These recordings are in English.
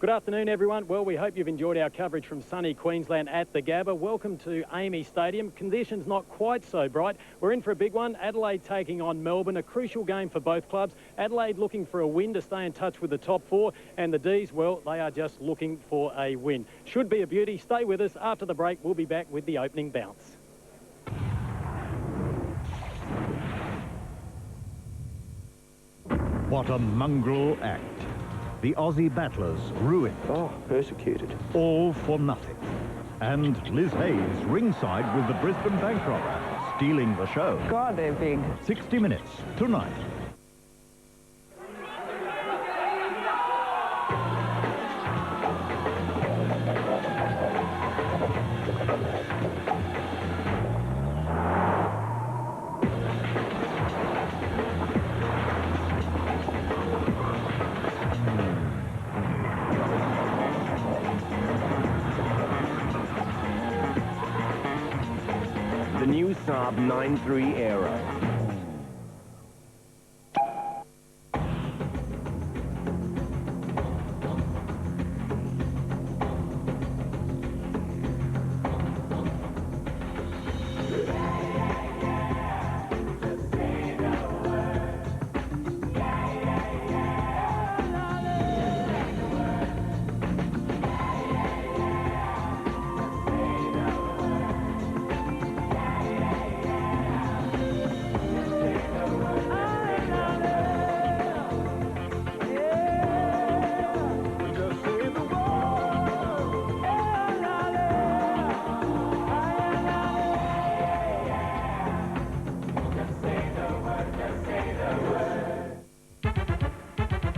Good afternoon, everyone. Well, we hope you've enjoyed our coverage from sunny Queensland at the Gabba. Welcome to AAMI Stadium. Conditions not quite so bright. We're in for a big one. Adelaide taking on Melbourne, a crucial game for both clubs. Adelaide looking for a win to stay in touch with the top four, and the D's, well, they are just looking for a win. Should be a beauty. Stay with us. After the break, we'll be back with the opening bounce. What a mongrel act. The Aussie battlers ruined. Oh, persecuted. All for nothing. And Liz Hayes ringside with the Brisbane bank robber, stealing the show. God, they're big. 60 Minutes, tonight. The new Saab 9-3 Aero.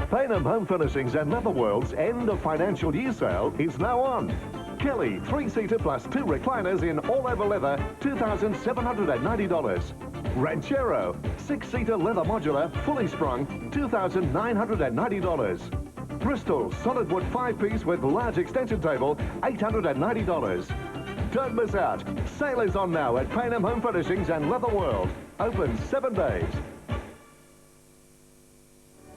Payneham Home Furnishings and Leatherworld's end of financial year sale is now on. Kelly 3-seater plus 2 recliners in all-over leather, $2,790. Ranchero 6-seater leather modular, fully sprung, $2,990. Bristol solid wood 5-piece with large extension table, $890. Don't miss out. Sale is on now at Payneham Home Furnishings and Leatherworld. Open 7 days.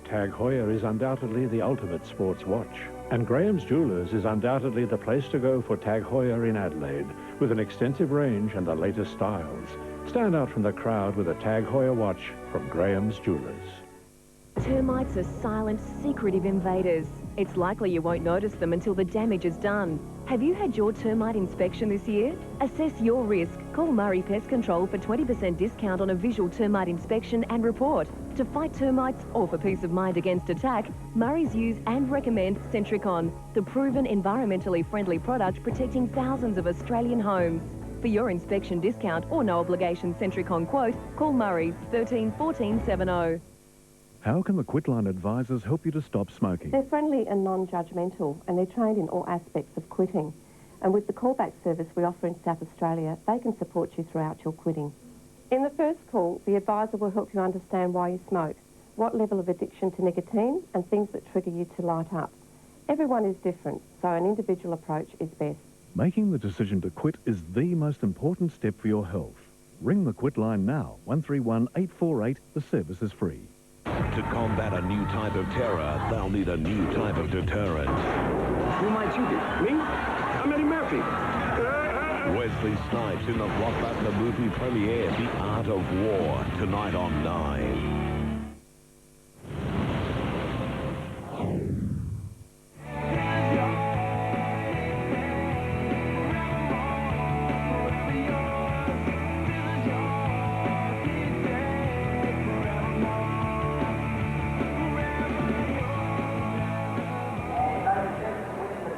Tag Heuer is undoubtedly the ultimate sports watch, and Graham's Jewellers is undoubtedly the place to go for Tag Heuer in Adelaide, with an extensive range and the latest styles. Stand out from the crowd with a Tag Heuer watch from Graham's Jewellers. Termites are silent, secretive invaders. It's likely you won't notice them until the damage is done. Have you had your termite inspection this year? Assess your risk. Call Murray Pest Control for 20% discount on a visual termite inspection and report. To fight termites or for peace of mind against attack, Murray's use and recommend Centricon, the proven environmentally friendly product protecting thousands of Australian homes. For your inspection discount or no obligation Centricon quote, call Murray 13 14 70. How can the Quitline advisors help you to stop smoking? They're friendly and non-judgmental, and they're trained in all aspects of quitting. And with the callback service we offer in South Australia, they can support you throughout your quitting. In the first call, the advisor will help you understand why you smoke, what level of addiction to nicotine, and things that trigger you to light up. Everyone is different, so an individual approach is best. Making the decision to quit is the most important step for your health. Ring the Quitline now, 131 848. The service is free. To combat a new type of terror, they'll need a new type of deterrent. Who might you be? Me? I'm Eddie Murphy. Wesley Snipes in the blockbuster movie premiere, The Art of War, tonight on 9.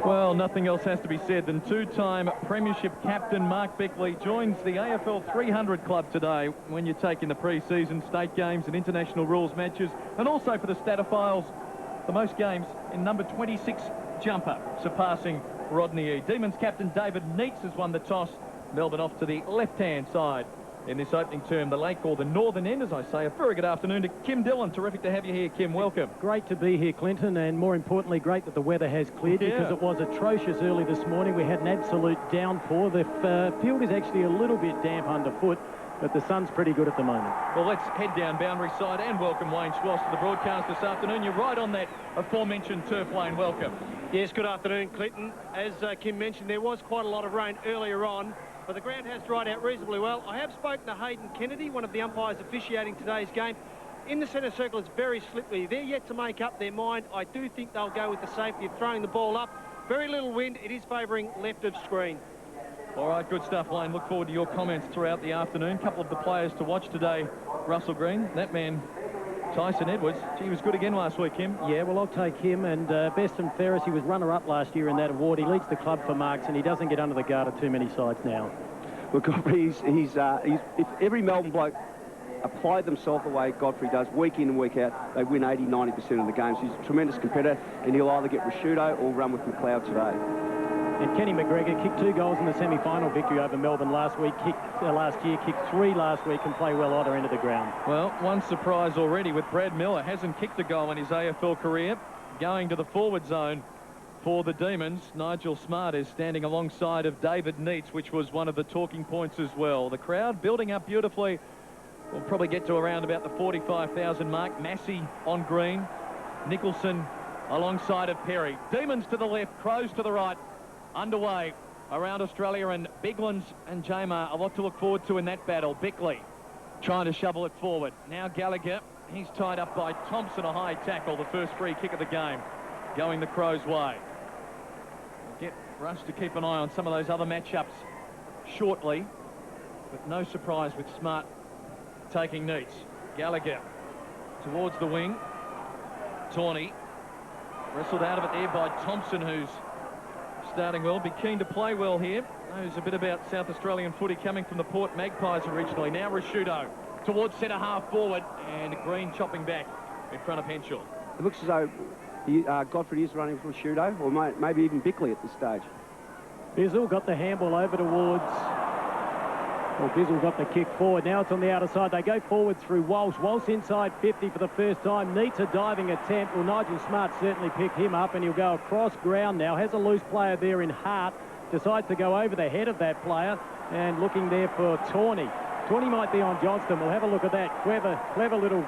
Well, nothing else has to be said than two-time premiership captain Mark Beckley joins the AFL 300 club today when you're taking the pre-season state games and international rules matches, and also for the Statophiles, the most games in number 26 jumper, surpassing Rodney E. Demons captain David Neitz has won the toss. Melbourne off to the left-hand side in this opening term, the lake or the northern end, as I say. A very good afternoon to Kim Dillon. Terrific to have you here, Kim. Welcome. Great to be here, Clinton, and more importantly, great that the weather has cleared because it was atrocious early this morning. We had an absolute downpour. The field is actually a little bit damp underfoot. but the sun's pretty good at the moment. Well, let's head down boundary side and welcome Wayne Schwass to the broadcast this afternoon. You're right on that aforementioned turf, Wayne. Welcome. Yes, good afternoon, Clinton. As Kim mentioned, there was quite a lot of rain earlier on, but the ground has dried out reasonably well. I have spoken to Hayden Kennedy, one of the umpires officiating today's game. In the centre circle, it's very slippery. They're yet to make up their mind. I do think they'll go with the safety of throwing the ball up. Very little wind. It is favouring left of screen. All right, good stuff, Wayne. Look forward to your comments throughout the afternoon. Couple of the players to watch today. Russell Green, that man, Tyson Edwards. Gee, he was good again last week, Kim. Yeah, well, I'll take him. And Best and Ferris, he was runner-up last year in that award. He leads the club for marks, and he doesn't get under the guard of too many sides now. Look, Godfrey, if every Melbourne bloke applied themselves the way Godfrey does week in and week out, they win 80-90% of the games. He's a tremendous competitor, and he'll either get Rashudo or run with McLeod today. And Kenny McGregor kicked 2 goals in the semi-final victory over Melbourne last year, kicked 3 last week, and play well either end of the ground. Well, one surprise already with Brad Miller. Hasn't kicked a goal in his AFL career. Going to the forward zone for the Demons. Nigel Smart is standing alongside of David Neitz, which was one of the talking points as well. The crowd building up beautifully. We'll probably get to around about the 45,000 mark. Massey on green. Nicholson alongside of Perry. Demons to the left, Crows to the right. Underway around Australia, and Biglands and Jamar, a lot to look forward to in that battle. Bickley trying to shovel it forward. Now Gallagher, he's tied up by Thompson, a high tackle, the first free kick of the game, going the Crows' way. We'll get Russ to keep an eye on some of those other matchups shortly, but no surprise with Smart taking Neitz. Gallagher towards the wing. Tawney wrestled out of it there by Thompson, who's starting well. Be keen to play well here. Knows a bit about South Australian footy, coming from the Port Magpies originally. Now Rashudo towards centre half forward, and Green chopping back in front of Henschel. It looks as though Godfrey is running for Rashudo, or maybe even Bickley at this stage. Bizzle got the handball over towards... Well, Bizzle got the kick forward. Now it's on the outer side. They go forward through Walsh. Walsh inside 50 for the first time. Neitz a diving attempt. Well, Nigel Smart certainly picked him up, and he'll go across ground now. Has a loose player there in Hart. Decides to go over the head of that player, and looking there for Tawney. Tawney might be on Johnston. We'll have a look at that. Clever little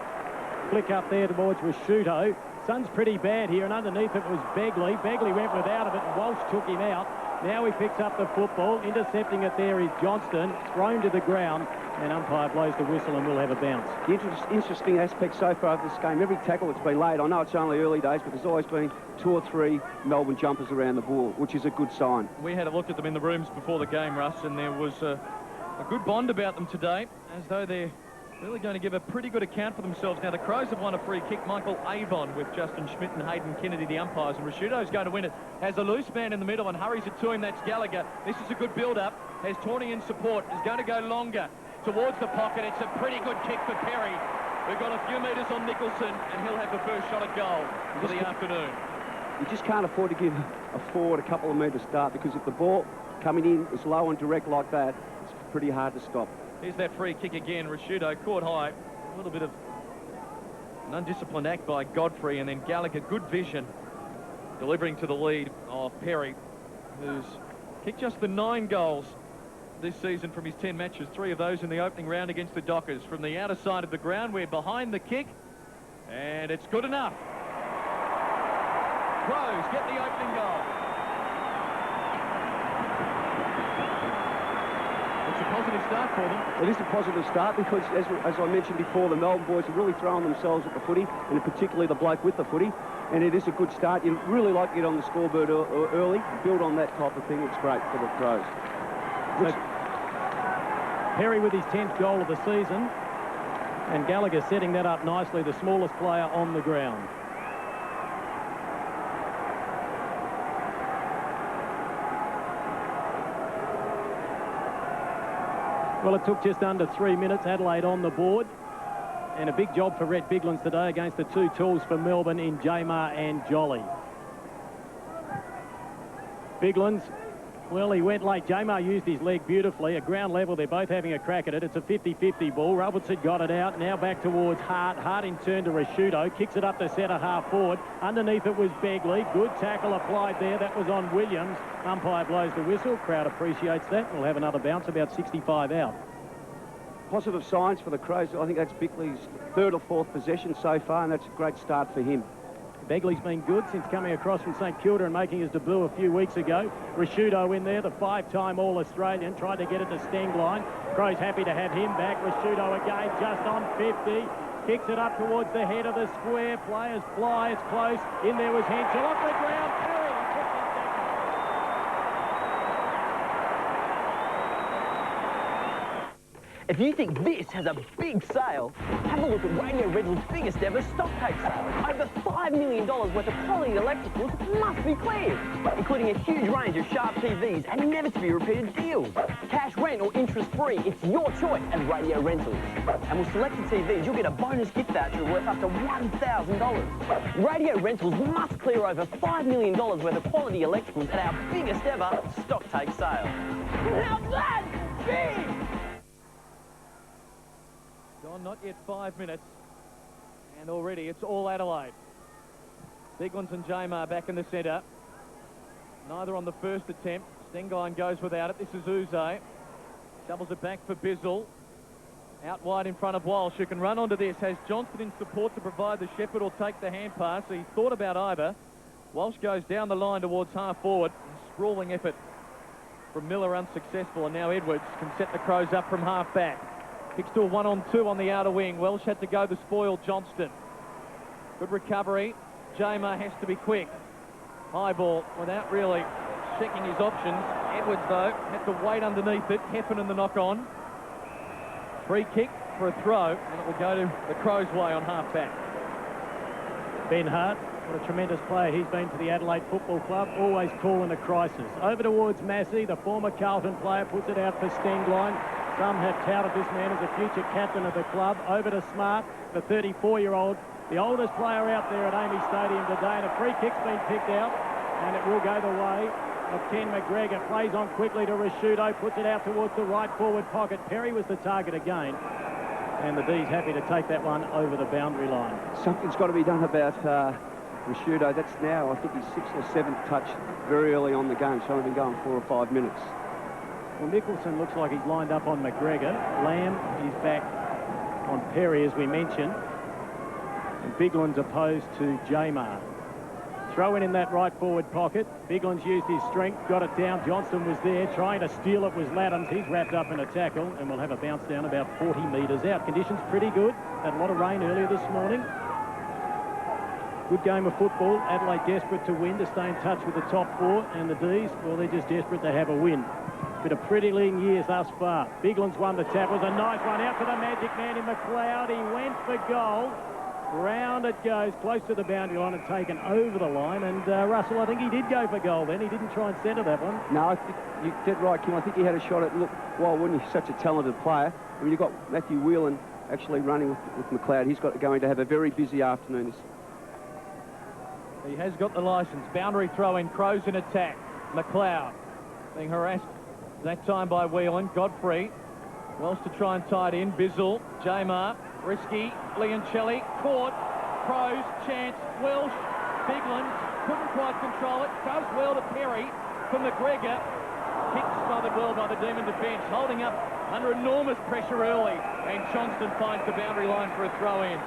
flick up there towards Rashudo. Sun's pretty bad here, and underneath it was Begley. Begley went without of it, and Walsh took him out. Now he picks up the football. Intercepting it there is Johnston. Thrown to the ground, and umpire blows the whistle, and we'll have a bounce. The interesting aspect so far of this game, every tackle that's been laid, I know it's only early days, but there's always been 2 or 3 Melbourne jumpers around the ball, which is a good sign. We had a look at them in the rooms before the game, Russ, and there was a good bond about them today, as though they're really going to give a pretty good account for themselves. Now, the Crows have won a free kick. Michael Avon with Justin Schmidt and Hayden Kennedy, the umpires, and Rashudo's going to win it. Has a loose man in the middle and hurries it to him. That's Gallagher. This is a good build-up. Has Tawney in support. Is going to go longer towards the pocket. It's a pretty good kick for Perry. We've got a few metres on Nicholson, and he'll have the first shot at goal for the afternoon. You just can't afford to give a forward a couple of metres start, because if the ball coming in is low and direct like that, it's pretty hard to stop. Here's that free kick again. Rashudo caught high. A little bit of an undisciplined act by Godfrey, and then Gallagher, good vision, delivering to the lead of Perry, who's kicked just the 9 goals this season from his 10 matches. 3 of those in the opening round against the Dockers. From the outer side of the ground, we're behind the kick, and it's good enough. Crows get the opening goal. It's a positive start for them. It is a positive start because, as I mentioned before, the Melbourne boys have really thrown themselves at the footy, and particularly the bloke with the footy, and it is a good start. You really like to get on the scoreboard early, build on that type of thing. It's great for the Crows. So, Perry with his 10th goal of the season, and Gallagher setting that up nicely, the smallest player on the ground. Well, it took just under 3 minutes. Adelaide on the board. And a big job for Rhett Biglands today against the 2 tools for Melbourne in Jamar and Jolly. Biglands, well, he went late. Jamar used his leg beautifully. At ground level, they're both having a crack at it. It's a 50-50 ball. Robertson got it out. Now back towards Hart. Hart in turn to Rashudo. Kicks it up to centre half forward. Underneath it was Begley. Good tackle applied there. That was on Williams. Umpire blows the whistle. Crowd appreciates that. We'll have another bounce, about 65 out. positive signs for the Crows. I think that's Bickley's third or fourth possession so far, and that's a great start for him. Begley's been good since coming across from St Kilda and making his debut a few weeks ago. Rashudo in there, the 5-time All-Australian, tried to get it to Stengline. Crows happy to have him back. Rashudo again, just on 50. Kicks it up towards the head of the square. Players fly, it's close. In there was Henshaw off the ground. Perry, If you think this has a big sale, have a look at Radio Rental's biggest ever stock take sale. Over $5 million worth of quality electricals must be cleared, including a huge range of Sharp TVs and never-to-be-repeated deals. Cash rent or interest-free, it's your choice at Radio Rentals. And with selected TVs, you'll get a bonus gift voucher worth up to $1,000. Radio Rentals must clear over $5 million worth of quality electricals at our biggest ever stock take sale. Now that's big! Gone, not yet 5 minutes, and already it's all Adelaide. Biglands and Jamar back in the centre. Neither on the first attempt. Stengline goes without it. This is Uze. Doubles it back for Bizzle. Out wide in front of Walsh, who can run onto this. Has Johnston in support to provide the shepherd or take the hand pass. He thought about either. Walsh goes down the line towards half forward. Sprawling effort from Miller unsuccessful, and now Edwards can set the Crows up from half back. Kicks to a 1-on-2 on the outer wing. Welsh had to go to spoil Johnston. Good recovery. Jamar has to be quick. High ball without really checking his options. Edwards, though, had to wait underneath it. Heffernan the knock-on. Free kick for a throw, and it will go to the Crows' way on half-back. Ben Hart, what a tremendous player he's been for the Adelaide Football Club, always cool in a crisis. Over towards Massey, the former Carlton player, puts it out for Stengline. Some have touted this man as a future captain of the club. Over to Smart, the 34-year-old, the oldest player out there at Amy Stadium today, and a free kick's been picked out, and it will go the way of Ken McGregor. Plays on quickly to Rashudo, puts it out towards the right forward pocket. Perry was the target again, and the D's happy to take that one over the boundary line. Something's got to be done about Rashudo. That's now, I think, his 6th or 7th touch very early on the game. It's only been going 4 or 5 minutes. Well, Nicholson looks like he's lined up on McGregor. Lamb is back on Perry, as we mentioned. And Biglan's opposed to Jamar. Throw in that right forward pocket. Biglan's used his strength, got it down. Johnston was there. Trying to steal it was Laddams. He's wrapped up in a tackle, and we'll have a bounce down about 40 metres out. Conditions pretty good. Had a lot of rain earlier this morning. Good game of football. Adelaide desperate to win, to stay in touch with the top 4, and the D's, well, they're just desperate to have a win. Been a pretty lean years thus far. Biglan's won the tap. Was a nice one out to the magic man in McLeod. He went for goal. Round it goes, close to the boundary line and taken over the line. And Russell, I think he did go for goal then. He didn't try and centre that one. No, I think you did right, Kim. I think he had a shot at, look, why wouldn't he? Such a talented player. I mean, you've got Matthew Whelan actually running with McLeod. He's going to have a very busy afternoon. He has got the licence. Boundary throw in, Crows in attack. McLeod being harassed that time by Whelan. Godfrey. Welsh to try and tie it in. Bizzle. Jamar. Risky. Leoncelli. Caught. Crows. Chance. Welsh. Biglands. Couldn't quite control it. Does well to Perry from McGregor. Kick smothered well by the Demon defence. Holding up under enormous pressure early. And Johnston finds the boundary line for a throw in.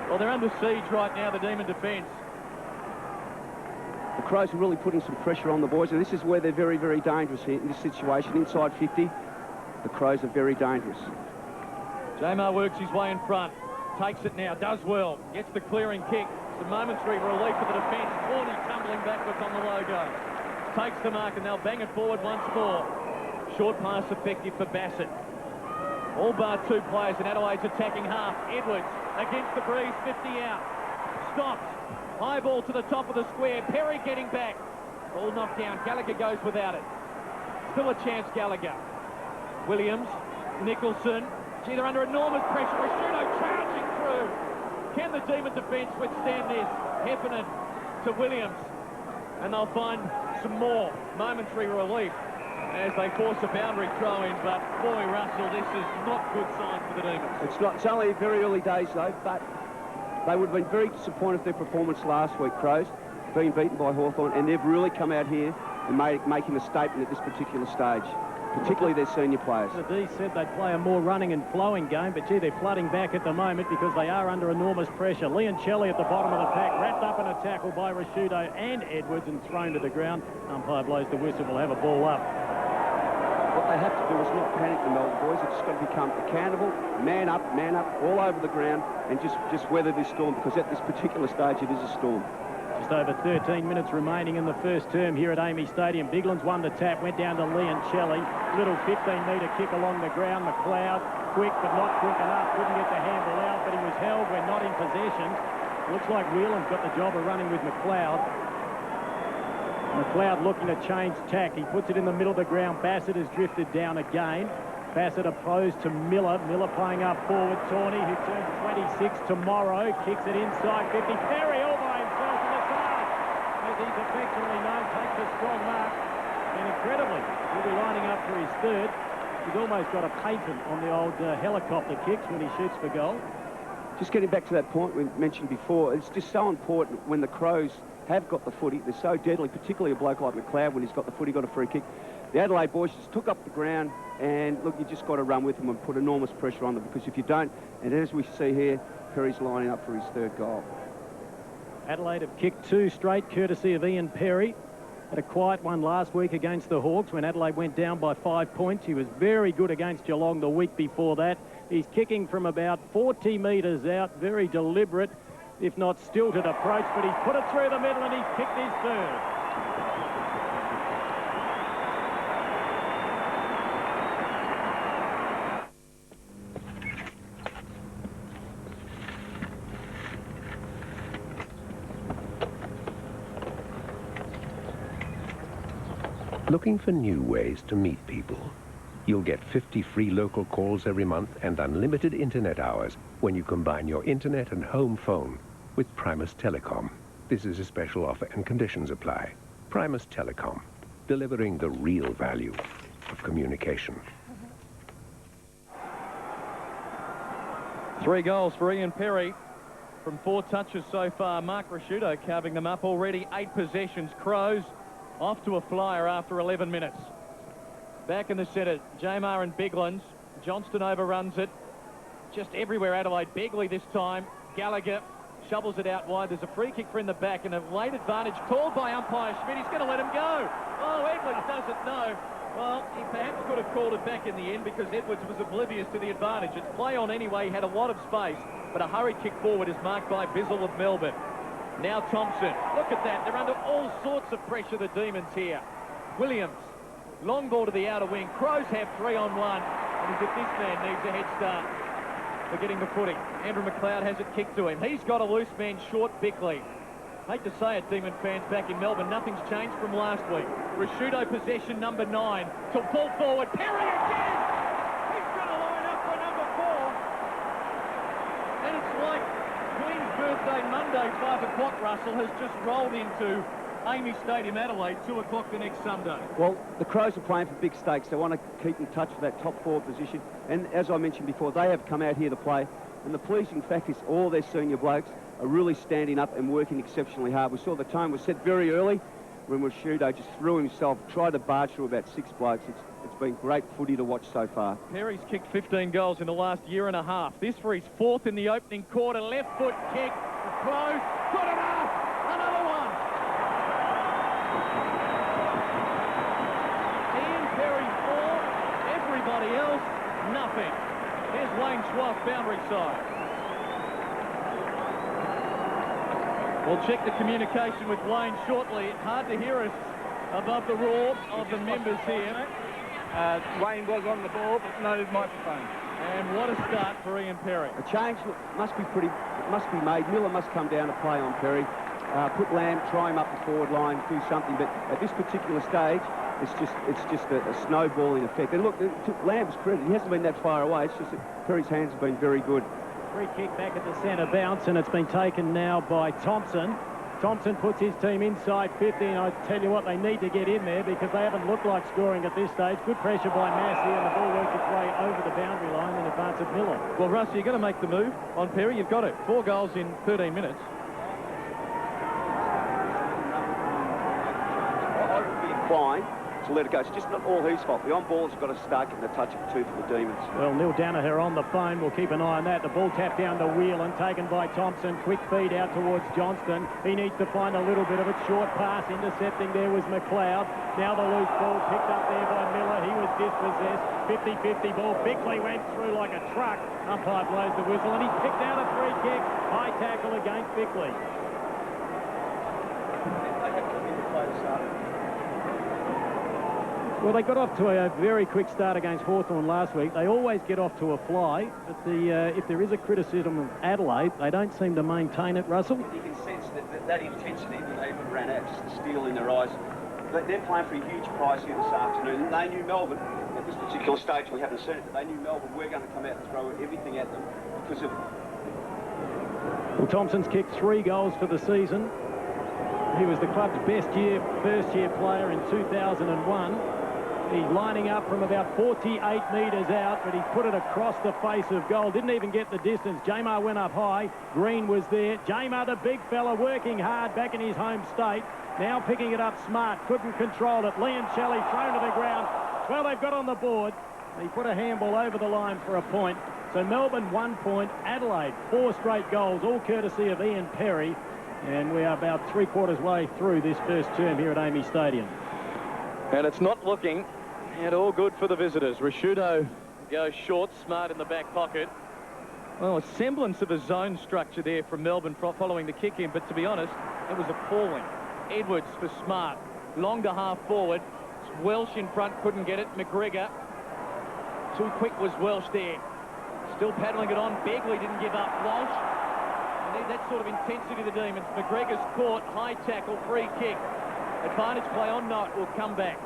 Well, they're under siege right now, the Demon defence. The Crows are really putting some pressure on the boys, and this is where they're very, very dangerous in this situation. Inside 50, the Crows are very dangerous. Jamar works his way in front. Takes it now, does well. Gets the clearing kick. It's a momentary relief for the defence. Corny tumbling backwards on the logo. Takes the mark, and they'll bang it forward once more. Short pass effective for Bassett. All bar 2 players in Adelaide's attacking half. Edwards against the breeze, 50 out. Stopped. High ball to the top of the square. Perry getting back. Ball knocked down. Gallagher goes without it. Still a chance, Gallagher. Williams. Nicholson. Gee, they're under enormous pressure. Rashudo charging through. Can the Demon defence withstand this? Heffernan to Williams. And they'll find some more momentary relief as they force a boundary throw in. But, boy, Russell, this is not good sign for the Demons. It's not. It's only very early days, though, but they would have been very disappointed with their performance last week, Crows, being beaten by Hawthorn, and they've really come out here and making a statement at this particular stage. particularly their senior players. The D said they'd play a more running and flowing game, but gee, they're flooding back at the moment because they are under enormous pressure. Leoncelli at the bottom of the pack, wrapped up in a tackle by Rasciuto and Edwards and thrown to the ground. Umpire blows the whistle, will have a ball up. What they have to do is not panic, the Melbourne boys. It's just got to become accountable, man up, all over the ground, and just weather this storm, because at this particular stage it is a storm. Just over 13 minutes remaining in the first term here at AAMI Stadium. Biglan's won the tap, went down to Leoncelli. Little 15-metre kick along the ground. McLeod, quick but not quick enough. Couldn't get the handle out, but he was held when not in possession. Looks like Whelan's got the job of running with McLeod. McLeod looking to change tack. He puts it in the middle of the ground. Bassett has drifted down again. Bassett opposed to Miller. Miller playing up forward. Tawney, who turns 26 tomorrow, kicks it inside 50. Perry all by himself in the side. As he's affectionately known, takes a strong mark. And incredibly, he'll be lining up for his third. He's almost got a patent on the old helicopter kicks when he shoots for goal. Just getting back to that point we mentioned before, it's just so important when the Crows have got the footy. They're so deadly, particularly a bloke like McLeod. When he's got the footy, got a free kick. The Adelaide boys just took up the ground, and look, you just got to run with them and put enormous pressure on them, because if you don't, and as we see here, Perry's lining up for his third goal. Adelaide have kicked 2 straight, courtesy of Ian Perry. Had a quiet one last week against the Hawks when Adelaide went down by 5 points. He was very good against Geelong the week before that. He's kicking from about 40 metres out, very deliberate, if not stilted approach, but he's put it through the middle and he's kicked his third. Looking for new ways to meet people? You'll get 50 free local calls every month and unlimited internet hours when you combine your internet and home phone with Primus Telecom. This is a special offer and conditions apply. Primus Telecom, delivering the real value of communication. 3 goals for Ian Perry from 4 touches so far. Mark Rasciuto carving them up already. 8 possessions. Crows off to a flyer after 11 minutes. Back in the centre, Jamar and Biglands. Johnston overruns it. Just everywhere Adelaide. Begley this time. Gallagher shovels it out wide. There's a free kick for in the back and a late advantage called by umpire Schmidt. He's going to let him go. Oh, Edwards doesn't know. Well, he perhaps could have called it back in the end because Edwards was oblivious to the advantage. It's play on anyway. He had a lot of space, but a hurried kick forward is marked by Bizzle of Melbourne. Now Thompson. Look at that. They're under all sorts of pressure, the Demons here. Williams. Long ball to the outer wing. Crows have 3-on-1. And as if this man needs a head start for getting the footing. Andrew McLeod has it kicked to him. He's got a loose man short, Bickley. Hate to say it, Demon fans back in Melbourne. Nothing's changed from last week. Rasciuto possession number 9. To pull forward. Perry again! He's going to line up for number 4. And it's like Queen's Birthday Monday, 5 o'clock, Russell, has just rolled into AAMI Stadium, Adelaide, 2 o'clock the next Sunday. Well, the Crows are playing for big stakes. They want to keep in touch with that top 4 position. And as I mentioned before, they have come out here to play. And the pleasing fact is all their senior blokes are really standing up and working exceptionally hard. We saw the tone was set very early when Rasciuto just threw himself, tried to barge through about 6 blokes. It's been great footy to watch so far. Perry's kicked 15 goals in the last year and a half. This for his 4th in the opening quarter. Left foot kick. Close. Good enough. Another one. Ian Perry 4. Everybody else, nothing. There's Wayne Schwaff, boundary side. We'll check the communication with Wayne shortly. It's hard to hear us above the roar of the members here. Wayne was on the ball, but no microphone. And what a start for Ian Perry. A change must be made. Miller must come down to play on Perry. Put Lamb, try him up the forward line, do something. But at this particular stage, it's just a snowballing effect. And look, to Lamb's credit, he hasn't been that far away. It's just that Perry's hands have been very good. Free kick back at the centre bounce, and it's been taken now by Thompson. Thompson puts his team inside 50, and I tell you what, they need to get in there because they haven't looked like scoring at this stage. Good pressure by Massey, and the ball works its way over the boundary line in advance of Miller. Well, Russ, you've got to make the move on Perry. You've got it. 4 goals in 13 minutes. I would be inclined to let it go. It's just not all his fault. The on-balls have got to start getting a touch of two for the Demons. Well, Neil Danaher on the phone. We'll keep an eye on that. The ball tapped down to Whelan, taken by Thompson. Quick feed out towards Johnston. He needs to find a little bit of it. Short pass, intercepting there was McLeod. Now the loose ball picked up there by Miller. He was dispossessed. 50-50 ball. Bickley went through like a truck. Umpire blows the whistle, and he picked out a free kick. High tackle against Bickley. Well, they got off to a very quick start against Hawthorn last week. They always get off to a fly, but if there is a criticism of Adelaide, they don't seem to maintain it, Russell. You can sense that intensity when they even ran out, just the steel in their eyes. They're playing for a huge prize here this afternoon, and they knew Melbourne, at this particular stage we haven't seen it, but they knew Melbourne were going to come out and throw everything at them because of... Well, Thompson's kicked 3 goals for the season. He was the club's first-year player in 2001. He's lining up from about 48 metres out, but he's put it across the face of goal. Didn't even get the distance. Jamar went up high. Green was there. Jamar, the big fella, working hard back in his home state. Now picking it up smart. Couldn't control it. Liam Shelley thrown to the ground. Well, they've got on the board. He put a handball over the line for a point. So Melbourne 1 point. Adelaide 4 straight goals, all courtesy of Ian Perry. And we are about 3/4 way through this first term here at Amy Stadium. And it's not looking at all good for the visitors. Rashudo goes short, smart in the back pocket. Well, a semblance of a zone structure there from Melbourne following the kick-in, but to be honest, it was appalling. Edwards for Smart. Long to half forward. Welsh in front, couldn't get it. McGregor. Too quick was Welsh there. Still paddling it on. Begley didn't give up. Walsh. They need that sort of intensity, the Demons. McGregor's caught. High tackle, free kick. Advantage play on Knott will come back.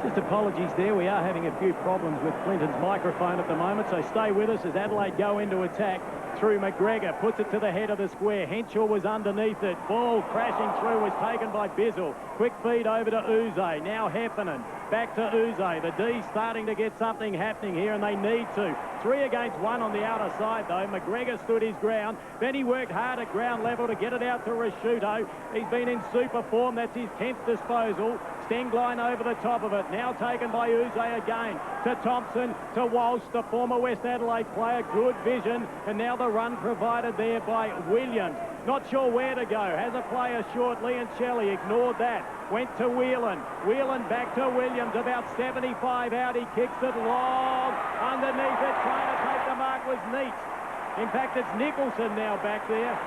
Just apologies there. We are having a few problems with Clinton's microphone at the moment, so stay with us as Adelaide go into attack. Through McGregor, puts it to the head of the square. Henshaw was underneath it. Ball crashing through was taken by Bizzle. Quick feed over to Uze. Now Heffernan. Back to Uze. The D's starting to get something happening here, and they need to. 3 against 1 on the outer side, though. McGregor stood his ground. Then he worked hard at ground level to get it out to Rashudo. He's been in super form. That's his 10th disposal. Stenglein over the top of it. Now taken by Uze again. To Thompson, to Walsh, the former West Adelaide player. Good vision. And now the run provided there by Williams. Not sure where to go. Has a player short. Liam Shelley ignored that. Went to Whelan. Whelan back to Williams. About 75 out. He kicks it long. Underneath it. Trying to take the mark was Neat. In fact, it's Nicholson now back there.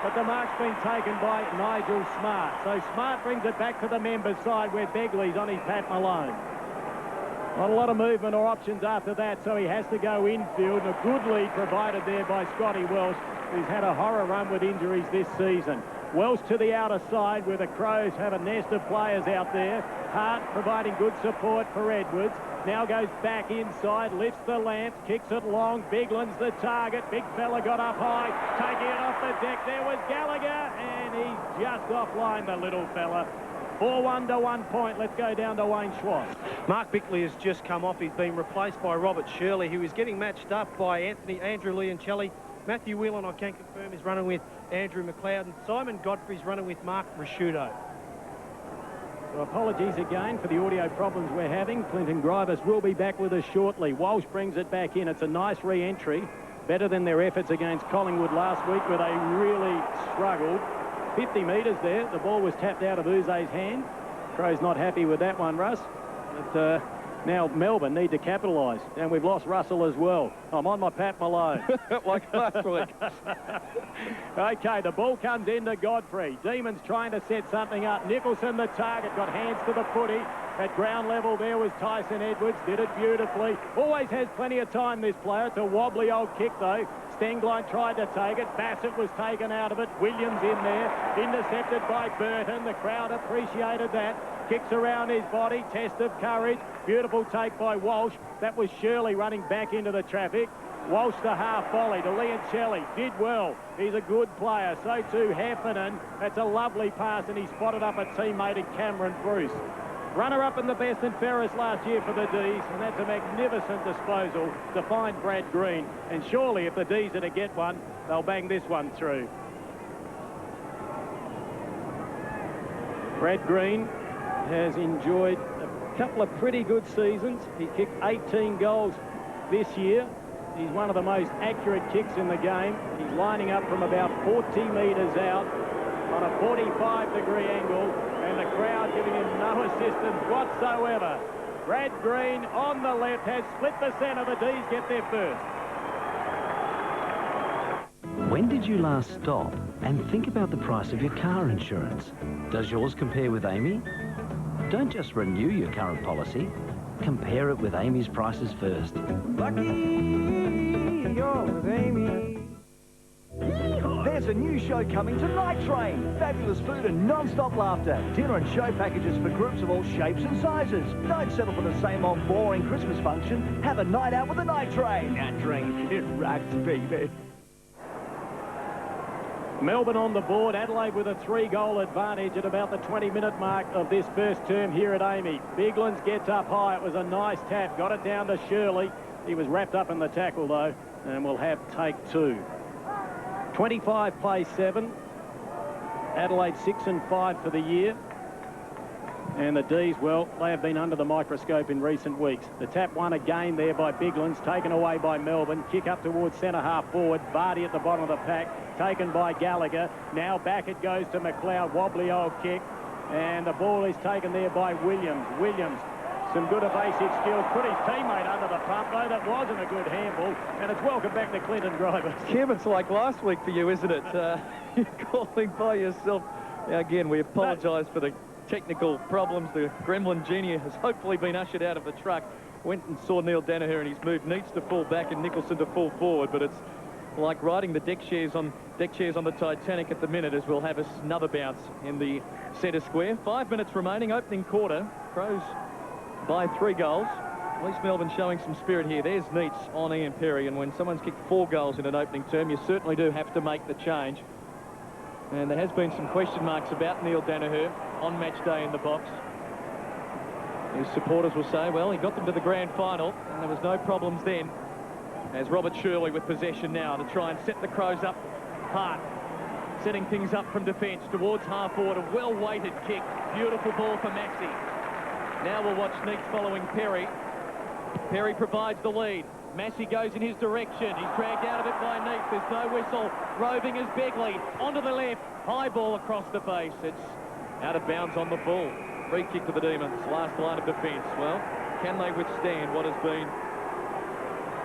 But the mark's been taken by Nigel Smart. So Smart brings it back to the members' side where Begley's on his Pat Malone. Not a lot of movement or options after that, so he has to go infield. A good lead provided there by Scotty Welsh, who's had a horror run with injuries this season. Welsh to the outer side where the Crows have a nest of players out there. Hart providing good support for Edwards. Now goes back inside, lifts the lance, kicks it long. Bigland's the target. Big fella got up high, taking it off the deck. There was Gallagher, and he's just offline, the little fella. 4-1 to 1 point. Let's go down to Wayne Schwartz. Mark Bickley has just come off. He's been replaced by Robert Shirley, who is getting matched up by Andrew Liancelli. Matthew Whelan, I can confirm, is running with Andrew McLeod, and Simon Godfrey's running with Mark Rashudo. So apologies again for the audio problems we're having. Clinton Grivis will be back with us shortly. Walsh brings it back in. It's a nice re-entry. Better than their efforts against Collingwood last week, where they really struggled. 50 metres there. The ball was tapped out of Uze's hand. Crow's not happy with that one, Russ. But now Melbourne need to capitalise. And we've lost Russell as well. I'm on my Pat Malone. Like last week. OK, the ball comes into Godfrey. Demons trying to set something up. Nicholson, the target, got hands to the footy. At ground level there was Tyson Edwards. Did it beautifully. Always has plenty of time, this player. It's a wobbly old kick, though. Stenglein tried to take it. Bassett was taken out of it. Williams in there. Intercepted by Burton. The crowd appreciated that. Kicks around his body. Test of courage. Beautiful take by Walsh. That was Shirley running back into the traffic. Walsh the half volley to Liancelli. Did well. He's a good player. So too Heffernan. That's a lovely pass, and he spotted up a teammate in Cameron Bruce. Runner-up in the best and fairest last year for the D's, and that's a magnificent disposal to find Brad Green. And surely if the D's are to get one, they'll bang this one through. Brad Green has enjoyed a couple of pretty good seasons. He kicked 18 goals this year. He's one of the most accurate kicks in the game. He's lining up from about 40 metres out on a 45-degree angle, and the crowd giving him no assistance whatsoever. Brad Green on the left has split the centre. The D's get there first. When did you last stop and think about the price of your car insurance? Does yours compare with Amy? Don't just renew your current policy. Compare it with Amy's prices first. Lucky you're with Amy. There's a new show coming to Night Train. Fabulous food and non-stop laughter. Dinner and show packages for groups of all shapes and sizes. Don't settle for the same old boring Christmas function. Have a night out with the Night Train. Night Train, it rocks, baby. Melbourne on the board. Adelaide with a 3-goal advantage at about the 20-minute mark of this first term here at Amy. Biglands gets up high. It was a nice tap. Got it down to Shirley. He was wrapped up in the tackle, though, and we'll have take 2. 25 plays 7. Adelaide 6 and 5 for the year. And the D's, well, they have been under the microscope in recent weeks. The tap won again there by Biglands, taken away by Melbourne. Kick up towards centre-half forward. Vardy at the bottom of the pack, taken by Gallagher. Now back it goes to McLeod. Wobbly old kick. And the ball is taken there by Williams. Williams, some good evasive skill. Put his teammate under the pump, though. That wasn't a good handball. And it's welcome back to Clinton Driver. Kim, it's like last week for you, isn't it? You're calling by yourself. Now, again, we apologise for the technical problems. The Gremlin Junior has hopefully been ushered out of the truck. Went and saw Neil Danaher, and his move needs to fall back and Nicholson to fall forward, but it's like riding the deck chairs on the Titanic at the minute, as we'll have another bounce in the centre square. 5 minutes remaining, opening quarter. Crows by 3 goals. At least Melbourne showing some spirit here. There's Neitz on Ian Perry, and when someone's kicked 4 goals in an opening term, you certainly do have to make the change. And there has been some question marks about Neil Danaher on match day in the box. His supporters will say, well, he got them to the grand final, and there was no problems then. As Robert Shirley with possession now to try and set the Crows up hard. Setting things up from defence towards half-forward. A well-weighted kick. Beautiful ball for Maxey. Now we'll watch Neitz following Perry. Perry provides the lead. Massey goes in his direction. He's dragged out of it by Neitz. There's no whistle. Roving is Begley. Onto the left. High ball across the face. It's out of bounds on the full. Free kick to the Demons. Last line of defence. Well, can they withstand what has been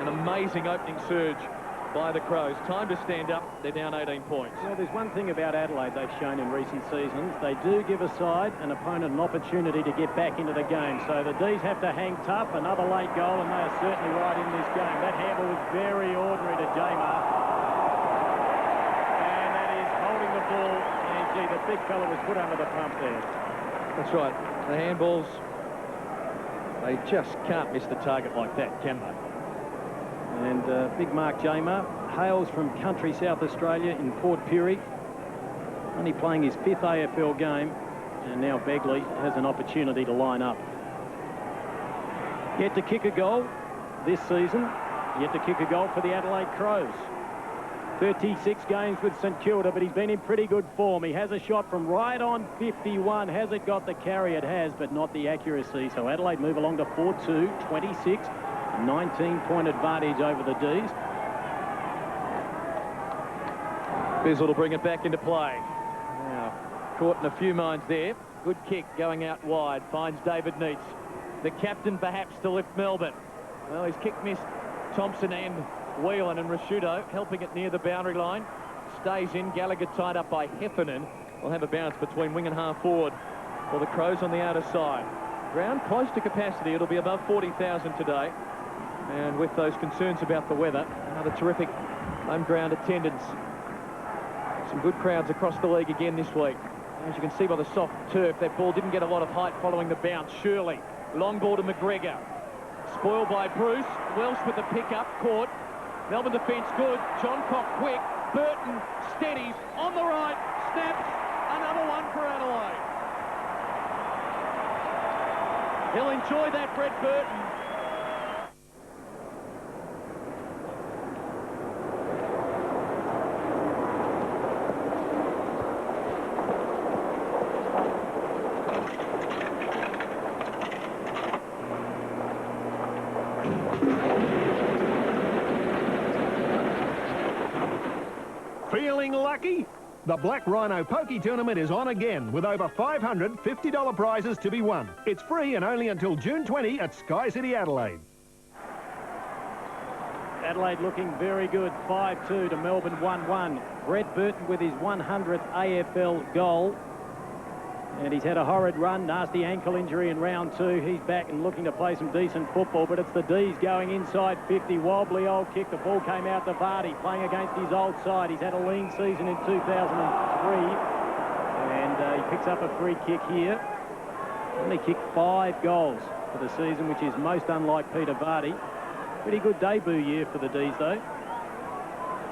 an amazing opening surge by the Crows? Time to stand up. They're down 18 points. Well, there's one thing about Adelaide they've shown in recent seasons. They do give a side, an opponent, an opportunity to get back into the game. So the D's have to hang tough. Another late goal, and they are certainly right in this game. That handball was very ordinary to Jamar. And that is holding the ball. And gee, the big fella was put under the pump there. That's right. The handballs, they just can't miss the target like that, can they? And big Mark Jamar hails from country South Australia in Port Pirie, only playing his 5th AFL game, and now Begley has an opportunity to line up. Yet to kick a goal this season, yet to kick a goal for the Adelaide Crows. 36 games with St Kilda, but he's been in pretty good form. He has a shot from right on 51. Has it got the carry? It has, but not the accuracy. So Adelaide move along to 4-2, 26. 19-point advantage over the D's. Bizzle will bring it back into play. Now, caught in a few minds there. Good kick going out wide. Finds David Neitz. The captain perhaps to lift Melbourne. Well, his kick missed Thompson and Whelan, and Rashudo helping it near the boundary line. Stays in. Gallagher tied up by Heffernan. We'll have a bounce between wing and half forward for the Crows on the outer side. Ground close to capacity. It'll be above 40,000 today. And with those concerns about the weather, another terrific home ground attendance. Some good crowds across the league again this week. As you can see by the soft turf, that ball didn't get a lot of height following the bounce. Shirley, long ball to McGregor. Spoiled by Bruce. Welsh with the pick-up, caught. Melbourne defence good. John Cock quick. Burton steadies on the right. Snaps. Another one for Adelaide. He'll enjoy that, Brett Burton. Feeling lucky? The Black Rhino Pokey Tournament is on again with over $500 $50 prizes to be won. It's free and only until June 20 at Sky City Adelaide. Adelaide looking very good, 5-2 to Melbourne 1-1. Brett Burton with his 100th AFL goal. And he's had a horrid run, nasty ankle injury in round 2. He's back and looking to play some decent football, but it's the D's going inside 50. Wobbly old kick. The ball came out to Vardy, playing against his old side. He's had a lean season in 2003. And he picks up a free kick here. Only kicked 5 goals for the season, which is most unlike Peter Vardy. Pretty good debut year for the D's, though.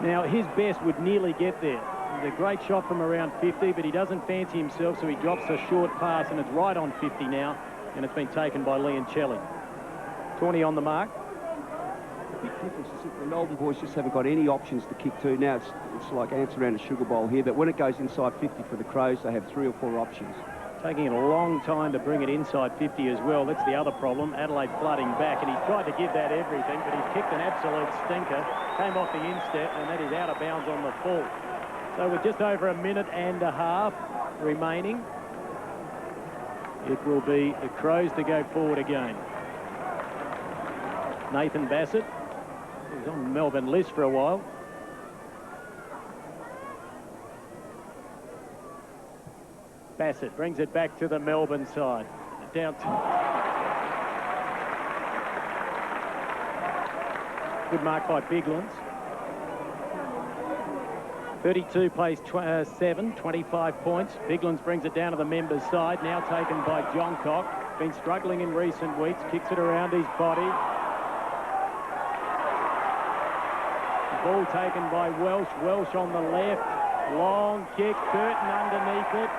Now, his best would nearly get there. He's a great shot from around 50, but he doesn't fancy himself, so he drops a short pass, and it's right on 50 now, and it's been taken by Leoncelli. Tawney on the mark. The big difference is that the Melbourne boys just haven't got any options to kick to. Now it's like ants around a sugar bowl here, but when it goes inside 50 for the Crows, they have 3 or 4 options. Taking it a long time to bring it inside 50 as well. That's the other problem. Adelaide flooding back, and he's tried to give that everything, but he's kicked an absolute stinker. Came off the instep, and that is out of bounds on the full. So with just over a minute and a half remaining, it will be the Crows to go forward again. Nathan Bassett, he was on the Melbourne list for a while. Bassett brings it back to the Melbourne side. Down to... Good mark by Biglands. 32 plays 7, 25 points. Biglands brings it down to the members' side, now taken by Johncock. Been struggling in recent weeks, kicks it around his body. The ball taken by Welsh. Welsh on the left. Long kick, Burton underneath it.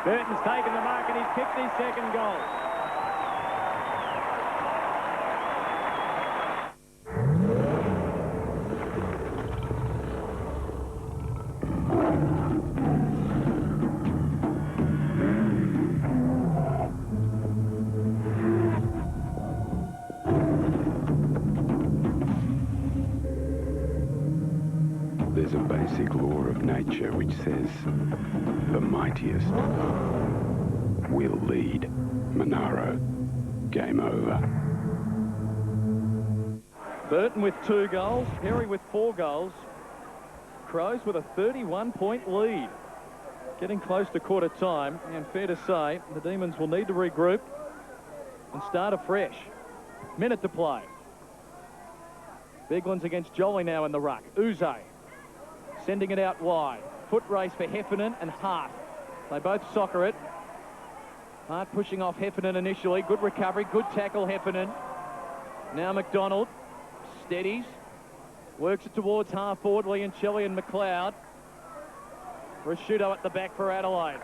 Burton's taken the mark and he's kicked his second goal. There's a basic law of nature which says the mightiest will lead. Monaro, game over. Burton with 2 goals, Perry with 4 goals. Crows with a 31-point lead. Getting close to quarter time, and fair to say, the Demons will need to regroup and start afresh. Minute to play. Biglands against Jolly now in the ruck. Uze sending it out wide. Foot race for Heffernan and Hart. They both soccer it. Hart pushing off Heffernan initially. Good recovery, good tackle Heffernan. Now McDonald steadies. Works it towards half forward. Leoncelli and McLeod. Rashudo at the back for Adelaide.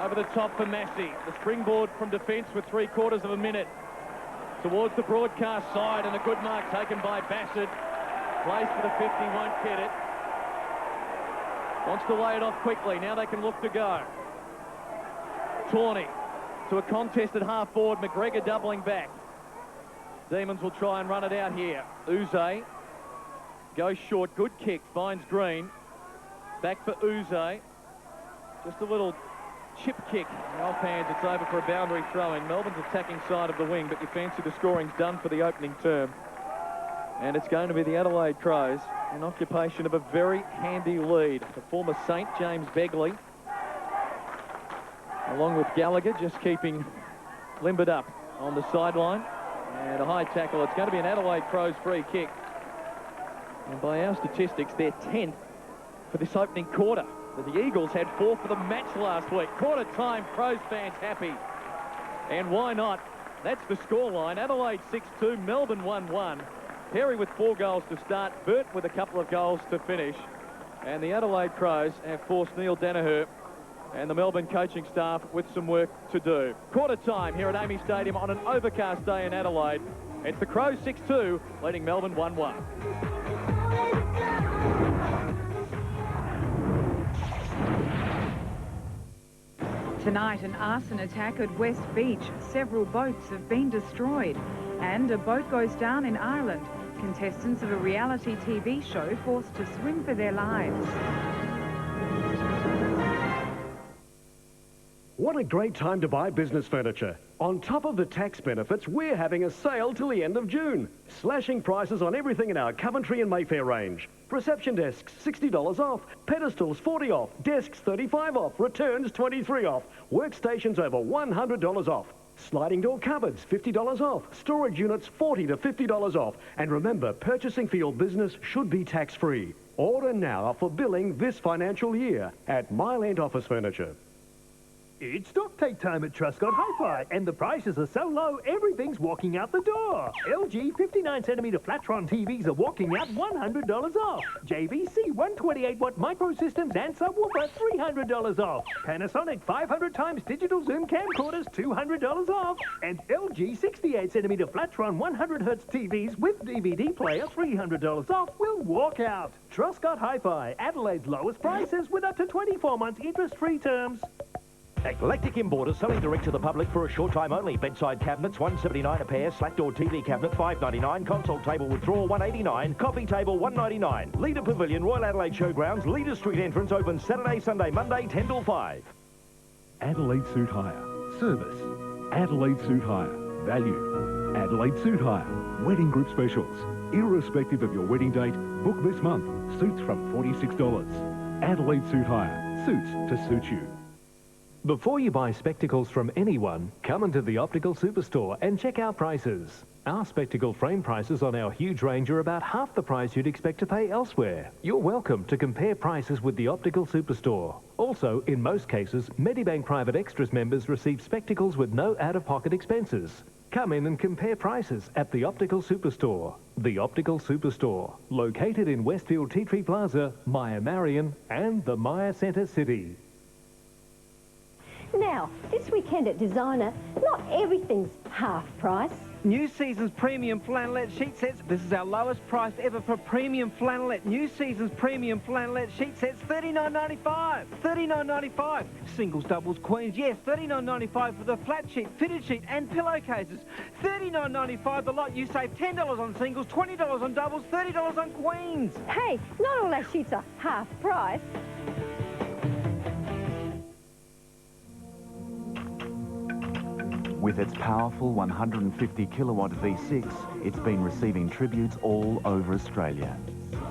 Over the top for Massey. The springboard from defence with 3/4 of a minute. Towards the broadcast side, and a good mark taken by Bassett. Plays for the 50, won't get it. Wants to lay it off quickly. Now they can look to go. Tawney to a contested half forward. McGregor doubling back. Demons will try and run it out here. Uze goes short. Good kick. Finds Green. Back for Uze. Just a little chip kick. Off hands. It's over for a boundary throw-in. Melbourne's attacking side of the wing, but you fancy the scoring's done for the opening term. And it's going to be the Adelaide Crows in occupation of a very handy lead. The former Saint, James Begley, along with Gallagher, just keeping limbered up on the sideline. And a high tackle. It's going to be an Adelaide Crows free kick. And by our statistics, they're 10th for this opening quarter. The Eagles had 4 for the match last week. Quarter time, Crows fans happy. And why not? That's the scoreline. Adelaide 6-2, Melbourne 1-1. Perry with 4 goals to start, Burt with a couple of goals to finish. And the Adelaide Crows have forced Neil Danaher and the Melbourne coaching staff with some work to do. Quarter time here at AAMI Stadium on an overcast day in Adelaide. It's the Crows 6-2, leading Melbourne 1-1. Tonight, an arson attack at West Beach. Several boats have been destroyed. And a boat goes down in Ireland. Contestants of a reality TV show forced to swim for their lives. What a great time to buy business furniture. On top of the tax benefits, we're having a sale till the end of June. Slashing prices on everything in our Coventry and Mayfair range. Reception desks, $60 off. Pedestals, $40 off. Desks, $35 off. Returns, $23 off. Workstations, over $100 off. Sliding door cupboards, $50 off. Storage units, $40 to $50 off. And remember, purchasing for your business should be tax-free. Order now for billing this financial year at Mile End Office Furniture. It's stock take time at Truscott Hi-Fi, and the prices are so low, everything's walking out the door. LG 59cm Flatron TVs are walking out $100 off. JVC 128-watt microsystems and subwoofer $300 off. Panasonic 500 times digital zoom camcorders $200 off. And LG 68cm Flatron 100Hz TVs with DVD player $300 off will walk out. Truscott Hi-Fi, Adelaide's lowest prices with up to 24 months interest-free terms. Eclectic Importers selling direct to the public for a short time only. Bedside cabinets, $179 a pair. Slack door TV cabinet, $599. Console table with drawer, $189. Coffee table, $199. Leader Pavilion, Royal Adelaide Showgrounds. Leader Street entrance open Saturday, Sunday, Monday, 10 till 5. Adelaide Suit Hire. Service. Adelaide Suit Hire. Value. Adelaide Suit Hire. Wedding group specials. Irrespective of your wedding date, book this month. Suits from $46. Adelaide Suit Hire. Suits to suit you. Before you buy spectacles from anyone, come into the Optical Superstore and check our prices. Our spectacle frame prices on our huge range are about half the price you'd expect to pay elsewhere. You're welcome to compare prices with the Optical Superstore. Also, in most cases, Medibank Private Extras members receive spectacles with no out-of-pocket expenses. Come in and compare prices at the Optical Superstore. The Optical Superstore, located in Westfield Tea Tree Plaza, Maya Marion, and the Maya Centre City. Now, this weekend at Designer, not everything's half price. New season's premium flannelette sheet sets. This is our lowest price ever for premium flannelette. New season's premium flannelette sheet sets, $39.95. $39.95. Singles, doubles, queens, yes, $39.95 for the flat sheet, fitted sheet and pillowcases. $39.95 the lot. You save $10 on singles, $20 on doubles, $30 on queens. Hey, not all our sheets are half price. With its powerful 150 kilowatt V6, it's been receiving tributes all over Australia.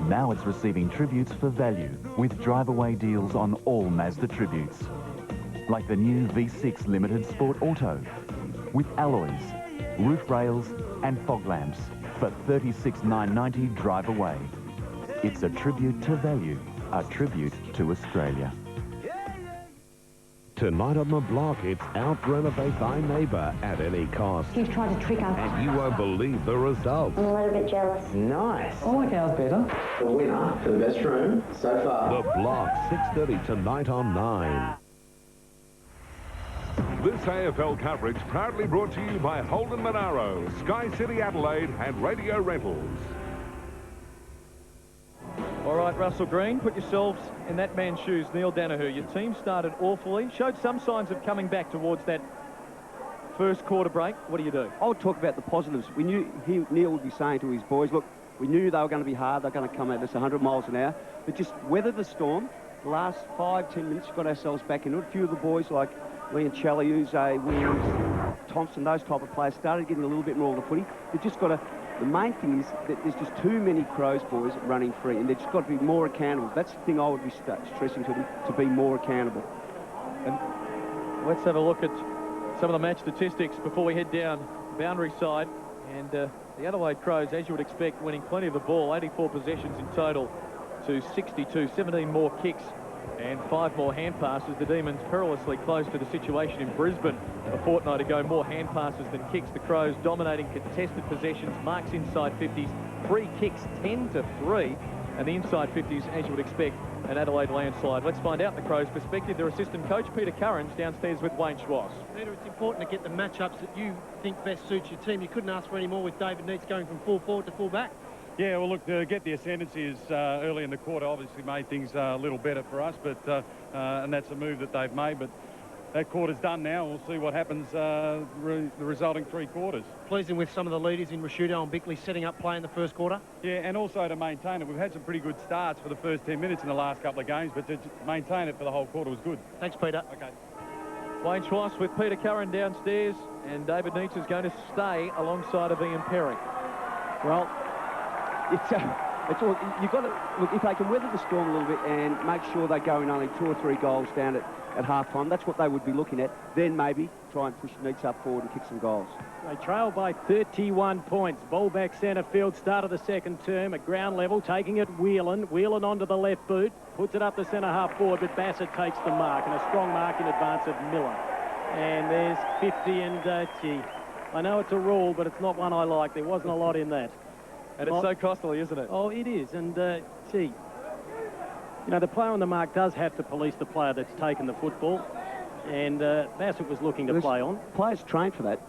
Now it's receiving tributes for value, with drive-away deals on all Mazda tributes. Like the new V6 Limited Sport Auto, with alloys, roof rails and fog lamps for $36,990 drive-away. It's a tribute to value, a tribute to Australia. Tonight on the block, it's out-renovate thy neighbour at any cost. He's trying to trick us. And you won't believe the result. I'm a little bit jealous. Nice. I like ours better. The winner for the best room so far. The block, 6:30 tonight on 9. This AFL coverage proudly brought to you by Holden Monaro, Sky City Adelaide and Radio Rentals. All right, Russell Green, put yourselves in that man's shoes. Neil Danaher, your team started awfully, showed some signs of coming back towards that first quarter break. What do you do? I'll talk about the positives. We knew Neil would be saying to his boys, look, we knew they were going to be hard. They're going to come at us 100 miles an hour. But just weather the storm. The last 5-10 minutes, got ourselves back into it. A few of the boys like Liam Chaliuze, Williams, Thompson, those type of players started getting a little bit more of the footy. They've just got to... The main thing is that there's just too many Crows boys running free, and they've just got to be more accountable. That's the thing I would be stressing to them, to be more accountable. And let's have a look at some of the match statistics before we head down boundary side. And the Adelaide Crows, as you would expect, winning plenty of the ball, 84 possessions in total to 62, 17 more kicks and 5 more hand passes. The Demons perilously close to the situation in Brisbane a fortnight ago. More hand passes than kicks. The Crows dominating contested possessions, marks inside 50s, free kicks 10-3, and the inside 50s, as you would expect, an Adelaide landslide. Let's find out the Crows' perspective. Their assistant coach, Peter Currans, downstairs with Wayne Schwass. Peter, it's important to get the matchups that you think best suits your team. You couldn't ask for any more with David Neitz going from full forward to full back. Yeah, well, look, to get the ascendancies early in the quarter obviously made things a little better for us, but and that's a move that they've made. But that quarter's done now. We'll see what happens the resulting 3 quarters. Pleasing with some of the leaders in Rashudo and Bickley setting up play in the first quarter. Yeah, and also to maintain it. We've had some pretty good starts for the first 10 minutes in the last couple of games, but to maintain it for the whole quarter was good. Thanks, Peter. Okay. Wayne Schwass with Peter Curran downstairs, and David Neitz is going to stay alongside of Ian Perry. Well, it's all, you've got to look, if they can weather the storm a little bit and make sure they go in only 2 or 3 goals down at half-time, that's what they would be looking at. Then maybe try and push Neitz up forward and kick some goals. They trail by 31 points. Ball back centre field, start of the second term at ground level, taking it Whelan. Whelan onto the left boot, puts it up the centre half forward, but Bassett takes the mark, and a strong mark in advance of Miller. And there's 50, and gee, I know it's a rule, but it's not one I like. There wasn't a lot in that. And it's so costly, isn't it? Oh, it is. And, gee, you know, the player on the mark does have to police the player that's taken the football. And Bassett was looking to play on. Players trained for that.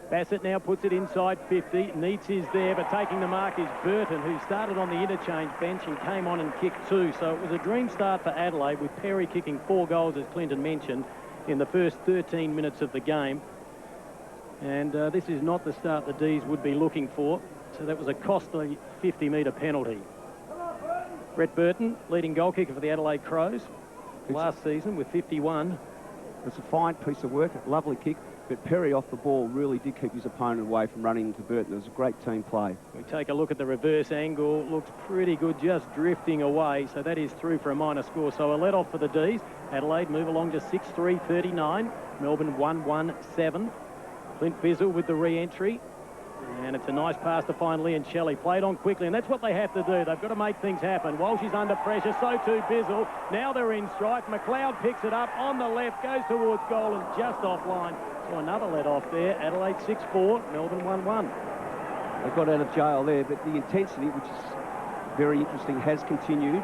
Bassett now puts it inside 50. Neitz is there, but taking the mark is Burton, who started on the interchange bench and came on and kicked 2. So it was a dream start for Adelaide, with Perry kicking 4 goals, as Clinton mentioned, in the first 13 minutes of the game. And this is not the start the D's would be looking for. So that was a costly 50-metre penalty. Brett Burton, leading goal kicker for the Adelaide Crows last season with 51. It's a fine piece of work, a lovely kick, but Perry off the ball really did keep his opponent away from running into Burton. It was a great team play. We take a look at the reverse angle. Looks pretty good, just drifting away. So that is through for a minor score. So a let-off for the D's. Adelaide move along to 6-3-39. Melbourne 1-1-7. Clint Bizzle with the re-entry. And it's a nice pass to find Leoncelli. Played on quickly, and that's what they have to do. They've got to make things happen. Walsh is under pressure, so too Bizzle. Now they're in strike. McLeod picks it up on the left, goes towards goal and just offline. So another let-off there. Adelaide 6-4, Melbourne 1-1. They got out of jail there, but the intensity, which is very interesting, has continued.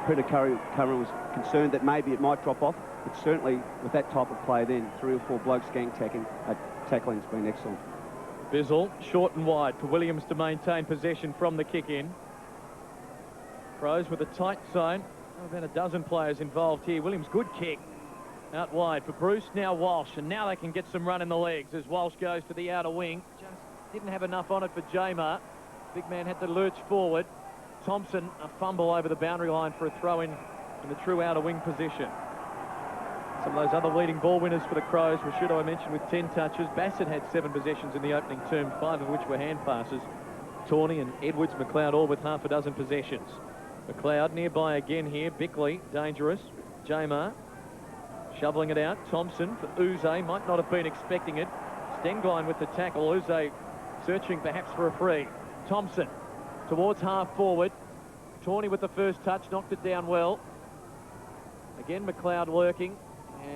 Peter Curran was concerned that maybe it might drop off, but certainly with that type of play then, 3 or 4 blokes gang tackling's been excellent. Bizzle, short and wide for Williams to maintain possession from the kick-in. Crows with a tight zone. About a dozen players involved here. Williams, good kick. Out wide for Bruce, now Walsh, and now they can get some run in the legs as Walsh goes to the outer wing. Just didn't have enough on it for Jamar. Big man had to lurch forward. Thompson, a fumble over the boundary line for a throw-in the true outer wing position. Some of those other leading ball winners for the Crows, Rashudo I mentioned with 10 touches. Bassett had 7 possessions in the opening term, 5 of which were hand passes. Tawney and Edwards, McLeod all with half a dozen possessions. McLeod nearby again here. Bickley, dangerous. Jamar, shoveling it out. Thompson for Uze, might not have been expecting it. Stenglein with the tackle. Uze searching perhaps for a free. Thompson towards half forward. Tawney with the first touch, knocked it down well. Again, McLeod lurking.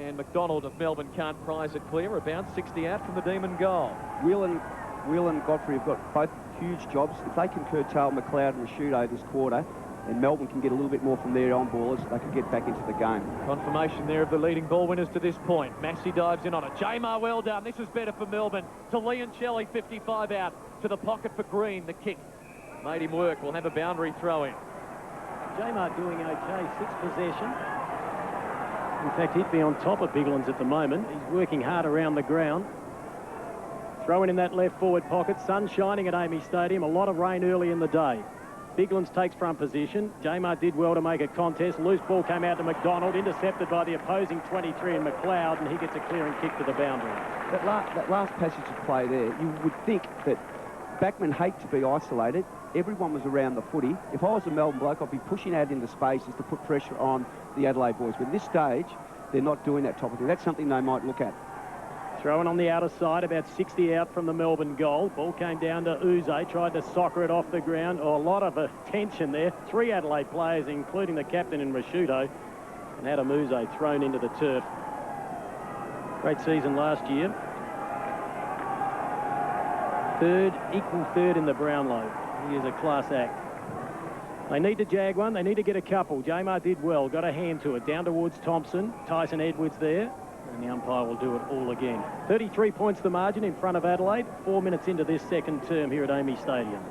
And McDonald of Melbourne can't prize it clear. About 60 out from the Demon goal. Whelan and Godfrey have got both huge jobs. If they can curtail McLeod and Rashudo this quarter, and Melbourne can get a little bit more from their on-ballers, they could get back into the game. Confirmation there of the leading ball winners to this point. Massey dives in on it. Jamar, well done. This is better for Melbourne. To Leoncelli, 55 out. To the pocket for Green. The kick made him work. We'll have a boundary throw in. Jamar doing okay. 6 possession. In fact, he'd be on top of Biglands at the moment. He's working hard around the ground. Throwing in that left forward pocket. Sun shining at Amy Stadium. A lot of rain early in the day. Biglands takes front position. Jamar did well to make a contest. Loose ball came out to McDonald, intercepted by the opposing 23 and McLeod, and he gets a clearing kick to the boundary. That last passage of play there, you would think that backmen hate to be isolated. Everyone was around the footy. If I was a Melbourne bloke, I'd be pushing out into spaces to put pressure on the Adelaide boys. But at this stage, they're not doing that type of thing. That's something they might look at. Throwing on the outer side, about 60 out from the Melbourne goal. Ball came down to Uze, tried to soccer it off the ground. Oh, a lot of attention there. 3 Adelaide players, including the captain in Rashudo. And Adam Uze thrown into the turf. Great season last year. Equal third in the Brownlow. He is a class act. They need to jag one. They need to get a couple. Jamar did well. Got a hand to it. Down towards Thompson. Tyson Edwards there. And the umpire will do it all again. 33 points the margin in front of Adelaide. 4 minutes into this second term here at Amy Stadium.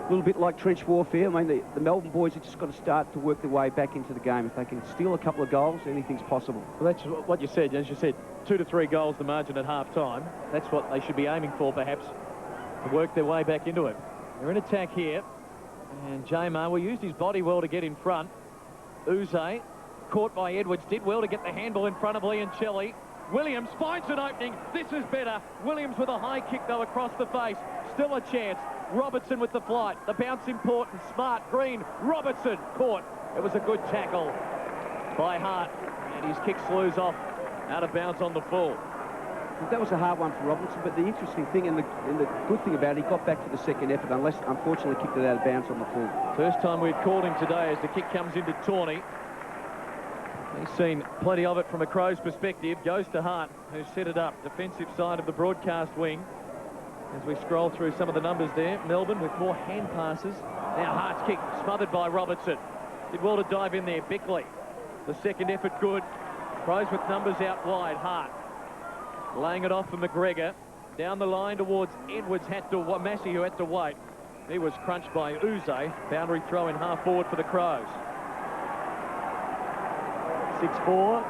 little bit like trench warfare. I mean, the Melbourne boys have just got to start to work their way back into the game. If they can steal a couple of goals, anything's possible. Well, that's what you said. As you said, 2 to 3 goals the margin at half-time. That's what they should be aiming for, perhaps, to work their way back into it. They're in attack here, and Jamar will use his body well to get in front. Uze, caught by Edwards, did well to get the handball in front of Leoncelli. Williams finds an opening. This is better. Williams with a high kick, though, across the face. Still a chance. Robertson with the flight. The bounce important. Smart. Green. Robertson caught. It was a good tackle by Hart. And his kick slews off out of bounds on the full. That was a hard one for Robertson, but the interesting thing and the good thing about it, he got back to the second effort, unless, unfortunately, kicked it out of bounds on the full. First time we'd called him today as the kick comes into Tawney. He's seen plenty of it from a Crows perspective. Goes to Hart, who set it up. Defensive side of the broadcast wing. As we scroll through some of the numbers there, Melbourne with more hand passes. Now Hart's kick smothered by Robertson. Did well to dive in there. Bickley. The second effort good. Crows with numbers out wide. Hart laying it off for McGregor. Down the line towards Edwards. Massey, who had to wait. He was crunched by Uze. Boundary throw in half forward for the Crows. 6-4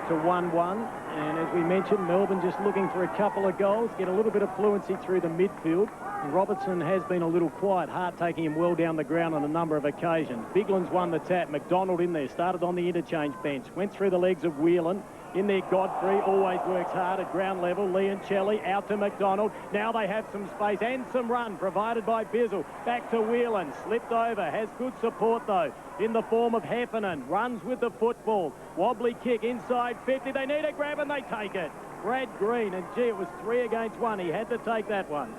to 1-1. And as we mentioned, Melbourne just looking for a couple of goals, get a little bit of fluency through the midfield. And Robertson has been a little quiet, Hart taking him well down the ground on a number of occasions. Bigland's won the tap. McDonald in there, started on the interchange bench, went through the legs of Whelan. In there, Godfrey always works hard at ground level. Leoncelli out to McDonald. Now they have some space and some run provided by Bizzle. Back to Whelan. Slipped over. Has good support, though, in the form of Heffernan. Runs with the football. Wobbly kick inside 50. They need a grab and they take it. Brad Green. And, gee, it was 3 against 1. He had to take that one.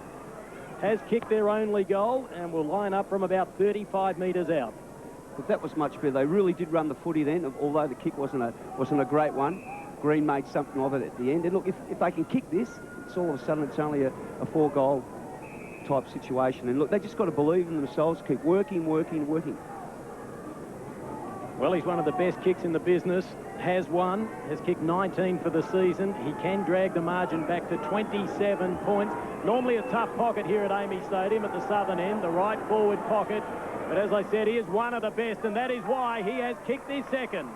Has kicked their only goal and will line up from about 35 metres out. But that was much better. They really did run the footy then, although the kick wasn't a great one. Green made something of it at the end. And look, if they can kick this, it's all of a sudden it's only a 4-goal type situation. And look, they just got to believe in themselves, keep working. Well, he's one of the best kicks in the business. Has kicked 19 for the season. He can drag the margin back to 27 points. Normally a tough pocket here at AAMI Stadium at the southern end, the right forward pocket. But as I said, he is one of the best, and that is why he has kicked his second.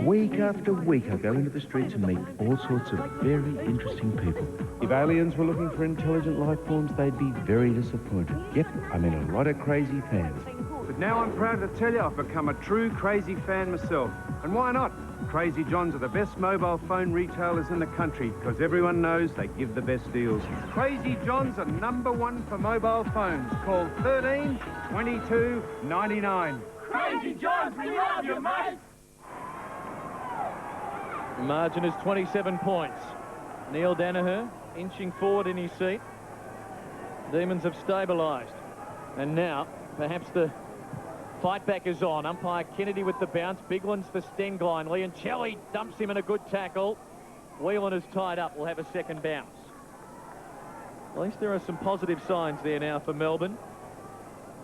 Week after week, I go into the streets and meet all sorts of very interesting people. If aliens were looking for intelligent life forms, they'd be very disappointed. Yep, I mean a lot of crazy fans. But now I'm proud to tell you I've become a true crazy fan myself. And why not? Crazy Johns are the best mobile phone retailers in the country because everyone knows they give the best deals. Crazy Johns are #1 for mobile phones. Call 13 22 99. Crazy Johns, we love you, mate! The margin is 27 points. Neil Danaher inching forward in his seat. Demons have stabilised. And now, perhaps the fight back is on. Umpire Kennedy with the bounce. Big ones for Stenglein. Leoncelli dumps him in a good tackle. Whelan is tied up. We'll have a second bounce. At least there are some positive signs there now for Melbourne.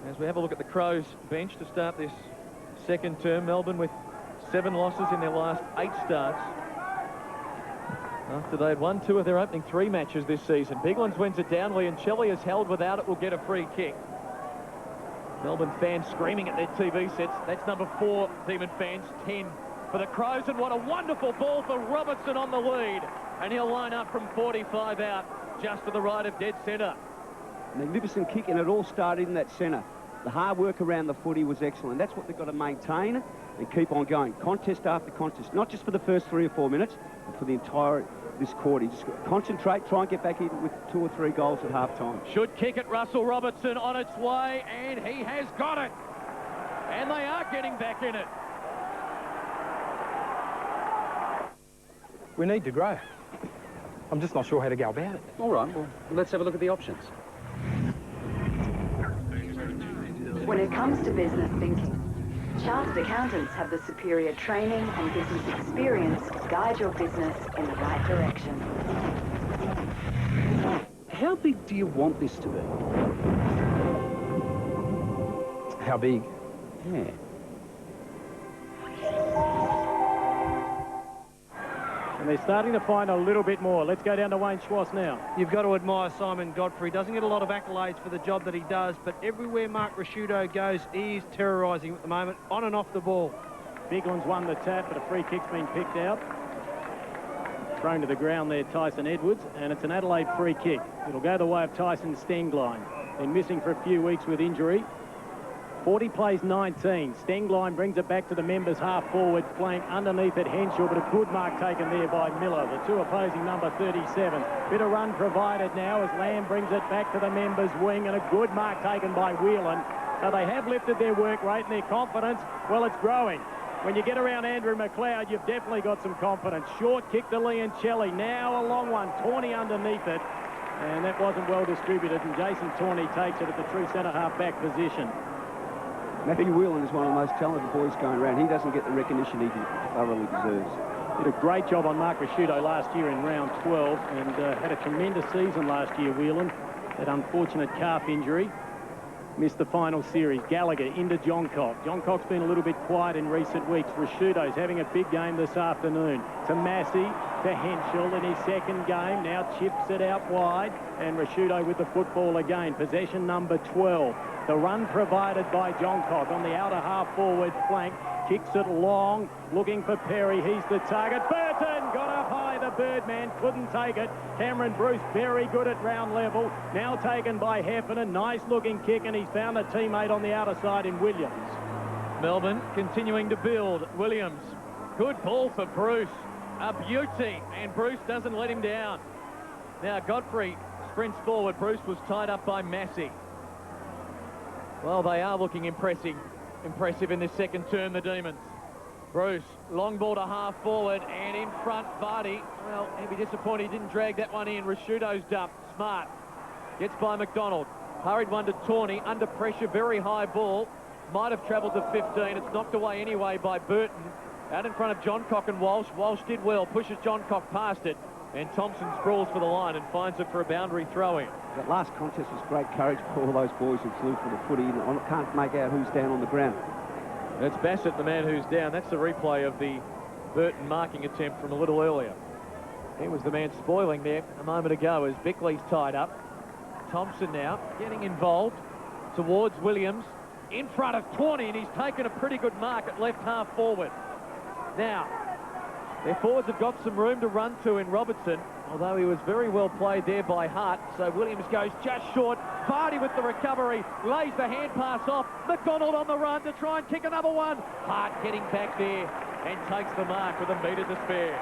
As we have a look at the Crows bench to start this second term. Melbourne with 7 losses in their last 8 starts. After they'd won 2 of their opening 3 matches this season. Big ones wins it down. Leoncelli is held without it. Will get a free kick. Melbourne fans screaming at their TV sets. That's number 4, Demon fans. 10 for the Crows. And what a wonderful ball for Robertson on the lead. And he'll line up from 45 out, just to the right of dead centre. Magnificent kick, and it all started in that centre. The hard work around the footy was excellent. That's what they've got to maintain and keep on going. Contest after contest. Not just for the first 3 or 4 minutes, but for the entire this quarter. You just concentrate, try and get back in with 2 or 3 goals at half-time. Should kick it, Russell Robertson on its way, and he has got it. And they are getting back in it. We need to grow. I'm just not sure how to go about it. All right, well, let's have a look at the options. When it comes to business thinking, chartered accountants have the superior training and business experience to guide your business in the right direction. How big do you want this to be? How big? Yeah. And they're starting to find a little bit more. Let's go down to Wayne Schwass now. You've got to admire Simon Godfrey. Doesn't get a lot of accolades for the job that he does, but everywhere Mark Ricciuto goes, he's terrorising at the moment, on and off the ball. Bigland's won the tap, but a free kick's been picked out. Thrown to the ground there, Tyson Edwards, and it's an Adelaide free kick. It'll go the way of Tyson Stenglein. Been missing for a few weeks with injury. 40 plays 19. Stenglein brings it back to the members' half-forward flank underneath at Henschel, but a good mark taken there by Miller, the two opposing number 37. Bit of run provided now as Lamb brings it back to the members' wing, and a good mark taken by Whelan. So they have lifted their work rate and their confidence. Well, it's growing. When you get around Andrew McLeod, you've definitely got some confidence. Short kick to Leoncelli. Now a long one. Tawney underneath it. And that wasn't well distributed, and Jason Tawney takes it at the true centre-half back position. Matthew Whelan is one of the most talented boys going around. He doesn't get the recognition he thoroughly deserves. Did a great job on Mark Ricciuto last year in round 12 and had a tremendous season last year, Whelan. That unfortunate calf injury. Missed the final series. Gallagher into Johncock. Johncock's been a little bit quiet in recent weeks. Ricciuto's having a big game this afternoon. To Massey, to Henschel in his second game. Now chips it out wide. And Ricciuto with the football again. Possession number 12. The run provided by Johncock on the outer half-forward flank. Kicks it long, looking for Perry. He's the target. Burton got up high. The Birdman couldn't take it. Cameron Bruce very good at round level. Now taken by Heffernan. Nice-looking kick, and he's found a teammate on the outer side in Williams. Melbourne continuing to build. Williams, good ball for Bruce. A beauty, and Bruce doesn't let him down. Now Godfrey sprints forward. Bruce was tied up by Massey. Well, they are looking impressive in this second term, the Demons. Bruce, long ball to half forward, and in front, Vardy. Well, he'd be disappointed he didn't drag that one in. Ricciuto's dump, smart. Gets by McDonald. Hurried one to Tawney, under pressure, very high ball. Might have travelled to 15. It's knocked away anyway by Burton. Out in front of Johncock and Walsh. Walsh did well, pushes Johncock past it. And Thompson sprawls for the line and finds it for a boundary throw-in. That last contest was great courage for all those boys who flew for the footy. And I can't make out who's down on the ground. That's Bassett, the man who's down. That's the replay of the Burton marking attempt from a little earlier. He was the man spoiling there a moment ago as Bickley's tied up. Thompson now getting involved towards Williams. In front of Tawney, and he's taken a pretty good mark at left half forward. Now, their forwards have got some room to run to in Robertson, although he was very well played there by Hart. So Williams goes just short. Vardy with the recovery, lays the hand pass off. McDonald on the run to try and kick another one. Hart getting back there and takes the mark with a metre to spare.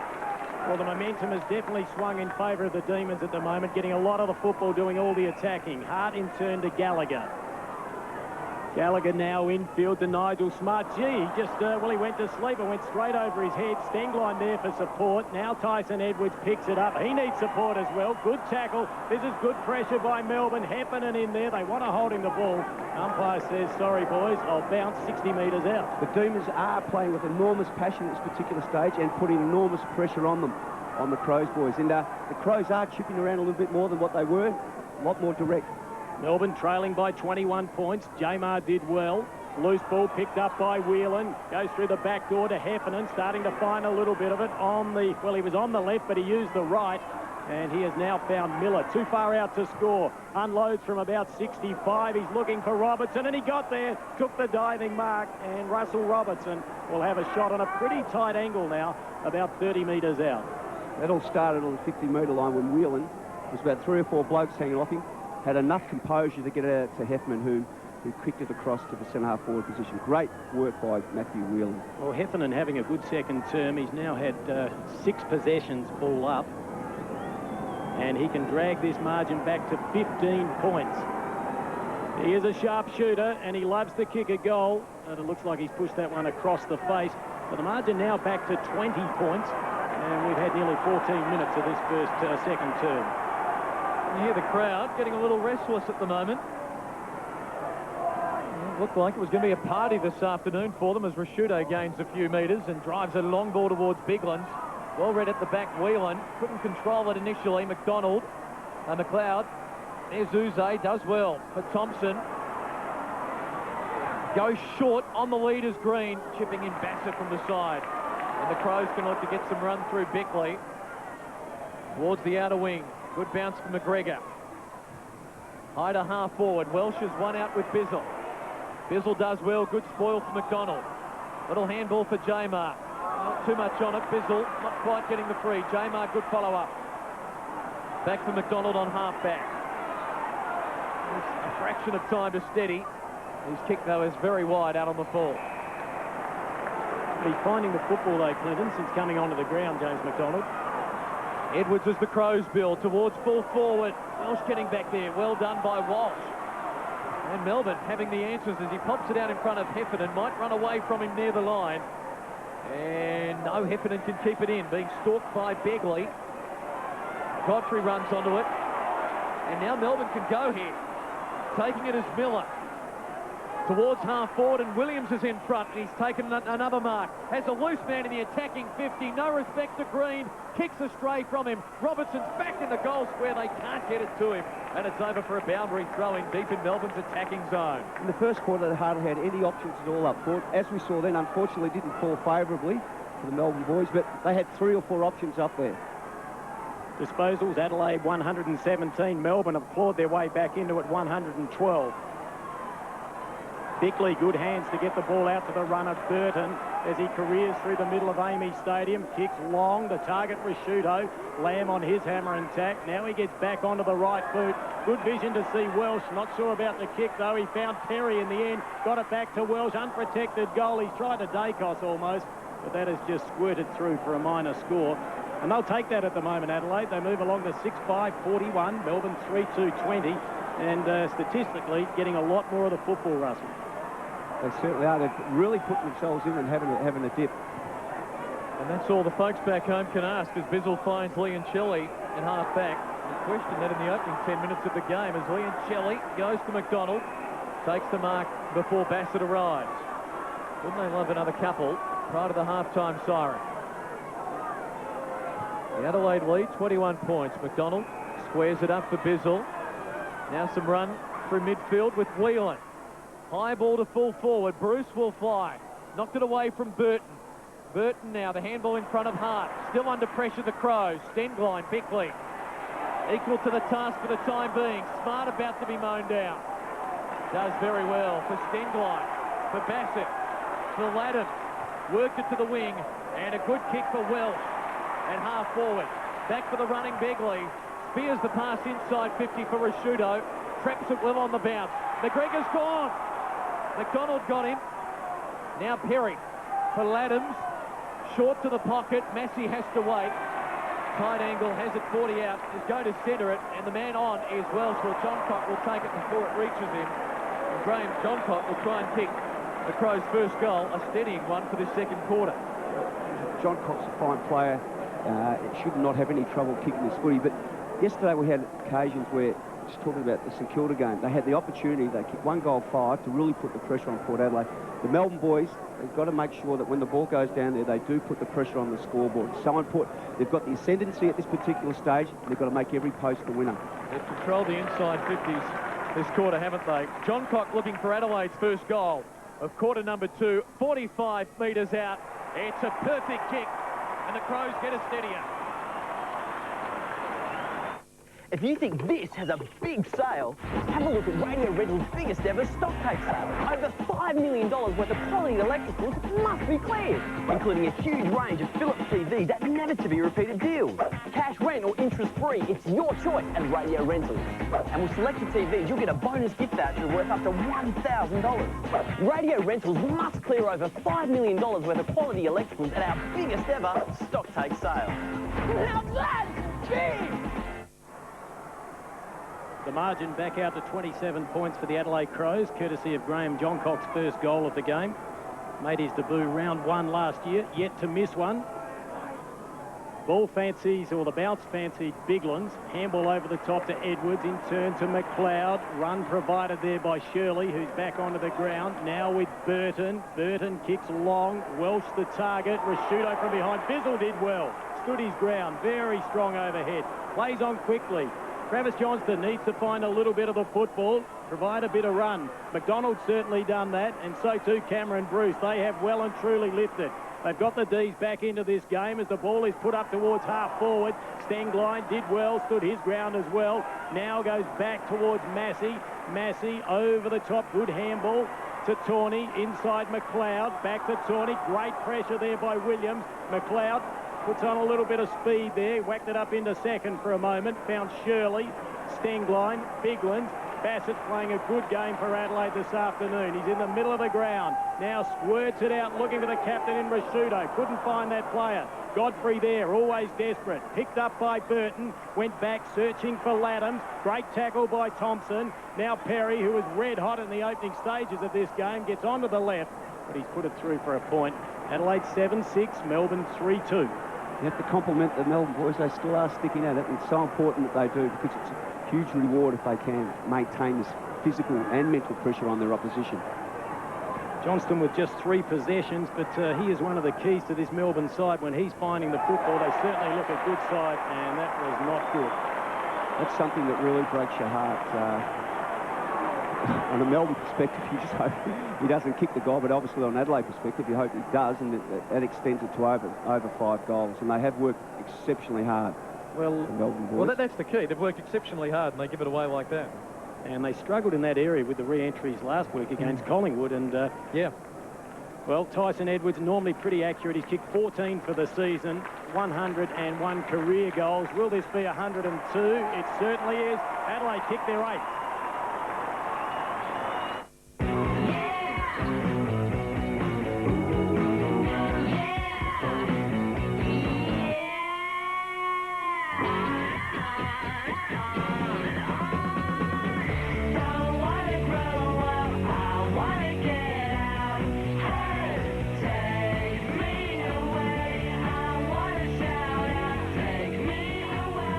Well, the momentum has definitely swung in favour of the Demons at the moment, getting a lot of the football, doing all the attacking. Hart in turn to Gallagher. Gallagher now infield to Nigel Smart. Gee, he just, well, he went to sleep and went straight over his head. Stenglein there for support. Now Tyson Edwards picks it up. He needs support as well. Good tackle. This is good pressure by Melbourne. Heffernan in there. They want to hold him the ball. Umpire says, sorry, boys, I'll bounce 60 metres out. The Demons are playing with enormous passion at this particular stage and putting enormous pressure on them, on the Crows boys. And the Crows are chipping around a little bit more than what they were. A lot more direct. Melbourne trailing by 21 points. Jamar did well. Loose ball picked up by Whelan. Goes through the back door to Heffernan, starting to find a little bit of it on the... Well, he was on the left, but he used the right. And he has now found Miller. Too far out to score. Unloads from about 65. He's looking for Robertson, and he got there. Took the diving mark, and Russell Robertson will have a shot on a pretty tight angle now, about 30 metres out. That all started on the 50-metre line when Whelan was about 3 or 4 blokes hanging off him. Had enough composure to get it out to Heffernan, who kicked it across to the centre-half forward position. Great work by Matthew Whelan. Well, Heffernan having a good second term. He's now had 6 possessions all up. And he can drag this margin back to 15 points. He is a sharp shooter, and he loves to kick a goal. And it looks like he's pushed that one across the face. But the margin now back to 20 points. And we've had nearly 14 minutes of this second term. You hear the crowd getting a little restless at the moment. It looked like it was going to be a party this afternoon for them as Ricciuto gains a few metres and drives a long ball towards Bigland. Well read at the back, Whelan. Couldn't control it initially. McDonald and McLeod. There's Uze, does well for Thompson. Goes short on the leader's green, chipping in Bassett from the side. And the Crows can look to get some run through Bickley. towards the outer wing. Good bounce for McGregor. High to half forward. Welsh has one out with Bizzle. Bizzle does well. Good spoil for McDonald. Little handball for Jamar. Not too much on it. Bizzle not quite getting the free. Jamar, good follow-up. Back for McDonald on half-back. A fraction of time to steady. His kick, though, is very wide out on the full. He's finding the football, though, Clinton, since coming onto the ground, James McDonald. Edwards as the Crows build towards full forward. Walsh getting back there. Well done by Walsh. And Melbourne having the answers as he pops it out in front of Heffernan. Might run away from him near the line. And no, Heffernan can keep it in. Being stalked by Begley. Godfrey runs onto it. And now Melbourne can go here. Taking it as Miller. Towards half forward, and Williams is in front. He's taken another mark. Has a loose man in the attacking 50. No respect to Green. Kicks astray from him. Robertson's back in the goal square. They can't get it to him. And it's over for a boundary throw-in deep in Melbourne's attacking zone. In the first quarter, they hardly had any options at all up forward. As we saw then, unfortunately, didn't fall favourably for the Melbourne boys, but they had 3 or 4 options up there. Disposals, Adelaide 117. Melbourne have clawed their way back into it, 112. Bickley, good hands to get the ball out to the runner, Burton, as he careers through the middle of AAMI Stadium. Kicks long, the target Rashudo. Lamb on his hammer and tack. Now he gets back onto the right boot. Good vision to see Welsh. Not sure about the kick, though. He found Perry in the end. Got it back to Welsh. Unprotected goal. He's tried to Dacos almost, but that has just squirted through for a minor score. And they'll take that at the moment, Adelaide. They move along to 6-5-41. Melbourne 3-2-20. And statistically, getting a lot more of the football, Russell. They certainly are. They've really put themselves in and having a dip. And that's all the folks back home can ask as Bizzle finds Leoncelli in half-back. We questioned that in the opening 10 minutes of the game as Leoncelli goes to McDonald, takes the mark before Bassett arrives. Wouldn't they love another couple prior to the half-time siren? The Adelaide lead, 21 points. McDonald squares it up for Bizzle. Now some run through midfield with Whelan. High ball to full forward. Bruce will fly. Knocked it away from Burton. Burton now, the handball in front of Hart. Still under pressure, the Crows. Stenglein, Bickley. Equal to the task for the time being. Smart about to be mown down. Does very well for Stenglein. For Bassett. For Laddam. Worked it to the wing. And a good kick for Welsh. And half forward. Back for the running Begley. Spears the pass inside 50 for Rashudo. Traps it well on the bounce. McGregor's gone. McDonald got him. Now Perry for Laddams. Short to the pocket. Massey has to wait. Tight angle, has it 40 out. He's going to centre it, and the man on is Welsh. Well, Johncock will take it before it reaches him. And Graham Johncock will try and kick the Crows' first goal, a steadying one for this second quarter. Johncock's a fine player. It should not have any trouble kicking this footy, but yesterday we had occasions where, just talking about the St Kilda game, they had the opportunity, they kicked 1-5 to really put the pressure on Port Adelaide. The Melbourne boys, they've got to make sure that when the ball goes down there, they do put the pressure on the scoreboard. So important. They've got the ascendancy at this particular stage, and they've got to make every post a winner. They've controlled the inside 50s this quarter, haven't they? Johncock looking for Adelaide's first goal of quarter number 2, 45 metres out. It's a perfect kick, and the Crows get a steadier. If you think this has a big sale, have a look at Radio Rental's biggest ever stock take sale. Over $5 million worth of quality electricals must be cleared, including a huge range of Philips TVs at never-to-be-repeated deals. Cash rent or interest-free, it's your choice at Radio Rentals. And with selected TVs, you'll get a bonus gift voucher worth up to $1,000. Radio Rentals must clear over $5 million worth of quality electricals at our biggest ever stock take sale. Now that's big! The margin back out to 27 points for the Adelaide Crows, courtesy of Graham Johncock's first goal of the game. Made his debut round 1 last year, yet to miss one. Ball fancies, or the bounce fancied Biglands. Handball over the top to Edwards, in turn to McLeod. Run provided there by Shirley, who's back onto the ground. Now with Burton. Burton kicks long. Welsh the target. Rashudo from behind. Bizzle did well. Stood his ground. Very strong overhead. Plays on quickly. Travis Johnston needs to find a little bit of the football, provide a bit of run. McDonald's certainly done that, and so too Cameron Bruce. They have well and truly lifted. They've got the D's back into this game as the ball is put up towards half forward. Stenglein did well, stood his ground as well. Now goes back towards Massey. Massey over the top, good handball to Tawney, inside McLeod, back to Tawney, great pressure there by Williams. McLeod puts on a little bit of speed there, whacked it up into second for a moment, found Shirley, Stenglein, Bigland. Bassett's playing a good game for Adelaide this afternoon. He's in the middle of the ground. Now squirts it out, looking for the captain in Rashudo. Couldn't find that player. Godfrey there, always desperate. Picked up by Burton. Went back, searching for Laddams. Great tackle by Thompson. Now Perry, who was red hot in the opening stages of this game, gets onto the left, but he's put it through for a point. Adelaide 7-6, Melbourne 3-2. You have to compliment the Melbourne boys. They still are sticking at it. It's so important that they do, because it's a huge reward if they can maintain this physical and mental pressure on their opposition. Johnston with just 3 possessions, but he is one of the keys to this Melbourne side. When he's finding the football, they certainly look a good side, and that was not good. That's something that really breaks your heart. On a Melbourne perspective, you just hope he doesn't kick the goal, but obviously on Adelaide perspective, you hope he does, and that extends it to over 5 goals. And they have worked exceptionally hard. Well, that's the key. They've worked exceptionally hard, and they give it away like that. And they struggled in that area with the re-entries last week against Collingwood. And yeah. Well, Tyson Edwards, normally pretty accurate. He's kicked 14 for the season, 101 career goals. Will this be 102? It certainly is. Adelaide kicked their 8th.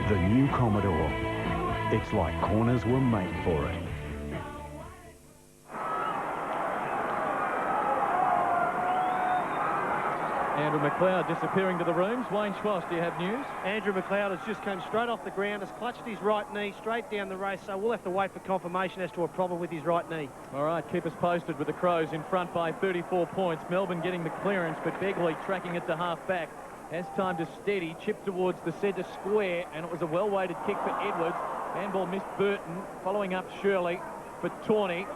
The new Commodore. It's like corners were made for it. Andrew McLeod disappearing to the rooms. Wayne Schwass, do you have news? Andrew McLeod has just come straight off the ground, has clutched his right knee straight down the race, so we'll have to wait for confirmation as to a problem with his right knee. All right, keep us posted with the Crows in front by 34 points. Melbourne getting the clearance, but Begley tracking it to half-back. Has time to steady, chip towards the centre square, and it was a well-weighted kick for Edwards. Handball missed Burton, following up Shirley for Tawney.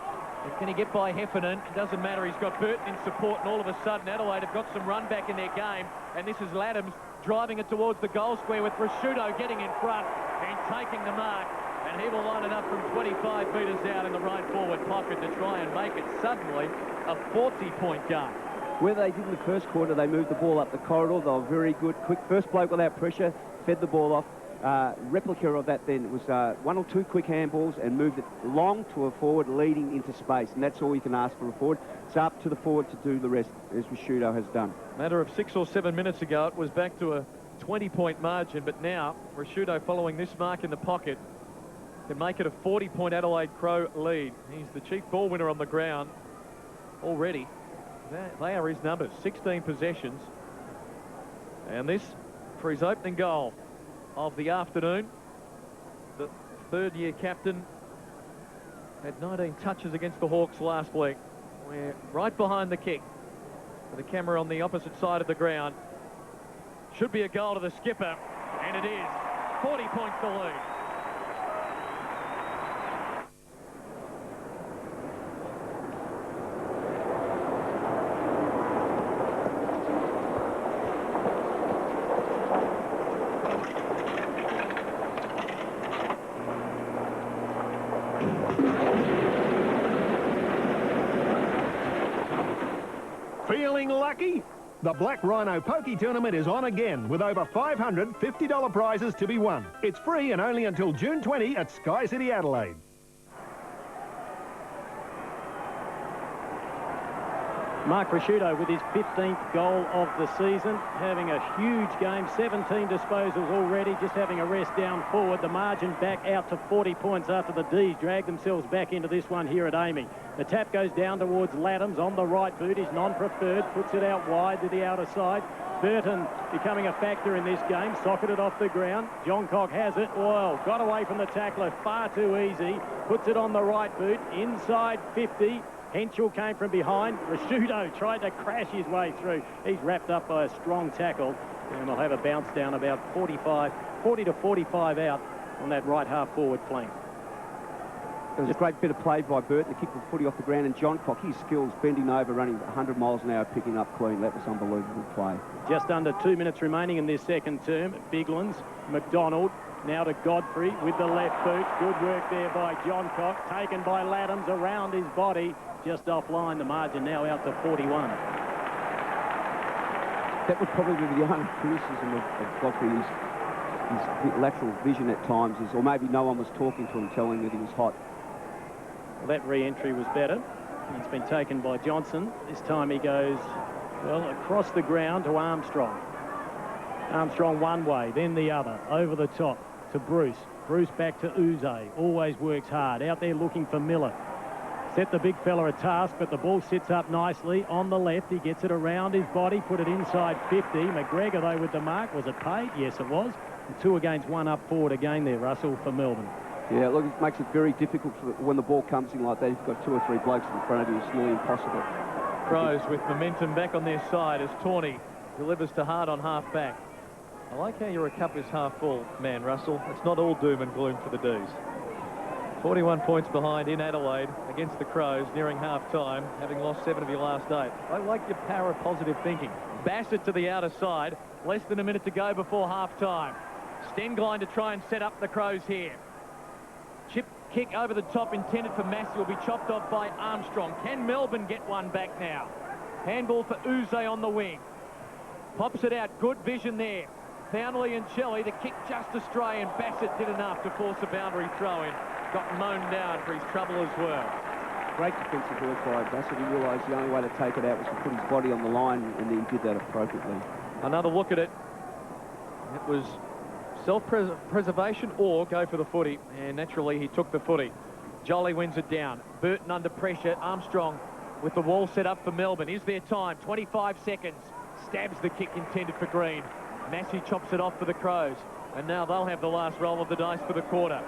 Can he get by Heffernan? It doesn't matter, he's got Burton in support, and all of a sudden Adelaide have got some run back in their game, and this is Laddams driving it towards the goal square with Rashudo getting in front and taking the mark, and he will line it up from 25 metres out in the right forward pocket to try and make it suddenly a 40-point game. Where they did in the first quarter, they moved the ball up the corridor. They were very good. Quick first bloke without pressure, fed the ball off. Replica of that then was 1 or 2 quick handballs and moved it long to a forward leading into space, and that's all you can ask for a forward. It's up to the forward to do the rest, as Rashudo has done. Matter of 6 or 7 minutes ago, it was back to a 20-point margin, but now Rashudo, following this mark in the pocket, can make it a 40-point Adelaide Crow lead. He's the chief ball winner on the ground already. They are his numbers, 16 possessions. And this for his opening goal of the afternoon. The third-year captain had 19 touches against the Hawks last week. We're right behind the kick. With the camera on the opposite side of the ground. Should be a goal to the skipper, and it is. 40 points to lead. Feeling lucky? The Black Rhino Pokey Tournament is on again with over $500 $50 prizes to be won. It's free and only until June 20 at Sky City Adelaide. Mark Rashudo with his 15th goal of the season, having a huge game, 17 disposals already, just having a rest down forward. The margin back out to 40 points after the D's dragged themselves back into this one here at Amy. The tap goes down towards Laddams on the right boot, his non-preferred, puts it out wide to the outer side. Burton becoming a factor in this game, socketed off the ground. John Cock has it. Well, got away from the tackler far too easy. Puts it on the right boot, inside 50. Henschel came from behind. Rasciuto tried to crash his way through. He's wrapped up by a strong tackle. And we'll have a bounce down about 40 to 45 out on that right half forward flank. It was a great bit of play by Burton to kick the footy off the ground, and John Cock, his skills, bending over, running 100 miles an hour, picking up clean. That was unbelievable play. Just under 2 minutes remaining in this second term. Biglands, McDonald, now to Godfrey with the left boot. Good work there by John Cock, taken by Laddams around his body, just offline. The margin now out to 41. That would probably be the only criticism of Godfrey, his lateral vision at times, or maybe no one was talking to him, telling him that he was hot. Well, that re-entry was better. It's been taken by Johnson. This time he goes, well, across the ground to Armstrong. Armstrong one way, then the other, over the top to Bruce. Bruce back to Uze. Always works hard. Out there looking for Miller. Set the big fella a task, but the ball sits up nicely on the left. He gets it around his body, put it inside 50. McGregor, though, with the mark. Was it paid? Yes, it was. And 2 against 1 up forward again there, Russell, for Melbourne. Yeah, look, it makes it very difficult when the ball comes in like that. You've got 2 or 3 blokes in front of you. It's nearly impossible. Crows with momentum back on their side as Tawney delivers to Hart on half-back. I like how your cup is half full, man, Russell. It's not all doom and gloom for the D's. 41 points behind in Adelaide against the Crows, nearing half-time, having lost 7 of your last 8. I like your power of positive thinking. Bassett to the outer side. Less than a minute to go before half-time. Stenglein to try and set up the Crows here. Chip kick over the top intended for Massey will be chopped off by Armstrong. Can Melbourne get one back now? Handball for Uze on the wing. Pops it out. Good vision there. Townley and Shelley. The kick just astray, and Bassett did enough to force a boundary throw-in. Got mown down for his trouble as well. Great defensive work by Bassett. He realised the only way to take it out was to put his body on the line, and he did that appropriately. Another look at it. It was self-preservation or go for the footy, and naturally he took the footy. Jolly wins it down. Burton under pressure. Armstrong with the wall set up for Melbourne. Is there time? 25 seconds. Stabs the kick intended for Green. Massey chops it off for the Crows, and now they'll have the last roll of the dice for the quarter.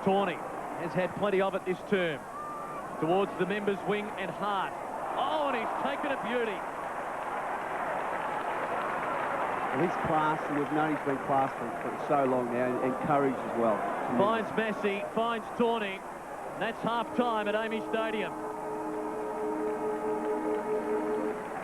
Tawney has had plenty of it this term. Towards the members' wing and Hart. Oh, and he's taken a beauty. Well, he's class, and we've known he's been class for so long now, and courage as well. Finds Massey, finds Tawney. That's half-time at Amy Stadium.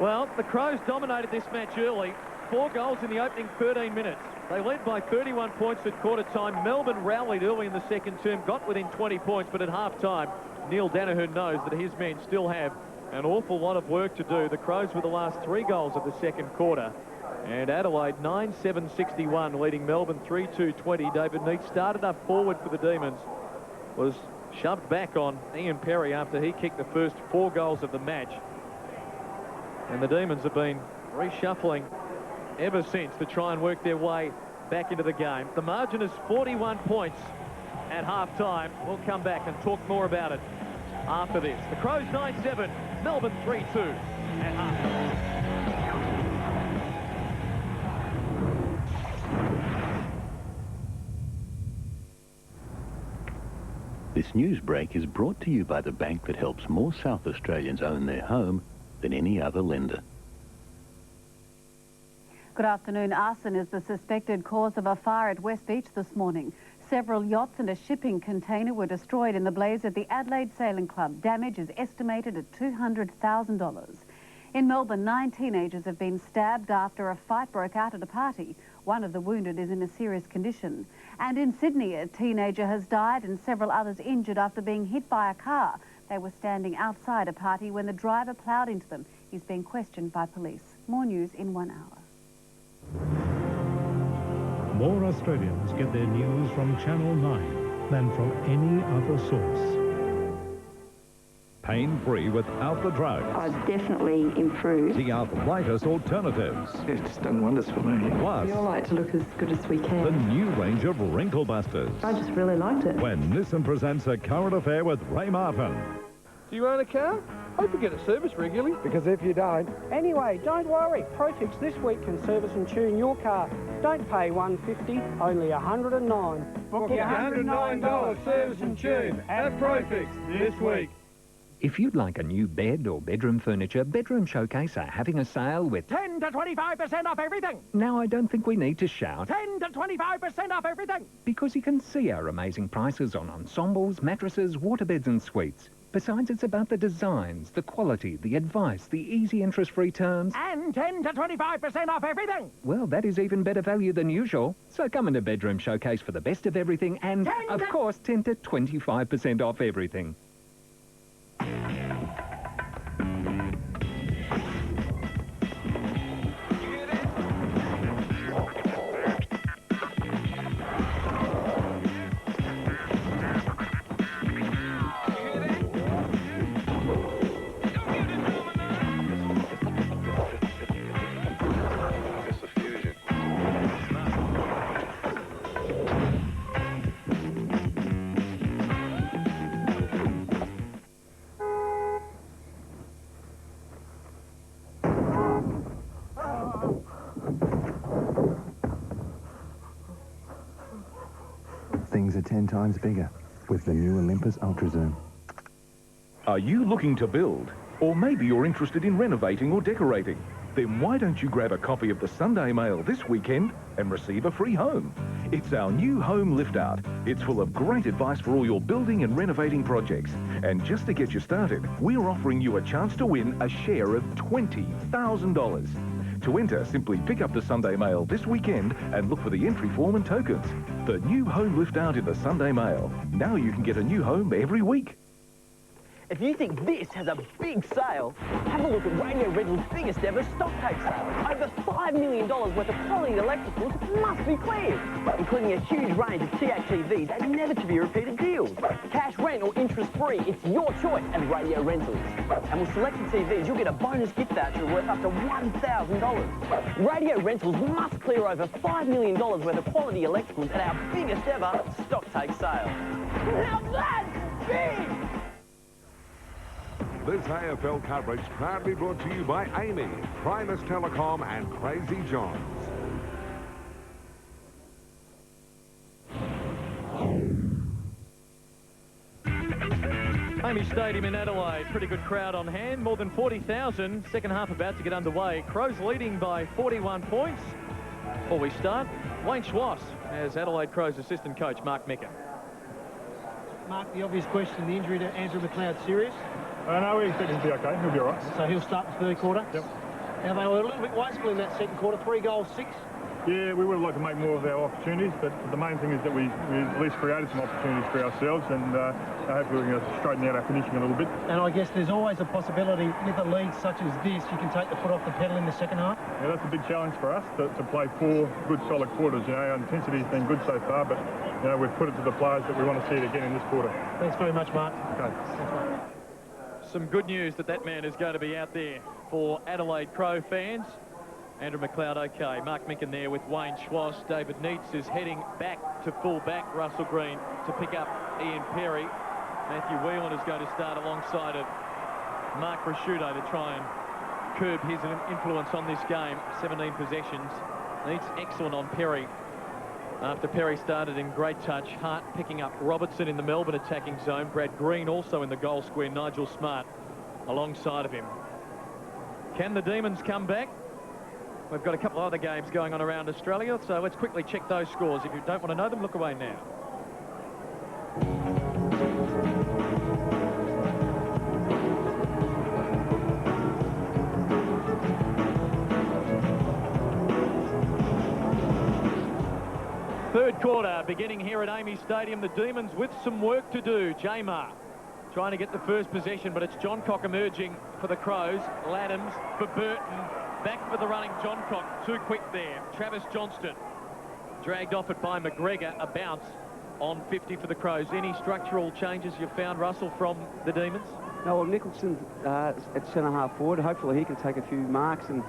Well, the Crows dominated this match early. 4 goals in the opening 13 minutes. They led by 31 points at quarter time. Melbourne rallied early in the second term, got within 20 points, but at half-time, Neil Danaher knows that his men still have an awful lot of work to do. The Crows were the last 3 goals of the second quarter. And Adelaide 9-7-61, leading Melbourne 3-2-20. David Neate started up forward for the Demons. Was shoved back on Ian Perry after he kicked the first 4 goals of the match. And the Demons have been reshuffling ever since to try and work their way back into the game. The margin is 41 points at half-time. We'll come back and talk more about it after this. The Crows 9-7, Melbourne 3-2 at half-time. This news break is brought to you by the bank that helps more South Australians own their home than any other lender. Good afternoon. Arson is the suspected cause of a fire at West Beach this morning. Several yachts and a shipping container were destroyed in the blaze at the Adelaide Sailing Club. Damage is estimated at $200,000. In Melbourne, 9 teenagers have been stabbed after a fight broke out at a party. One of the wounded is in a serious condition. And in Sydney, a teenager has died and several others injured after being hit by a car. They were standing outside a party when the driver ploughed into them. He's being questioned by police. More news in 1 hour. More Australians get their news from Channel 9 than from any other source. Pain-free without the drugs. I've definitely improved. The arthritis alternatives. It's done wonders for me. Plus, we all like to look as good as we can. The new range of Wrinkle Busters. I just really liked it. When Nissan presents A Current Affair with Ray Martin. Do you own a car? Hope you get it serviced regularly. Because if you don't... Anyway, don't worry. ProFix this week can service and tune your car. Don't pay $150, only $109. Book your $109 service and tune at ProFix this week. If you'd like a new bed or bedroom furniture, Bedroom Showcase are having a sale with 10 to 25% off everything. Now I don't think we need to shout, 10 to 25% off everything. because you can see our amazing prices on ensembles, mattresses, waterbeds and suites. Besides, it's about the designs, the quality, the advice, the easy interest-free terms. And 10 to 25% off everything. Well, that is even better value than usual. So come into Bedroom Showcase for the best of everything and, of course, 10 to 25% off everything. Things are 10 times bigger with the new Olympus Ultra Zoom. Are you looking to build? Or maybe you're interested in renovating or decorating? Then why don't you grab a copy of the Sunday Mail this weekend and receive a free home? It's our new home lift out. It's full of great advice for all your building and renovating projects. And just to get you started, we're offering you a chance to win a share of $20,000. To enter, simply pick up the Sunday Mail this weekend and look for the entry form and tokens. The new home lift out in the Sunday Mail. Now you can get a new home every week. If you think this has a big sale, have a look at Radio Rental's biggest ever stock take sale. Over $5 million worth of quality electricals must be cleared, including a huge range of TATVs and never-to-be-repeated deals. Cash rent or interest-free, it's your choice at Radio Rentals. And with selected TVs, you'll get a bonus gift voucher worth up to $1,000. Radio Rentals must clear over $5 million worth of quality electricals at our biggest ever stock take sale. Now that's big! This AFL coverage proudly brought to you by Amy, Primus Telecom and Crazy Johns. Amy Stadium in Adelaide, pretty good crowd on hand, more than 40,000. Second half about to get underway. Crows leading by 41 points. Before we start, Wayne Schwass as Adelaide Crows assistant coach Mark Micken. Mark, the obvious question, the injury to Andrew McLeod, serious? No, we expect him to be okay. He'll be all right. So he'll start the third quarter? Yep. Now, they were a little bit wasteful in that second quarter, 3 goals, 6. Yeah, we would have liked to make more of our opportunities, but the main thing is that we at least created some opportunities for ourselves, and hopefully we're going to straighten out our finishing a little bit. And I guess there's always a possibility with a lead such as this, you can take the foot off the pedal in the second half? Yeah, that's a big challenge for us, to play 4 good solid quarters. You know, our intensity's been good so far, but, you know, we've put it to the players that we want to see it again in this quarter. Thanks very much, Mark. Okay. Thanks, Mark. Some good news that man is going to be out there for Adelaide Crow fans. Andrew McLeod okay. Mark Micken there with Wayne Schwass. David Neitz is heading back to full back. Russell Green to pick up Ian Perry. Matthew Whelan is going to start alongside of Mark Prosciutto to try and curb his influence on this game. 17 possessions. Neitz excellent on Perry. After Perry started in great touch, Hart picking up Robertson in the Melbourne attacking zone. Brad Green also in the goal square. Nigel Smart alongside of him. Can the Demons come back? We've got a couple of other games going on around Australia, so let's quickly check those scores. If you don't want to know them, look away now. Third quarter beginning here at Amy Stadium. The Demons with some work to do. Jamar trying to get the first possession, but it's Johncock emerging for the Crows. Laddams for Burton. Back for the running Johncock. Too quick there. Travis Johnston dragged off it by McGregor. A bounce on 50 for the Crows. Any structural changes you've found, Russell, from the Demons? No, well, Nicholson at centre-half forward. Hopefully he can take a few marks and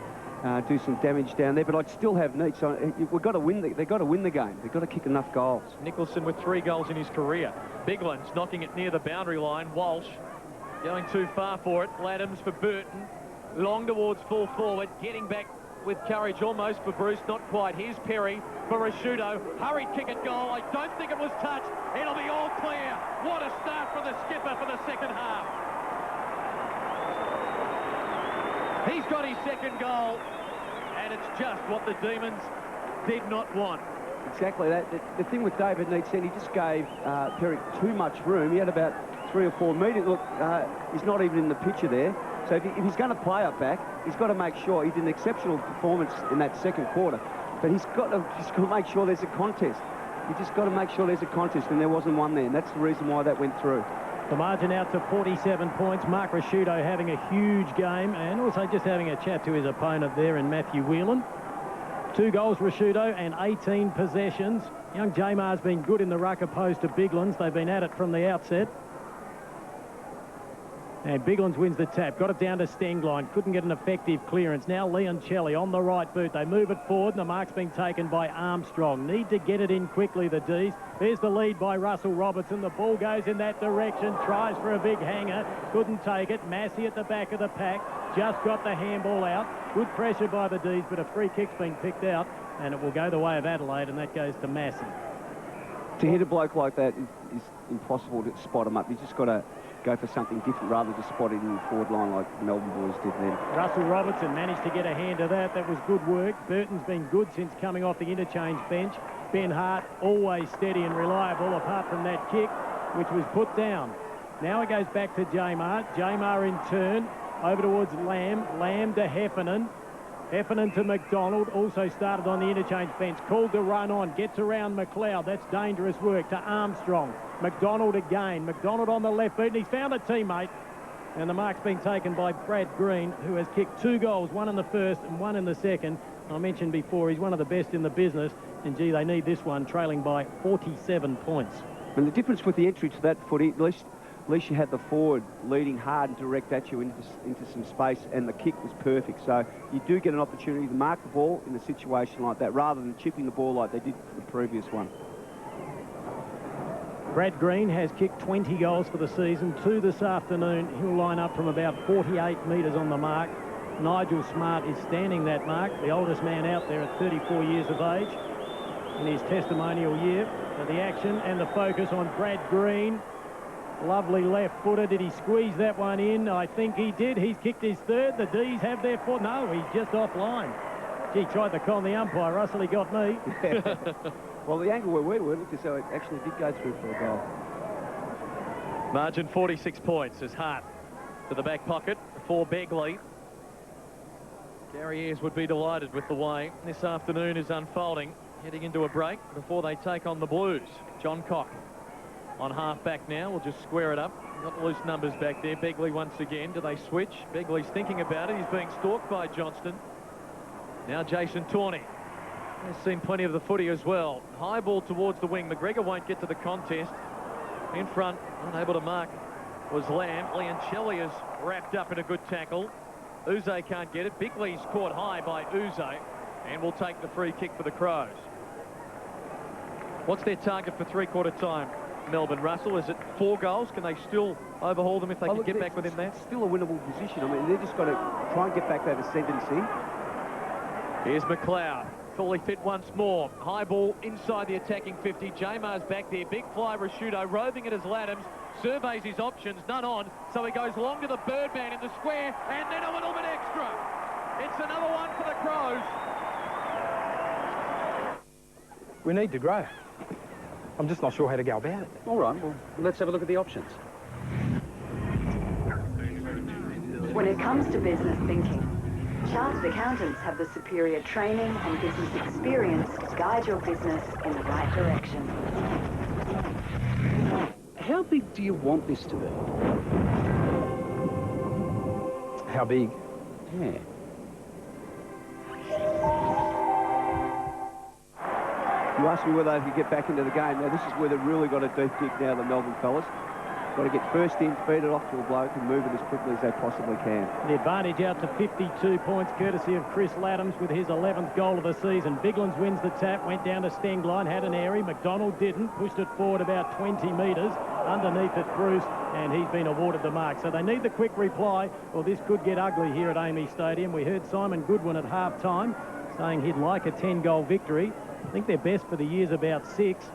do some damage down there. But I'd still have Neitz. So we've got to win. They've got to win the game. They've got to kick enough goals. Nicholson with 3 goals in his career. Biglan's knocking it near the boundary line. Walsh going too far for it. Laddams for Burton. Long towards full forward. Getting back with courage almost for Bruce. Not quite. Here's Perry for Prosciutto. Hurried kick at goal. I don't think it was touched. It'll be all clear. What a start for the skipper for the second half. He's got his second goal, and it's just what the Demons did not want. Exactly that. The thing with David Neitsen, he just gave Perrick too much room. He had about 3 or 4 metres. Look, he's not even in the picture there. So if he's going to play up back, he's got to make sure. He did an exceptional performance in that second quarter, but he's got to make sure there's a contest. You just got to make sure there's a contest, and there wasn't one there, and that's the reason why that went through. The margin out to 47 points. Mark Rasciuto having a huge game, and also just having a chat to his opponent there in Matthew Whelan. 2 goals, Rasciuto, and 18 possessions. Young Jamar's been good in the ruck opposed to Biglands. They've been at it from the outset. And Biglands wins the tap. Got it down to Stengline. Couldn't get an effective clearance. Now Leoncelli on the right boot. They move it forward, and the mark's being taken by Armstrong. Need to get it in quickly, the D's. There's the lead by Russell Robertson. The ball goes in that direction. Tries for a big hanger. Couldn't take it. Massey at the back of the pack. Just got the handball out. Good pressure by the D's, but a free kick's been picked out, and it will go the way of Adelaide, and that goes to Massey. To hit a bloke like that is impossible to spot him up. You just got to go for something different rather than spot it in the forward line like the Melbourne boys did then. Russell Robertson managed to get a hand of that. That was good work. Burton's been good since coming off the interchange bench. Ben Hart always steady and reliable apart from that kick, which was put down. Now it goes back to Jamar. Jamar in turn over towards Lamb. Lamb to Heffernan. Heffernan to McDonald, also started on the interchange bench. Called to run on, gets around McLeod. That's dangerous work to Armstrong. McDonald again. McDonald on the left boot, and he's found a teammate. And the mark's been taken by Brad Green, who has kicked 2 goals, 1 in the first and 1 in the second. I mentioned before, he's one of the best in the business. And, gee, they need this one, trailing by 47 points. And the difference with the entry to that footy, at least you had the forward leading hard and direct at you into some space, and the kick was perfect. So you do get an opportunity to mark the ball in a situation like that rather than chipping the ball like they did for the previous one. Brad Green has kicked 20 goals for the season, 2 this afternoon. He'll line up from about 48 metres on the mark. Nigel Smart is standing that mark, the oldest man out there at 34 years of age in his testimonial year. So the action and the focus on Brad Green. Lovely left footer. Did he squeeze that one in? I think he did. He's kicked his third. The D's have their foot. No, he's just offline. Gee, tried to con the umpire. Russell, he got me. Well, the angle where we were looked as though it actually did go through for a goal. Margin 46 points as Hart to the back pocket for Begley. Gary Ayres would be delighted with the way this afternoon is unfolding. Heading into a break before they take on the Blues. John Cock on half-back now. We'll just square it up. Got loose numbers back there. Begley once again. Do they switch? Begley's thinking about it. He's being stalked by Johnston. Now Jason Tawney. He's seen plenty of the footy as well. High ball towards the wing. McGregor won't get to the contest. In front, unable to mark, was Lamb. Leoncelli is wrapped up in a good tackle. Uze can't get it. Bigley's caught high by Uze and will take the free kick for the Crows. What's their target for three-quarter time? Melbourne, Russell, is it 4 goals? Can they still overhaul them if they can get back within that? Still a winnable position. I mean, they've just got to try and get back that ascendancy. Here's McLeod, fully fit once more. High ball inside the attacking 50. Jamar's back there. Big fly, Rasciuto roving at his Laddams. Surveys his options, none on. So he goes long to the Birdman in the square, and then a little bit extra. It's another one for the Crows. We need to grow. I'm just not sure how to go about it. All right, well, let's have a look at the options. When it comes to business thinking, chartered accountants have the superior training and business experience to guide your business in the right direction. How big do you want this to be? How big? Yeah. You asked me whether they could get back into the game. Now, this is where they've really got a deep dig now, the Melbourne fellas. Got to get first in, feed it off to a bloke and move it as quickly as they possibly can. The advantage out to 52 points, courtesy of Chris Laddams with his 11th goal of the season. Biglands wins the tap, went down to Stengline, had an airy. McDonald didn't, pushed it forward about 20 metres. Underneath it, Bruce, and he's been awarded the mark. So they need the quick reply, or this could get ugly here at AAMI Stadium. We heard Simon Goodwin at half-time saying he'd like a 10-goal victory. I think their best for the year's about 6.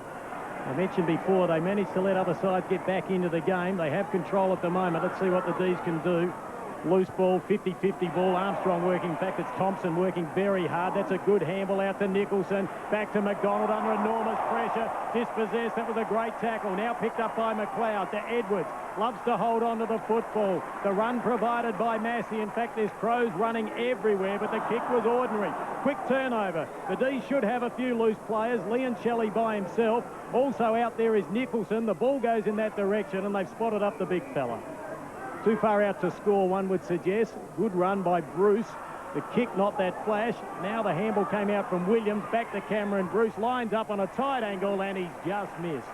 I mentioned before, they managed to let other sides get back into the game. They have control at the moment. Let's see what the D's can do. Loose ball, 50-50 ball. Armstrong working. In fact, it's Thompson working very hard. That's a good handball out to Nicholson. Back to McDonald under enormous pressure. Dispossessed. That was a great tackle. Now picked up by McLeod to Edwards. Loves to hold on to the football. The run provided by Massey. In fact, there's Crows running everywhere, but the kick was ordinary. Quick turnover. The D should have a few loose players. Leoncelli by himself. Also out there is Nicholson. The ball goes in that direction, and they've spotted up the big fella. Too far out to score, one would suggest. Good run by Bruce. The kick, not that flash. Now the handball came out from Williams. Back to Cameron. Bruce lines up on a tight angle, and he's just missed.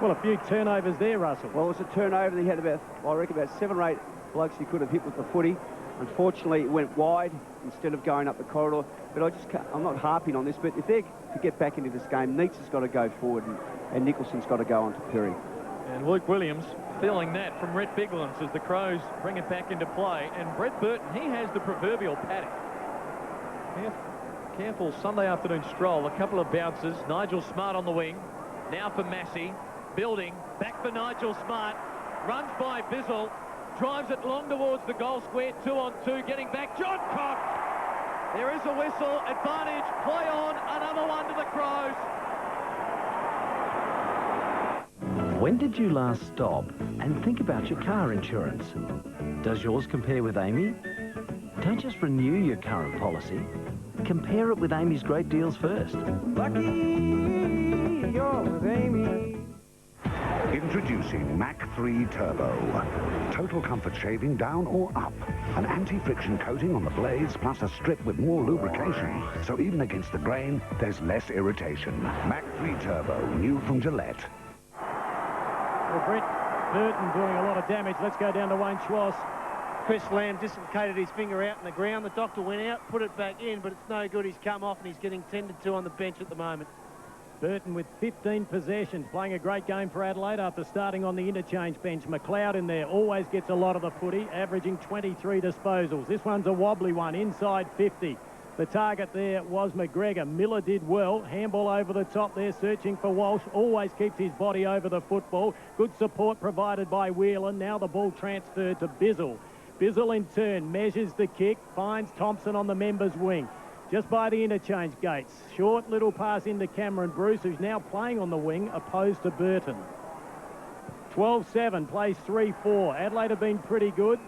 Well, a few turnovers there, Russell. Well, it was a turnover. He had about, I reckon, about 7 or 8 blokes he could have hit with the footy. Unfortunately, it went wide instead of going up the corridor. But I just can't, I'm not harping on this, but if they're to get back into this game, Neitz has got to go forward, and Nicholson's got to go on to Perry. And Luke Williams feeling that from Rhett Biglands as the Crows bring it back into play. And Brett Burton, he has the proverbial paddock. Careful Sunday afternoon stroll. A couple of bounces. Nigel Smart on the wing. Now for Massey. Building. Back for Nigel Smart. Runs by Bizzle. Drives it long towards the goal square. 2-on-2. Getting back. John Cox. There is a whistle. Advantage. Play on. Another one to the Crows. When did you last stop and think about your car insurance? Does yours compare with Amy? Don't just renew your current policy. Compare it with Amy's great deals first. Lucky you're with Amy. Introducing Mach 3 Turbo. Total comfort shaving down or up. An anti-friction coating on the blades plus a strip with more lubrication. So even against the grain, there's less irritation. Mach 3 Turbo, new from Gillette. Well, Brett Burton doing a lot of damage. Let's go down to Wayne Schwass. Chris Lamb dislocated his finger out in the ground. The doctor went out, put it back in, but it's no good. He's come off and he's getting tended to on the bench at the moment. Burton with 15 possessions, playing a great game for Adelaide after starting on the interchange bench. McLeod in there always gets a lot of the footy, averaging 23 disposals. This one's a wobbly one, inside 50. The target there was McGregor. Miller did well. Handball over the top there, searching for Walsh. Always keeps his body over the football. Good support provided by Whelan. Now the ball transferred to Bizzle. Bizzle in turn measures the kick, finds Thompson on the members' wing. Just by the interchange gates. Short little pass into Cameron Bruce, who's now playing on the wing, opposed to Burton. 12-7, plays 3-4. Adelaide have been pretty good.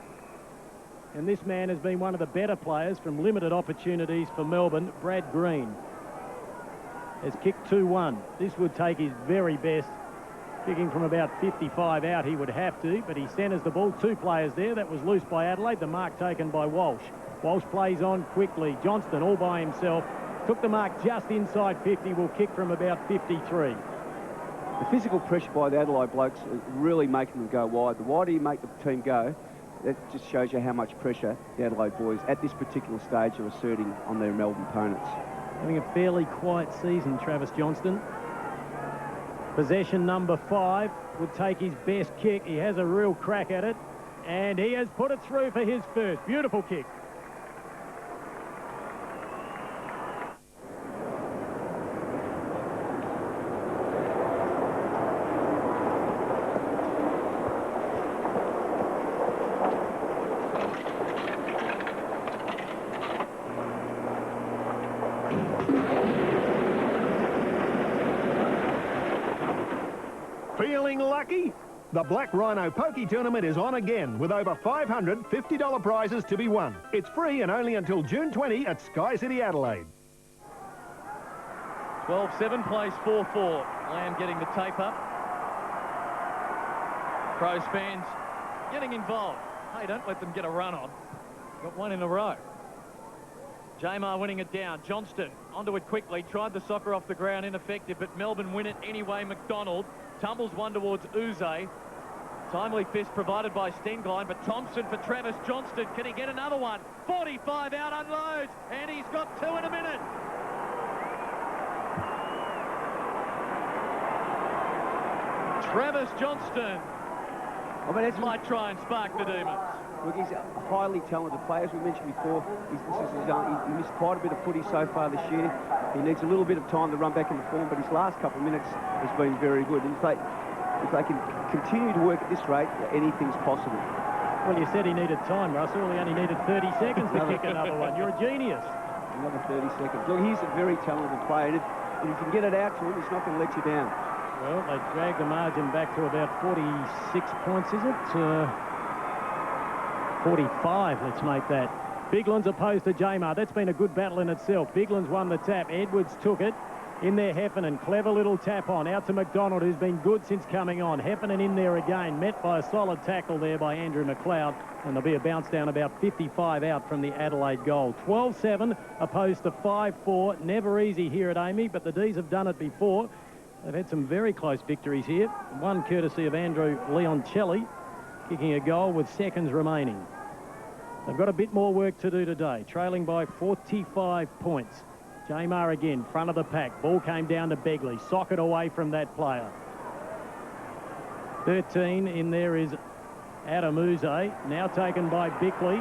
And this man has been one of the better players from limited opportunities for Melbourne, Brad Green. Has kicked 2-1. This would take his very best. Kicking from about 55 out, he would have to, but he centres the ball. 2 players there. That was loose by Adelaide. The mark taken by Walsh. Walsh plays on quickly. Johnston all by himself. Took the mark just inside 50. Will kick from about 53. The physical pressure by the Adelaide blokes is really making them go wide. The wider you make the team go, that just shows you how much pressure the Adelaide boys at this particular stage are asserting on their Melbourne opponents. Having a fairly quiet season, Travis Johnston. Possession number 5 would take his best kick. He has a real crack at it, and he has put it through for his first. Beautiful kick. Feeling lucky? The Black Rhino Pokey Tournament is on again with over 500 $50 prizes to be won. It's free and only until June 20 at Sky City, Adelaide. 12-7, plays 4-4. Lamb getting the tape up. Crows fans getting involved. Hey, don't let them get a run on. Got one in a row. Jamar winning it down. Johnston onto it quickly. Tried the soccer off the ground, ineffective, but Melbourne win it anyway. McDonald tumbles one towards Uze. Timely fist provided by Stenglein, but Thompson for Travis Johnston. Can he get another one? 45 out, unloads, and he's got 2 in a minute. Travis Johnston might try and spark the demons. Look, he's a highly talented player, as we mentioned before. He missed quite a bit of footy so far this year. He needs a little bit of time to run back into form, but his last couple of minutes has been very good. If they can continue to work at this rate, anything's possible. Well, you said he needed time, Russell. He only needed 30 seconds to kick another one. You're a genius. Another 30 seconds. Look, he's a very talented player. And if you can get it out to him, he's not going to let you down. Well, they dragged the margin back to about 46 points, is it? 45, let's make that. Biglan's opposed to Jamar. That's been a good battle in itself. Biglan's won the tap. Edwards took it. In there, Heffernan. Clever little tap on. Out to McDonald, who's been good since coming on. Heffernan in there again. Met by a solid tackle there by Andrew McLeod. And there'll be a bounce down about 55 out from the Adelaide goal. 12-7 opposed to 5-4. Never easy here at Amy, but the D's have done it before. They've had some very close victories here. One courtesy of Andrew Leoncelli, kicking a goal with seconds remaining. They've got a bit more work to do today, trailing by 45 points. Jamar again, front of the pack. Ball came down to Begley. Socket away from that player. 13 in there is Adamuze, now taken by Bickley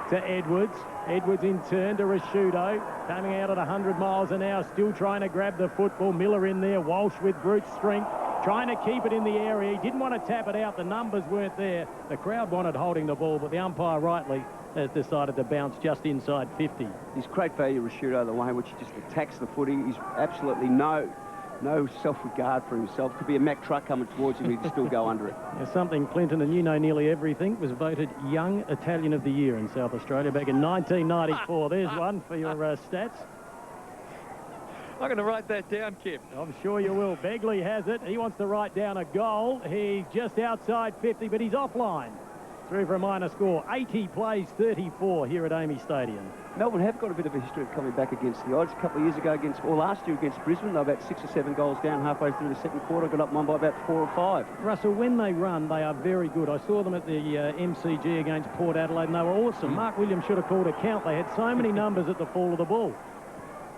to Edwards. Edwards in turn to Rashudo, coming out at 100 miles an hour, still trying to grab the football. Miller in there, Walsh with brute strength, trying to keep it in the area. He didn't want to tap it out. The numbers weren't there. The crowd wanted holding the ball, but the umpire rightly has decided to bounce just inside 50. He's great value, Rashudo, the way in which he just attacks the footing. He's absolutely no self-regard for himself. Could be a Mack truck coming towards him, he'd still go under it. There's something, Clinton, and you know nearly everything, was voted Young Italian of the Year in South Australia back in 1994. There's one for your stats. I'm going to write that down, Kim. I'm sure you will. Begley has it. He wants to write down a goal. He's just outside 50, but he's offline. Through for a minor score. 80 plays 34 here at Amy Stadium. Melbourne have got a bit of a history of coming back against the odds. A couple of years ago last year against Brisbane, they were about 6 or 7 goals down halfway through the second quarter, got up one by about 4 or 5. Russell, when they run, they are very good. I saw them at the MCG against Port Adelaide, and they were awesome. Mark Williams should have called a count. They had so many numbers at the fall of the ball.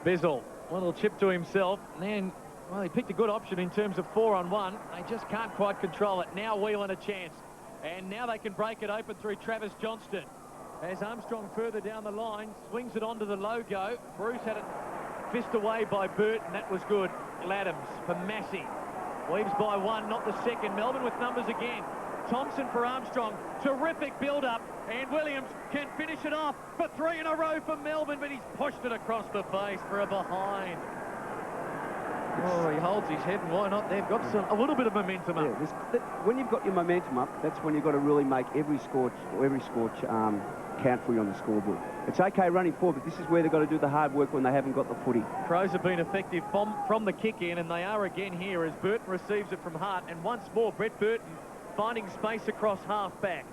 Bizzle, one little chip to himself, and then, well, he picked a good option in terms of 4-on-1. They just can't quite control it. Now Whelan a chance. And now they can break it open through Travis Johnston. As Armstrong further down the line, swings it onto the logo. Bruce had it fist away by Burt, and that was good. Laddams for Massey. Weaves by one, not the second. Melbourne with numbers again. Thompson for Armstrong. Terrific build-up. And Williams can finish it off for 3 in a row for Melbourne, but he's pushed it across the face for a behind. Oh, he holds his head, and why not? They've got a little bit of momentum up. Yeah, when you've got your momentum up, that's when you've got to really make every score count for you on the scoreboard. It's okay running forward, but this is where they've got to do the hard work when they haven't got the footy. Crows have been effective from the kick-in, and they are again here as Burton receives it from Hart. And once more, Brett Burton finding space across half-back.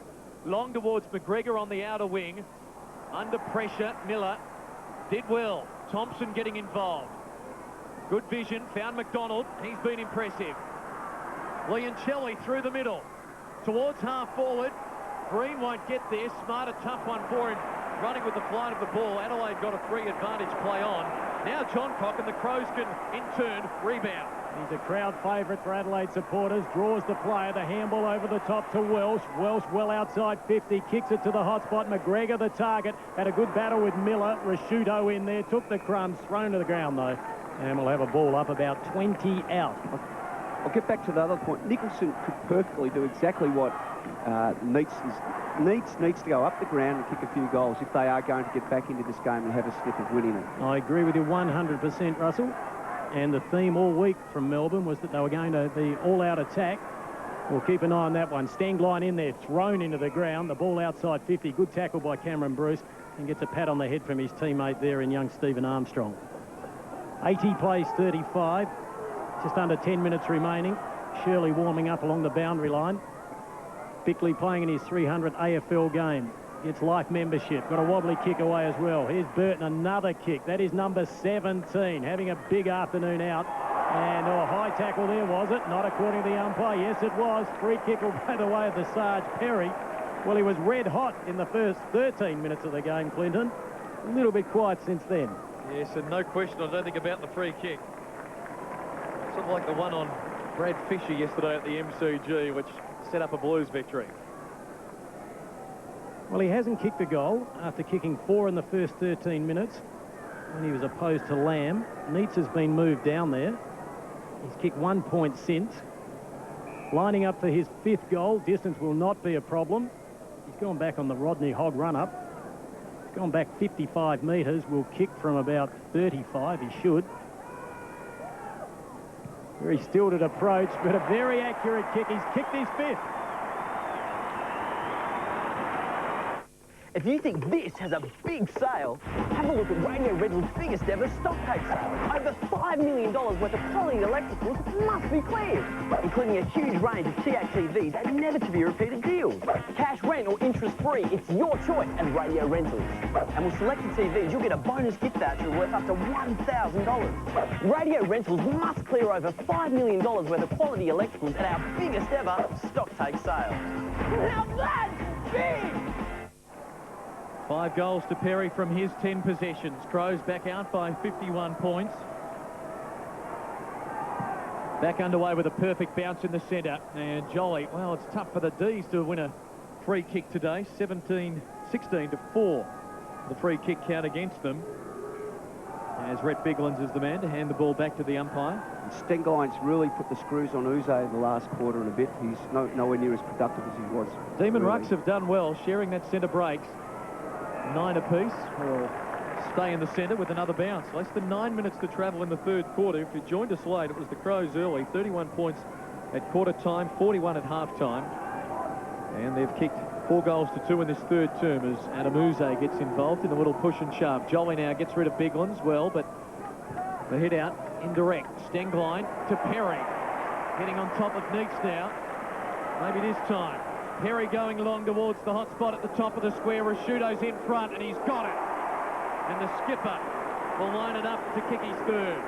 Long towards McGregor on the outer wing. Under pressure, Miller did well. Thompson getting involved. Good vision, found McDonald. He's been impressive. Leoncelli through the middle. Towards half-forward. Green won't get there. Smart, a tough one for him. Running with the flight of the ball. Adelaide got a 3 advantage play on. Now Johncock, and the Crows can, in turn, rebound. He's a crowd favourite for Adelaide supporters. Draws the player. The handball over the top to Welsh. Welsh well outside 50. Kicks it to the hot spot. McGregor, the target. Had a good battle with Miller. Rashudo in there. Took the crumbs. Thrown to the ground, though. And we'll have a ball up about 20 out. I'll get back to the other point. Nicholson could perfectly do exactly what needs to go up the ground and kick a few goals if they are going to get back into this game and have a sniff of winning it. I agree with you 100%, Russell. And the theme all week from Melbourne was that they were going to be all-out attack. We'll keep an eye on that one. Stenglein in there, thrown into the ground. The ball outside 50. Good tackle by Cameron Bruce, and gets a pat on the head from his teammate there in young Stephen Armstrong. 80 plays 35. Just under 10 minutes remaining. Shirley warming up along the boundary line. Bickley playing in his 300th AFL game. Gets life membership. Got a wobbly kick away as well. Here's Burton, another kick. That is number 17. Having a big afternoon out. And high tackle there, was it? Not according to the umpire. Yes, it was. Free kick by the way of the Sarge Perry. Well, he was red hot in the first 13 minutes of the game, Clinton. A little bit quiet since then. Yes, and no question, I don't think, about the free kick. Sort of like the one on Brad Fisher yesterday at the MCG, which set up a Blues victory. Well, he hasn't kicked a goal after kicking 4 in the first 13 minutes when he was opposed to Lamb. Neitz has been moved down there. He's kicked 1 point since. Lining up for his 5th goal. Distance will not be a problem. gone back on the Rodney Hogg run-up. He's gone back 55 metres. Will kick from about 35. He should. Very stilted approach, but a very accurate kick. He's kicked his 5th. If you think this has a big sale, have a look at Radio Rental's biggest ever stock take sale. Over $5 million worth of quality electricals must be cleared, including a huge range of TATVs and never-to-be-repeated deals. Cash rent or interest-free, it's your choice at Radio Rentals. And with selected TVs, you'll get a bonus gift voucher worth up to $1,000. Radio Rentals must clear over $5 million worth of quality electricals at our biggest ever stock take sale. Now that's big! 5 goals to Perry from his 10 possessions. Crows back out by 51 points. Back underway with a perfect bounce in the centre. And Jolly, well, it's tough for the D's to win a free kick today. 16 to 4. The free kick count against them. As Rhett Biglands is the man to hand the ball back to the umpire. Stengine's really put the screws on Uze in the last quarter and a bit. He's nowhere near as productive as he was. Demon really. Rucks have done well, sharing that centre breaks. 9 apiece, will stay in the centre with another bounce. Less than 9 minutes to travel in the third quarter. If you joined us late, it was the Crows early. 31 points at quarter time, 41 at half time. And they've kicked 4 goals to 2 in this third term as Adam Uze gets involved in a little push and shove. Jolly now gets rid of Biglands well, but the hit out indirect. Stenglein to Perry. Getting on top of Neitz now. Maybe this time. Perry going along towards the hot spot at the top of the square. Rashudo's in front, and he's got it. And the skipper will line it up to kick his 3rd.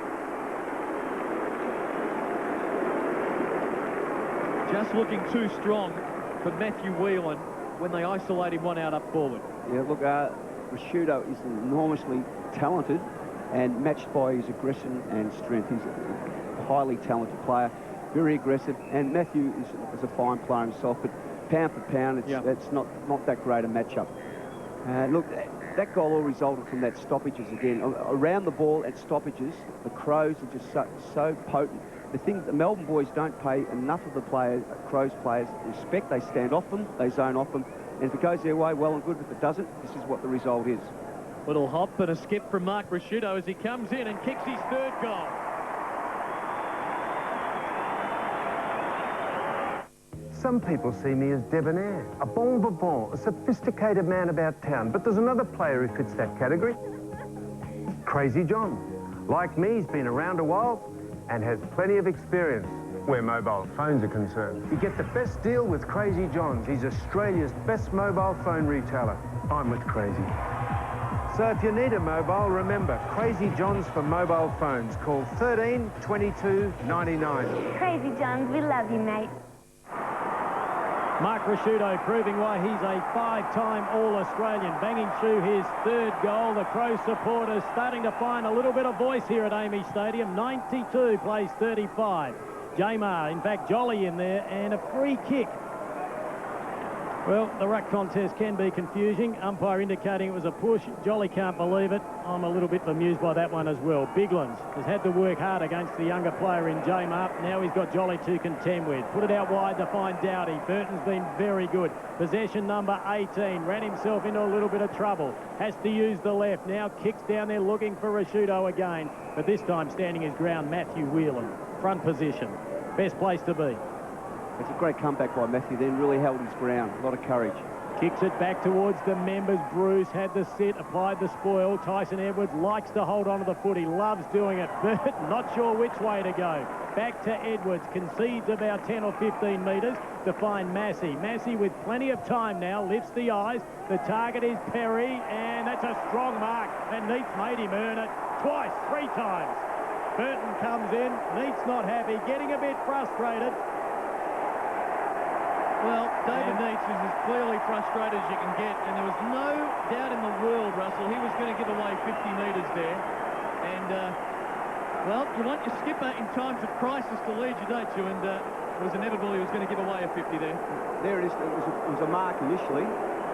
Just looking too strong for Matthew Whelan when they isolate him one out up forward. Yeah, look, Rashudo is enormously talented and matched by his aggression and strength. He's a highly talented player, very aggressive, and Matthew is a fine player himself, but pound for pound, it's not that great a matchup. Look, that goal all resulted from that stoppages again. Around the ball at stoppages, the Crows are just so potent. The thing, the Melbourne boys don't pay enough of the Crows players respect. They stand off them, they zone off them, and if it goes their way, well and good. If it doesn't, this is what the result is. Little hop and a skip from Mark Rashudo as he comes in and kicks his 3rd goal. Some people see me as debonair, a bon vivant, a sophisticated man about town. But there's another player who fits that category. Crazy John. Like me, he's been around a while and has plenty of experience where mobile phones are concerned. You get the best deal with Crazy John's. He's Australia's best mobile phone retailer. I'm with Crazy. So if you need a mobile, remember, Crazy John's for mobile phones. Call 13 22 99. Crazy John's, we love you, mate. Mark Rashudo proving why he's a 5-time All-Australian, banging through his 3rd goal. The Crow supporters starting to find a little bit of voice here at Amy Stadium. 92 plays 35. Jamar, in fact, Jolly in there, and a free kick. Well, the ruck contest can be confusing. Umpire indicating it was a push. Jolly can't believe it. I'm a little bit bemused by that one as well. Biglands has had to work hard against the younger player in Jamar. Now he's got Jolly to contend with. Put it out wide to find Dowdy. Burton's been very good. Possession number 18. Ran himself into a little bit of trouble. Has to use the left. Now kicks down there looking for Rashudo again. But this time standing his ground, Matthew Whelan. Front position. Best place to be. It's a great comeback by Matthew then, really held his ground. A lot of courage. Kicks it back towards the members. Bruce had the sit, applied the spoil. Tyson Edwards likes to hold on to the foot. He loves doing it. Burt not sure which way to go. Back to Edwards. Concedes about 10 or 15 metres to find Massey. Massey with plenty of time now. Lifts the eyes. The target is Perry, and that's a strong mark. And Neitz made him earn it twice, 3 times. Burton comes in. Neitz not happy, getting a bit frustrated. Well, David Neitz is as clearly frustrated as you can get, and there was no doubt in the world, Russell, he was going to give away 50 metres there. And, well, you want your skipper in times of crisis to lead you, don't you? And it was inevitable he was going to give away a 50 there. There it is. It was a mark initially.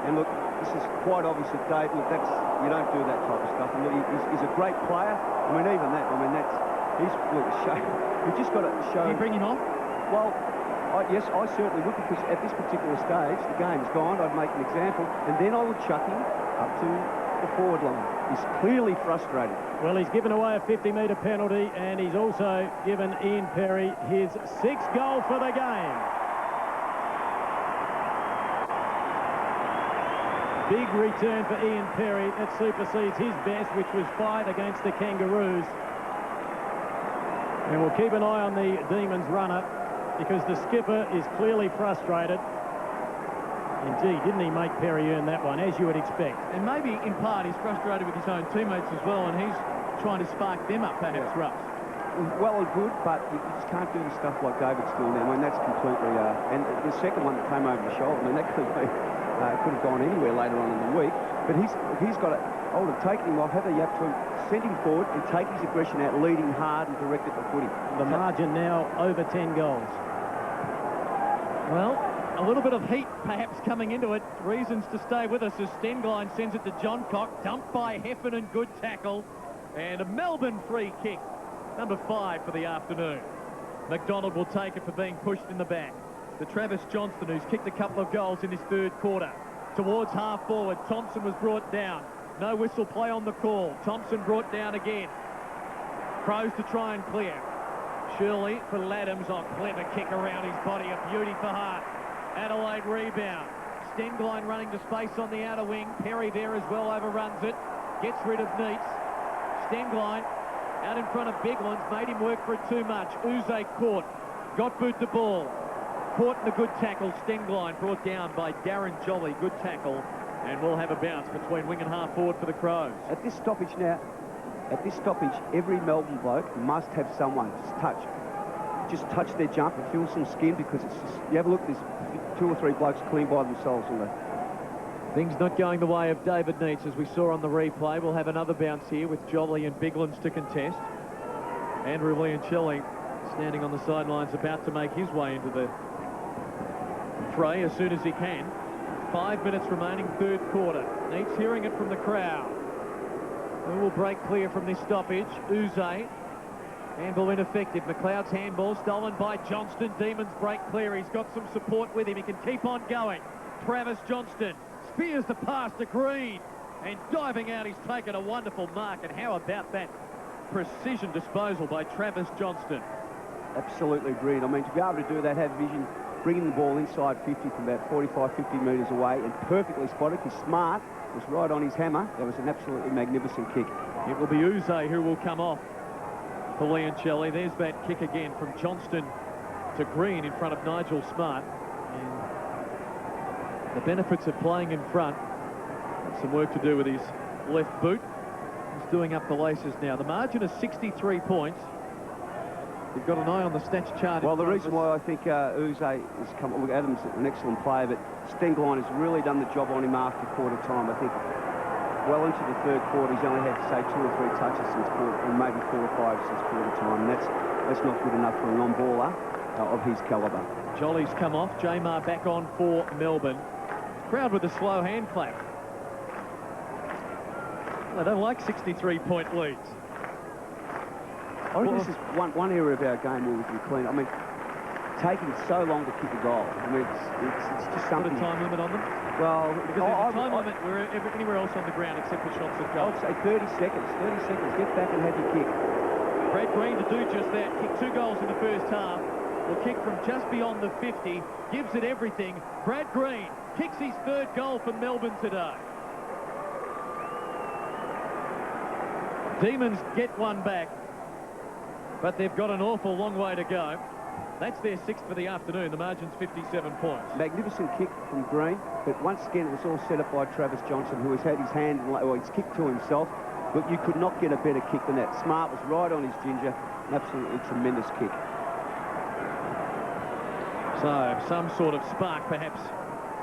And, look, this is quite obvious that Dave, look, you don't do that type of stuff. And, look, he's a great player. I mean, even that, look, he's just got to show... Did you bring him off? Well... Yes, I certainly would, because at this particular stage, the game's gone. I'd make an example, and then I would chuck him up to the forward line. He's clearly frustrated. Well, he's given away a 50-metre penalty, and he's also given Ian Perry his 6th goal for the game. Big return for Ian Perry. That supersedes his best, which was 5 against the Kangaroos. And we'll keep an eye on the Demons runner, because the skipper is clearly frustrated. Indeed, didn't he make Perry earn that one, as you would expect? And maybe, in part, he's frustrated with his own teammates as well, and he's trying to spark them up, perhaps, Russ. Well and good, but you just can't do the stuff like David's doing now. I mean, that's completely... and the second one that came over the shoulder, I mean, that could have gone anywhere later on in the week. But he's got to... I would have taken him off, have a yap to him, send him forward, and take his aggression out, lead him hard and direct at the footy. The margin now over 10 goals. Well, a little bit of heat perhaps coming into it. Reasons to stay with us as Stenglein sends it to John Cock. Dumped by Heffernan, good tackle. And a Melbourne free kick. Number 5 for the afternoon. McDonald will take it for being pushed in the back. To Travis Johnston, who's kicked a couple of goals in his 3rd quarter. Towards half forward, Thompson was brought down. No whistle play on the call. Thompson brought down again. Crows to try and clear. Shirley for Laddams. Oh, clever kick around his body. A beauty for Hart. Adelaide rebound. Stenglein running to space on the outer wing. Perry there as well overruns it. Gets rid of Neitz. Stenglein out in front of Biglands. Made him work for it too much. Uze caught. Got boot the ball. Caught in a good tackle. Stenglein brought down by Darren Jolly. Good tackle. And we'll have a bounce between wing and half forward for the Crows. At this stoppage now, every Melbourne bloke must have someone just touch their jump and feel some skin, because it's just, you have a look, there's 2 or 3 blokes clean by themselves on there. Things not going the way of David Neitz, as we saw on the replay. We'll have another bounce here with Jolly and Biglands to contest. Andrew Leoncelli standing on the sidelines, about to make his way into the fray as soon as he can. 5 minutes remaining, 3rd quarter. Neitz hearing it from the crowd. Who will break clear from this stoppage? Uze. Handball ineffective. McLeod's handball stolen by Johnston. Demons break clear. He's got some support with him. He can keep on going. Travis Johnston spears the pass to Green. And diving out, he's taken a wonderful mark. And how about that precision disposal by Travis Johnston? Absolutely brilliant. I mean, to be able to do that, have vision, bringing the ball inside 50 from about 45, 50 metres away, and perfectly spotted. He's smart. Was right on his hammer. That was an absolutely magnificent kick. It will be Uze who will come off for Leoncelli. There's that kick again from Johnston to Green in front of Nigel Smart. And the benefits of playing in front. Have some work to do with his left boot. He's doing up the laces now. The margin is 63 points. You've got an eye on the stats chart. Well, the reason why I think Uze has come... Look, Adams is an excellent player, but Stenglein has really done the job on him after quarter time. I think well into the 3rd quarter, he's only had, say, 2 or 3 touches since quarter, or maybe 4 or 5 since quarter time. And that's not good enough for a non-baller of his calibre. Jolly's come off. Jamar back on for Melbourne. Crowd with a slow hand clap. They don't like 63-point leads. I think this is one area of our game where we can clean. I mean, taking so long to kick a goal. I mean, it's just something. Put a time limit on them? Well, because there's a time limit anywhere else on the ground except for shots at goal. I'd say 30 seconds. 30 seconds. Get back and have your kick. Brad Green to do just that. Kicked 2 goals in the first half. Will kick from just beyond the 50. Gives it everything. Brad Green kicks his 3rd goal for Melbourne today. Demons get one back, but they've got an awful long way to go. That's their 6th for the afternoon. The margin's 57 points. Magnificent kick from Green, but once again it was all set up by Travis Johnston, who has had his hand, well, he's kicked to himself. But you could not get a better kick than that. Smart was right on his ginger. An absolutely tremendous kick. So some sort of spark perhaps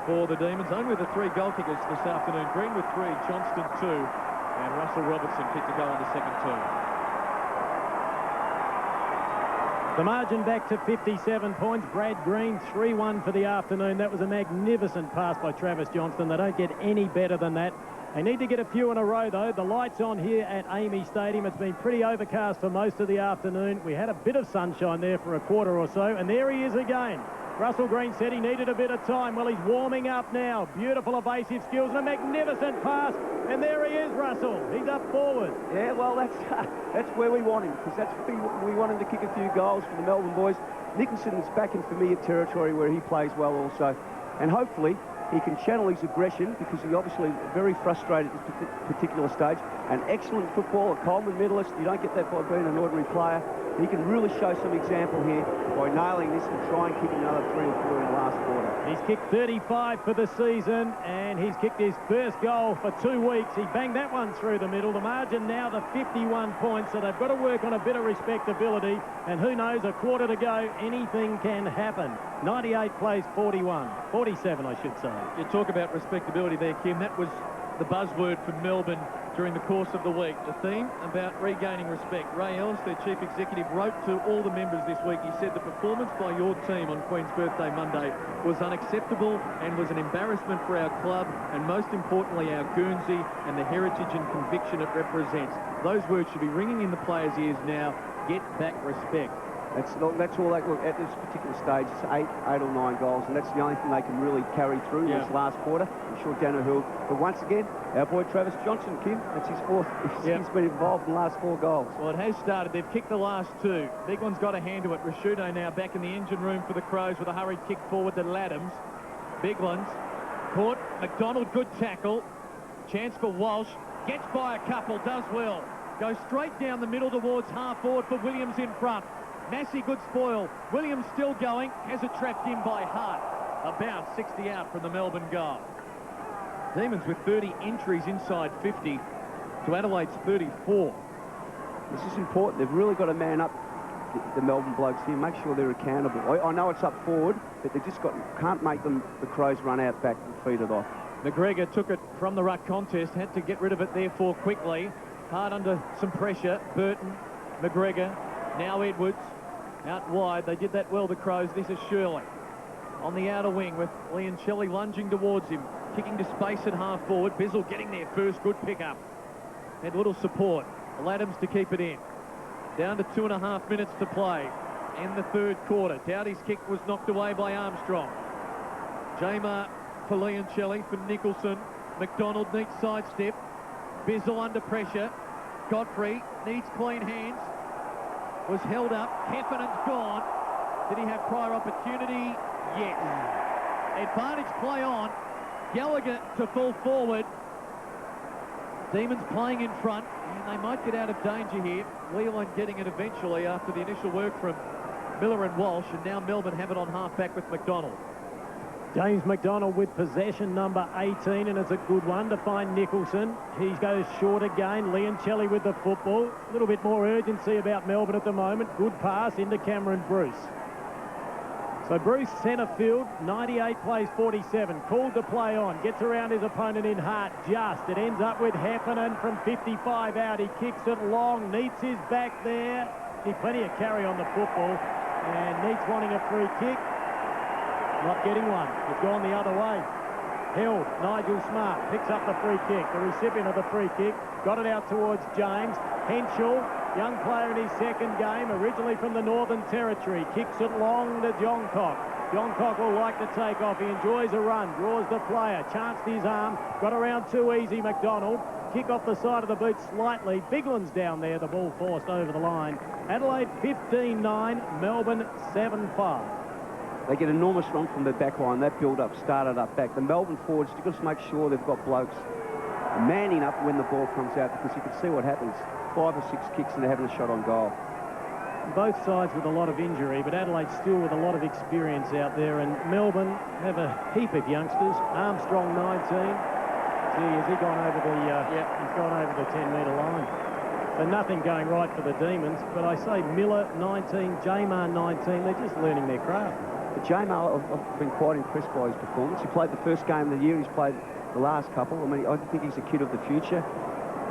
for the Demons. Only the 3 goal kickers this afternoon. Green with 3, Johnston 2, and Russell Robertson kicked a goal in the second 2. The margin back to 57 points. Brad Green, 3-1 for the afternoon. That was a magnificent pass by Travis Johnston. They don't get any better than that. They need to get a few in a row, though. The lights on here at Amy Stadium. It's been pretty overcast for most of the afternoon. We had a bit of sunshine there for a quarter or so, and there he is again. Russell Green said he needed a bit of time. Well, he's warming up now. Beautiful evasive skills and a magnificent pass. And there he is, Russell. He's up forward. Yeah, well, that's where we want him, because we want him to kick a few goals for the Melbourne boys. Nicholson's back in familiar territory where he plays well also. And hopefully he can channel his aggression, because he's obviously very frustrated at this particular stage. An excellent footballer, Coleman medalist. You don't get that by being an ordinary player. He can really show some example here by nailing this and try and kick another 3 or 4 in the last quarter. He's kicked 35 for the season, and he's kicked his first goal for 2 weeks. He banged that one through the middle. The margin now to 51 points, so they've got to work on a bit of respectability. And who knows, a quarter to go, anything can happen. 98 plays 41. 47, I should say. You talk about respectability there, Kim. That was the buzzword for Melbourne during the course of the week. The theme about regaining respect. Ray Ellis, their chief executive, wrote to all the members this week. He said the performance by your team on Queen's Birthday Monday was unacceptable and was an embarrassment for our club, and most importantly our Guernsey and the heritage and conviction it represents. Those words should be ringing in the players' ears now. Get back respect. That's all they look at this particular stage. It's 8 or 9 goals, and that's the only thing they can really carry through this last quarter. I'm sure Daniel Hill. But once again, our boy Travis Johnson, Kim, that's his 4th. He's been involved in the last 4 goals. Well, it has started. They've kicked the last 2. Big one's got a hand to it. Rashudo now back in the engine room for the Crows with a hurried kick forward to Laddams. Big ones. Caught. McDonald, good tackle. Chance for Walsh. Gets by a couple, does well. Goes straight down the middle towards half forward for Williams in front. Massey, good spoil. Williams still going. Has it trapped in by Hart. About 60 out from the Melbourne goal. Demons with 30 entries inside 50 to Adelaide's 34. This is important. They've really got to man up the Melbourne blokes here. Make sure they're accountable. I know it's up forward, but they just can't make the Crows run out back and feed it off. McGregor took it from the ruck contest. Had to get rid of it therefore quickly. Hard under some pressure. Burton, McGregor, now Edwards. Out wide, they did that well, the Crows. This is Shirley on the outer wing with Leon Shelley lunging towards him, kicking to space at half forward. Bizzle getting there first, good pick-up. Had little support. Laddams to keep it in. Down to 2.5 minutes to play in the 3rd quarter. Doughty's kick was knocked away by Armstrong. Jamar for Leon Shelley, for Nicholson. McDonald needs sidestep. Bizzle under pressure. Godfrey needs clean hands. Was held up. Heffernan's gone. Did he have prior opportunity? Yes. Advantage play on. Gallagher to fall forward. Demons playing in front, and they might get out of danger here. Whelan getting it eventually after the initial work from Miller and Walsh, and now Melbourne have it on half-back with McDonald. James McDonald with possession number 18, and it's a good one to find Nicholson. He goes short again. Leon Shelley with the football. A little bit more urgency about Melbourne at the moment. Good pass into Cameron Bruce. So Bruce, centre field, 98 plays 47. Called to play on. Gets around his opponent in Hart. Just. It ends up with Heffernan from 55 out. He kicks it long. Neats his back there. Plenty of carry on the football. And Neats wanting a free kick. Not getting one. It's gone the other way. Held. Nigel Smart picks up the free kick. The recipient of the free kick got it out towards James. Henschel, young player in his 2nd game, originally from the Northern Territory. Kicks it long to Johncock. Johncock will like to take off. He enjoys a run. Draws the player. Chanced his arm. Got around too easy, McDonald. Kick off the side of the boot slightly. Bigland's down there. The ball forced over the line. Adelaide 15-9. Melbourne 7-5. They get enormous run from their back line. That build-up started up back. The Melbourne forwards, you've got to make sure they've got blokes manning up when the ball comes out, because you can see what happens. 5 or 6 kicks and they're having a shot on goal. Both sides with a lot of injury, but Adelaide still with a lot of experience out there, and Melbourne have a heap of youngsters. Armstrong 19. Gee, has he gone over the he's gone over the 10-metre line. So nothing going right for the Demons, but I say Miller 19, Jamar 19, they're just learning their craft. But Jamar, I've been quite impressed by his performance. He played the first game of the year, he's played the last couple. I mean, I think he's a kid of the future.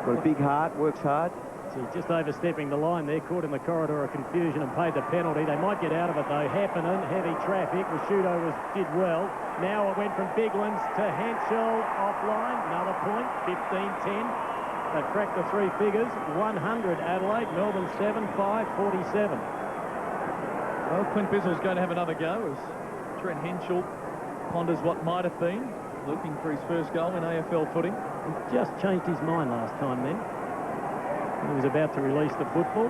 Got a big heart, works hard. So just overstepping the line there, caught in the corridor of confusion and paid the penalty. They might get out of it though. Heffernan, heavy traffic. Rashudo did well. Now it went from Biglands to Henschel offline. Another point, 15-10. They've cracked the 3 figures. 100 Adelaide, Melbourne 7-5, 47. Well, Clint Bizzle's going to have another go as Trent Henschel ponders what might have been, looking for his first goal in AFL footy. He just changed his mind last time then. He was about to release the football.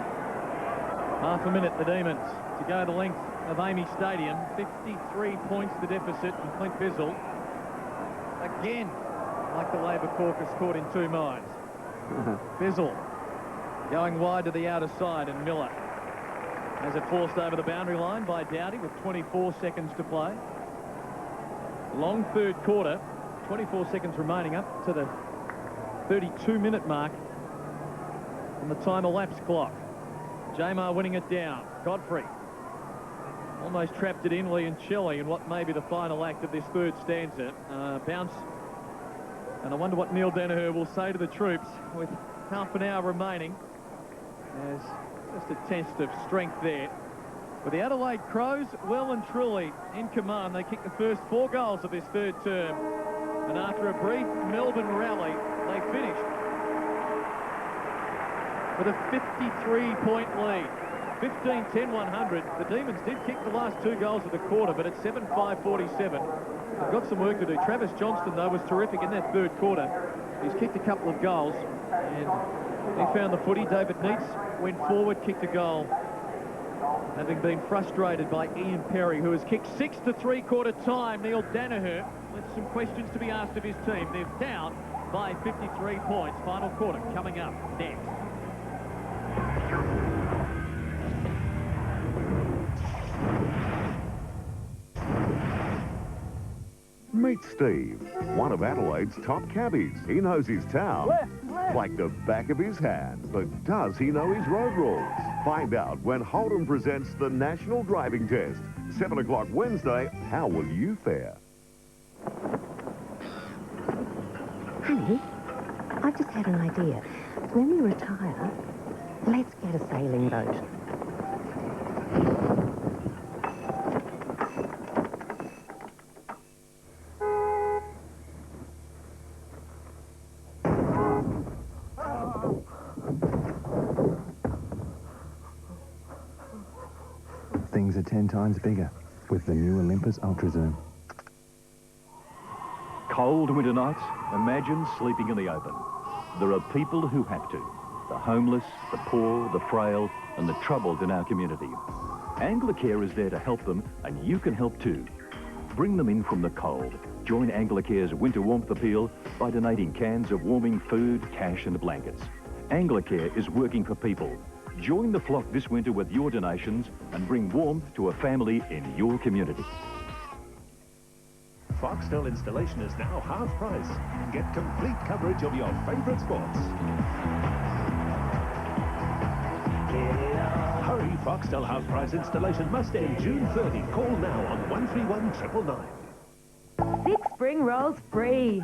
Half a minute, the Demons, to go the length of Amy Stadium. 53 points the deficit, and Clint Bizzle, again, like the Labor caucus, caught in two minds. Bizzle going wide to the outer side, and Miller has it forced over the boundary line by Doughty with 24 seconds to play. Long third quarter, 24 seconds remaining up to the 32-minute mark on the time elapsed clock. Jamar winning it down. Godfrey almost trapped it in, Liancelli, in what may be the final act of this third stanza. Bounce. And I wonder what Neil Danaher will say to the troops with half an hour remaining. As just a test of strength there. But the Adelaide Crows, well and truly in command. They kicked the first 4 goals of this third term. And after a brief Melbourne rally, they finished with a 53-point lead. 15-10-100. The Demons did kick the last 2 goals of the quarter, but it's 7-5-47. They've got some work to do. Travis Johnston, though, was terrific in that third quarter. He's kicked a couple of goals, and he found the footy. David Neitz went forward, kicked a goal, having been frustrated by Ian Perry, who has kicked 6 to 3/4 time. Neil Danaher with some questions to be asked of his team. They're down by 53 points. Final quarter coming up next. Meet Steve, one of Adelaide's top cabbies. He knows his town like the back of his hand. But does he know his road rules? Find out when Holden presents the National Driving Test. 7 o'clock Wednesday. How will you fare? Honey, I've just had an idea. When we retire, let's get a sailing boat. Things are 10 times bigger with the new Olympus Ultra Zoom. Cold winter nights, imagine sleeping in the open. There are people who have to. The homeless, the poor, the frail, and the troubled in our community. Anglicare is there to help them, and you can help too. Bring them in from the cold. Join Anglicare's Winter Warmth Appeal by donating cans of warming food, cash and blankets. Anglicare is working for people. Join the flock this winter with your donations and bring warmth to a family in your community. Foxtel installation is now half price. Get complete coverage of your favorite sports. Hurry, Foxtel half price installation must end June 30. Call now on 131 999. 6 spring rolls free.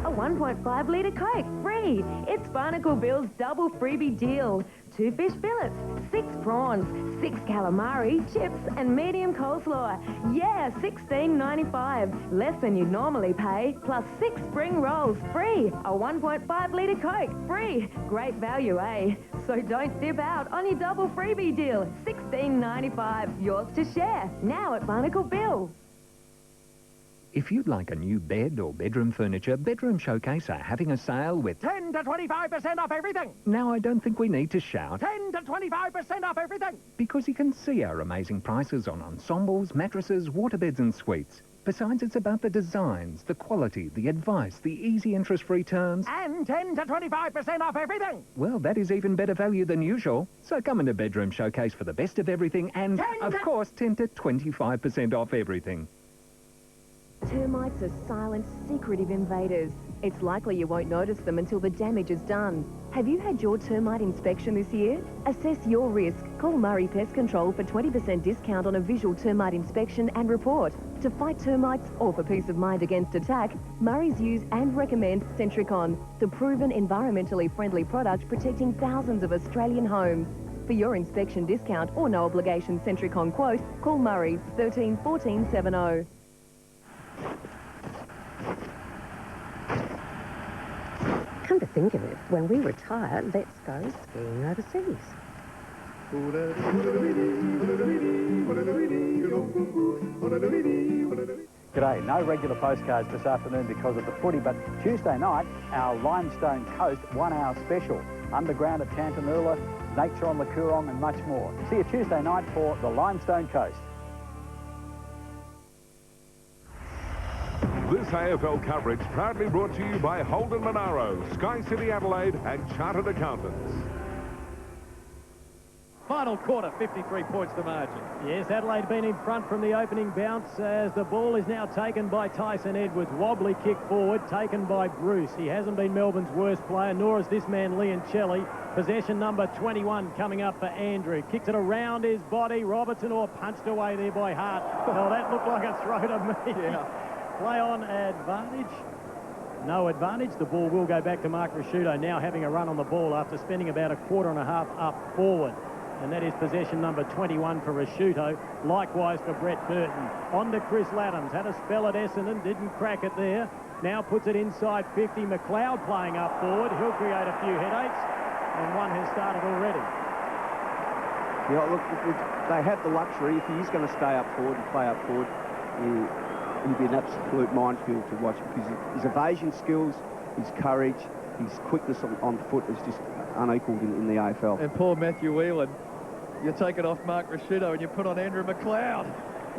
A 1.5 litre Coke free. It's Barnacle Bill's double freebie deal. 2 fish fillets, 6 prawns, 6 calamari, chips and medium coleslaw. Yeah, $16.95. Less than you'd normally pay. Plus 6 spring rolls free. A 1.5 litre Coke free. Great value, eh? So don't dip out on your double freebie deal. $16.95. Yours to share. Now at Barnacle Bill. If you'd like a new bed or bedroom furniture, Bedroom Showcase are having a sale with 10 to 25% off everything. Now I don't think we need to shout, 10 to 25% off everything. because you can see our amazing prices on ensembles, mattresses, waterbeds and suites. Besides, it's about the designs, the quality, the advice, the easy interest-free terms. And 10 to 25% off everything. Well, that is even better value than usual. So come into Bedroom Showcase for the best of everything and, of course, 10 to 25% off everything. Termites are silent, secretive invaders. It's likely you won't notice them until the damage is done. Have you had your termite inspection this year? Assess your risk. Call Murray Pest Control for 20% discount on a visual termite inspection and report. To fight termites or for peace of mind against attack, Murray's use and recommend Centricon, the proven environmentally friendly product protecting thousands of Australian homes. For your inspection discount or no obligation Centricon quote, call Murray 13 14 70. Come to think of it, when we retire, let's go skiing overseas. G'day. No regular postcards this afternoon because of the footy, but Tuesday night, our Limestone Coast 1 hour special. Underground at Tantanoola, nature on the Coorong and much more. See you Tuesday night for the Limestone Coast. This AFL coverage proudly brought to you by Holden Monaro, Sky City Adelaide and Chartered Accountants. Final quarter, 53 points the margin. Yes, Adelaide been in front from the opening bounce as the ball is now taken by Tyson Edwards. Wobbly kick forward, taken by Bruce. He hasn't been Melbourne's worst player, nor is this man, Leoncelli. Possession number 21 coming up for Andrew. Kicks it around his body. Robertson punched away there by Hart. Oh, that looked like a throw to me. Yeah. Play on advantage. No advantage. The ball will go back to Mark Ricciuto, now having a run on the ball after spending about a quarter and a half up forward. And that is possession number 21 for Ricciuto. Likewise for Brett Burton. On to Chris Laddams. Had a spell at Essendon. Didn't crack it there. Now puts it inside 50. McLeod playing up forward. He'll create a few headaches. And one has started already. Yeah, look, they have the luxury. If he's going to stay up forward and play up forward, he'll be an absolute minefield to watch because his evasion skills, his courage, his quickness on foot is just unequalled in the AFL. And poor Matthew Whelan, you take it off Mark Ricciuto and you put on Andrew McLeod.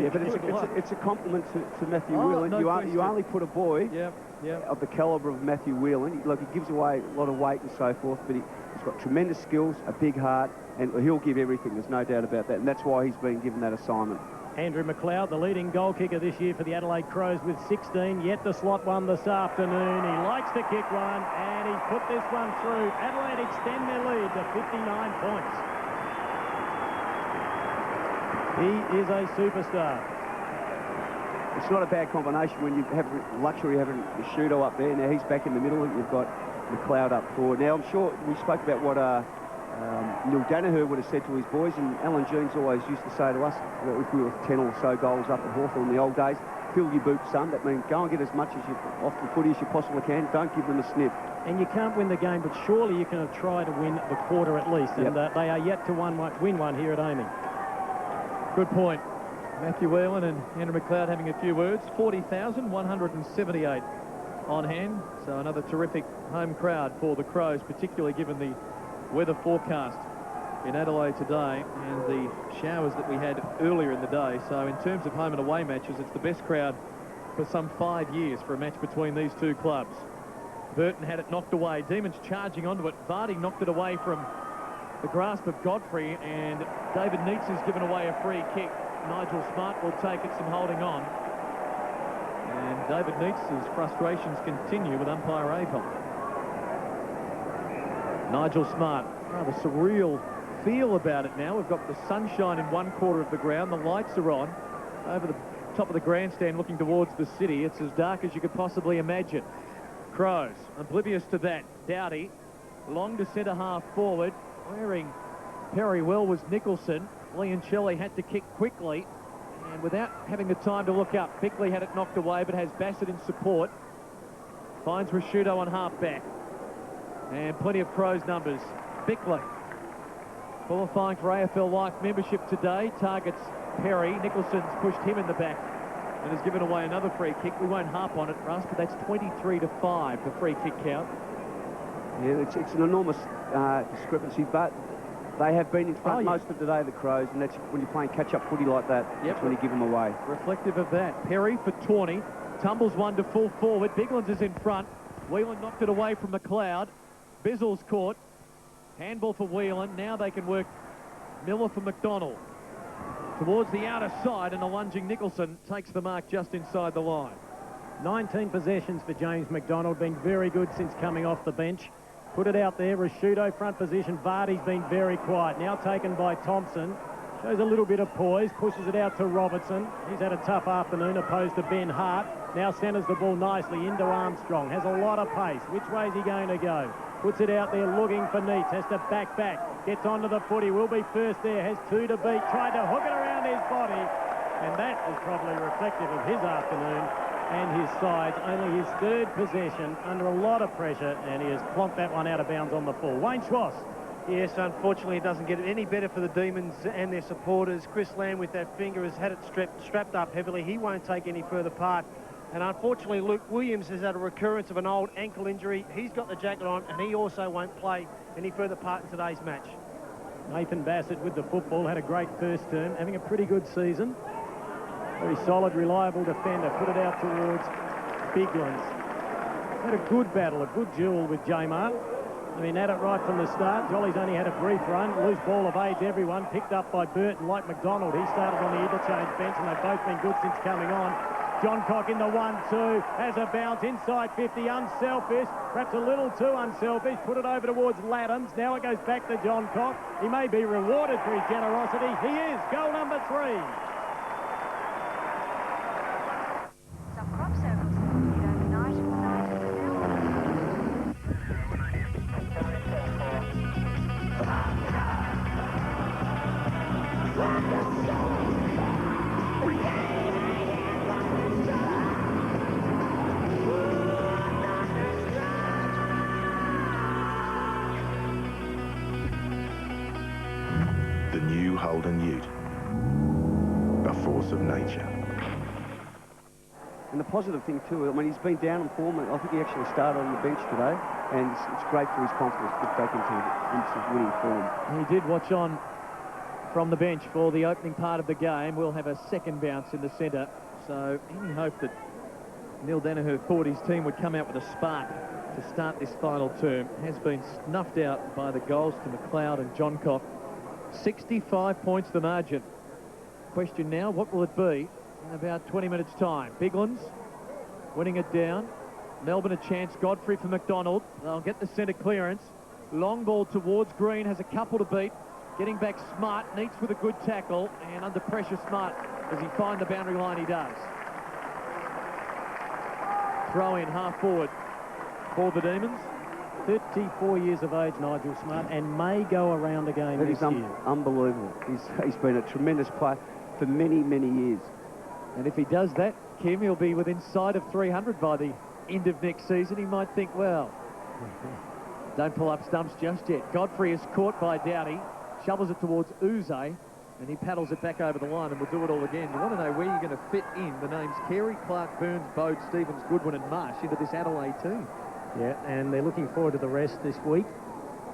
Yeah, but it's a compliment to Matthew Whelan. No you only put a boy of the calibre of Matthew Whelan. Look, he gives away a lot of weight and so forth, but he's got tremendous skills, a big heart, and he'll give everything. There's no doubt about that, and that's why he's been given that assignment. Andrew McLeod, the leading goal kicker this year for the Adelaide Crows with 16. Yet to slot one this afternoon. He likes to kick one, and he's put this one through. Adelaide extend their lead to 59 points. He is a superstar. It's not a bad combination when you have the luxury of having the shooter up there. Now he's back in the middle, and you've got McLeod up forward. Now I'm sure we spoke about what Neil Danaher would have said to his boys, and Alan Jones always used to say to us that if we were 10 or so goals up at Hawthorn in the old days, fill your boots, son. That means go and get as much as off the footy as you possibly can. Don't give them a sniff. And you can't win the game, but surely you can try to win the quarter at least. And they are yet to win one here at AAMI. Good point. Matthew Whelan and Andrew McLeod having a few words. 40,178 on hand. So another terrific home crowd for the Crows, particularly given the weather forecast in Adelaide today and the showers that we had earlier in the day. So in terms of home and away matches, it's the best crowd for some 5 years for a match between these two clubs. Burton had it knocked away. Demons charging onto it. Vardy knocked it away from the grasp of Godfrey, and David Neitz has given away a free kick. Nigel Smart will take it, some holding on. And David Neitz's frustrations continue with umpire Avon. Nigel Smart, rather surreal feel about it now. We've got the sunshine in one quarter of the ground. The lights are on. Over the top of the grandstand looking towards the city. It's as dark as you could possibly imagine. Crows, oblivious to that. Doughty, long to centre half forward. Wearing Perry well was Nicholson. Leoncelli had to kick quickly. And without having the time to look up, Bickley had it knocked away, but has Bassett in support. Finds Ricciuto on half-back. And plenty of Crows numbers. Bickley qualifying for AFL Life membership today. Targets Perry. Nicholson's pushed him in the back and has given away another free kick. We won't harp on it, Russ, but that's 23-5, the free kick count. Yeah, it's an enormous discrepancy, but they have been in front most of the day, the Crows, and that's when you're playing catch-up footy like that, that's when you give them away. Reflective of that. Perry for Tawney. Tumbles one to full forward. Biglands is in front. Whelan knocked it away from McLeod. Bizzle's caught. Handball for Whelan. Now they can work Miller for McDonald. Towards the outer side, and a lunging Nicholson takes the mark just inside the line. 19 possessions for James McDonald. Been very good since coming off the bench. Put it out there. Ricciuto front position. Vardy's been very quiet. Now taken by Thompson. Shows a little bit of poise. Pushes it out to Robertson. He's had a tough afternoon opposed to Ben Hart. Now centres the ball nicely into Armstrong. Has a lot of pace. Which way is he going to go? Puts it out there looking for Neitz. Has to back. Gets onto the footy. Will be first there. Has two to beat. Tried to hook it around his body. And that is probably reflective of his afternoon and his size. Only his third possession under a lot of pressure, and he has plonked that one out of bounds on the full. Wayne Schwass Yes, unfortunately it doesn't get any better for the Demons and their supporters. Chris Lamb with that finger has had it strapped up heavily. He won't take any further part. And unfortunately Luke Williams has had a recurrence of an old ankle injury. He's got the jacket on and he also won't play any further part in today's match. Nathan Bassett with the football had a great first term, having a pretty good season. Very solid, reliable defender. Put it out towards Biglands. Had a good battle, a good duel with J-Mart. I mean, had it right from the start. Jolly's only had a brief run. Loose ball evades everyone. Picked up by Burton like McDonald. He started on the interchange bench, and they've both been good since coming on. John Cock in the 1-2. Has a bounce inside 50. Unselfish. Perhaps a little too unselfish. Put it over towards Laddams. Now it goes back to John Cock. He may be rewarded for his generosity. He is. Goal number 3. The new Holden Ute, a force of nature. And the positive thing too, I mean, he's been down in form. I think he actually started on the bench today, and it's great for his confidence to get back into winning form. He did watch on from the bench for the opening part of the game. We'll have a second bounce in the centre, so any hope that Neil Danaher thought his team would come out with a spark to start this final term has been snuffed out by the goals to McLeod and Johncock. 65 points the margin. Question now, what will it be in about 20 minutes' time? Biglands winning it down. Melbourne a chance. Godfrey for McDonald. They'll get the centre clearance. Long ball towards Green. Has a couple to beat. Getting back Smart. Neats with a good tackle. And under pressure Smart. Does he find the boundary line? He does. Throw in half forward for the Demons. 34 years of age, Nigel Smart, and may go around again this year. Unbelievable. He's been a tremendous player for many, many years. And if he does that, Kim, he'll be within sight of 300 by the end of next season. He might think, well, don't pull up stumps just yet. Godfrey is caught by Dowdy, shovels it towards Uze, and he paddles it back over the line, and we'll do it all again. You want to know where you're going to fit in the names Carey, Clark, Burns, Bode, Stevens, Goodwin and Marsh into this Adelaide team. Yeah, and they're looking forward to the rest this week.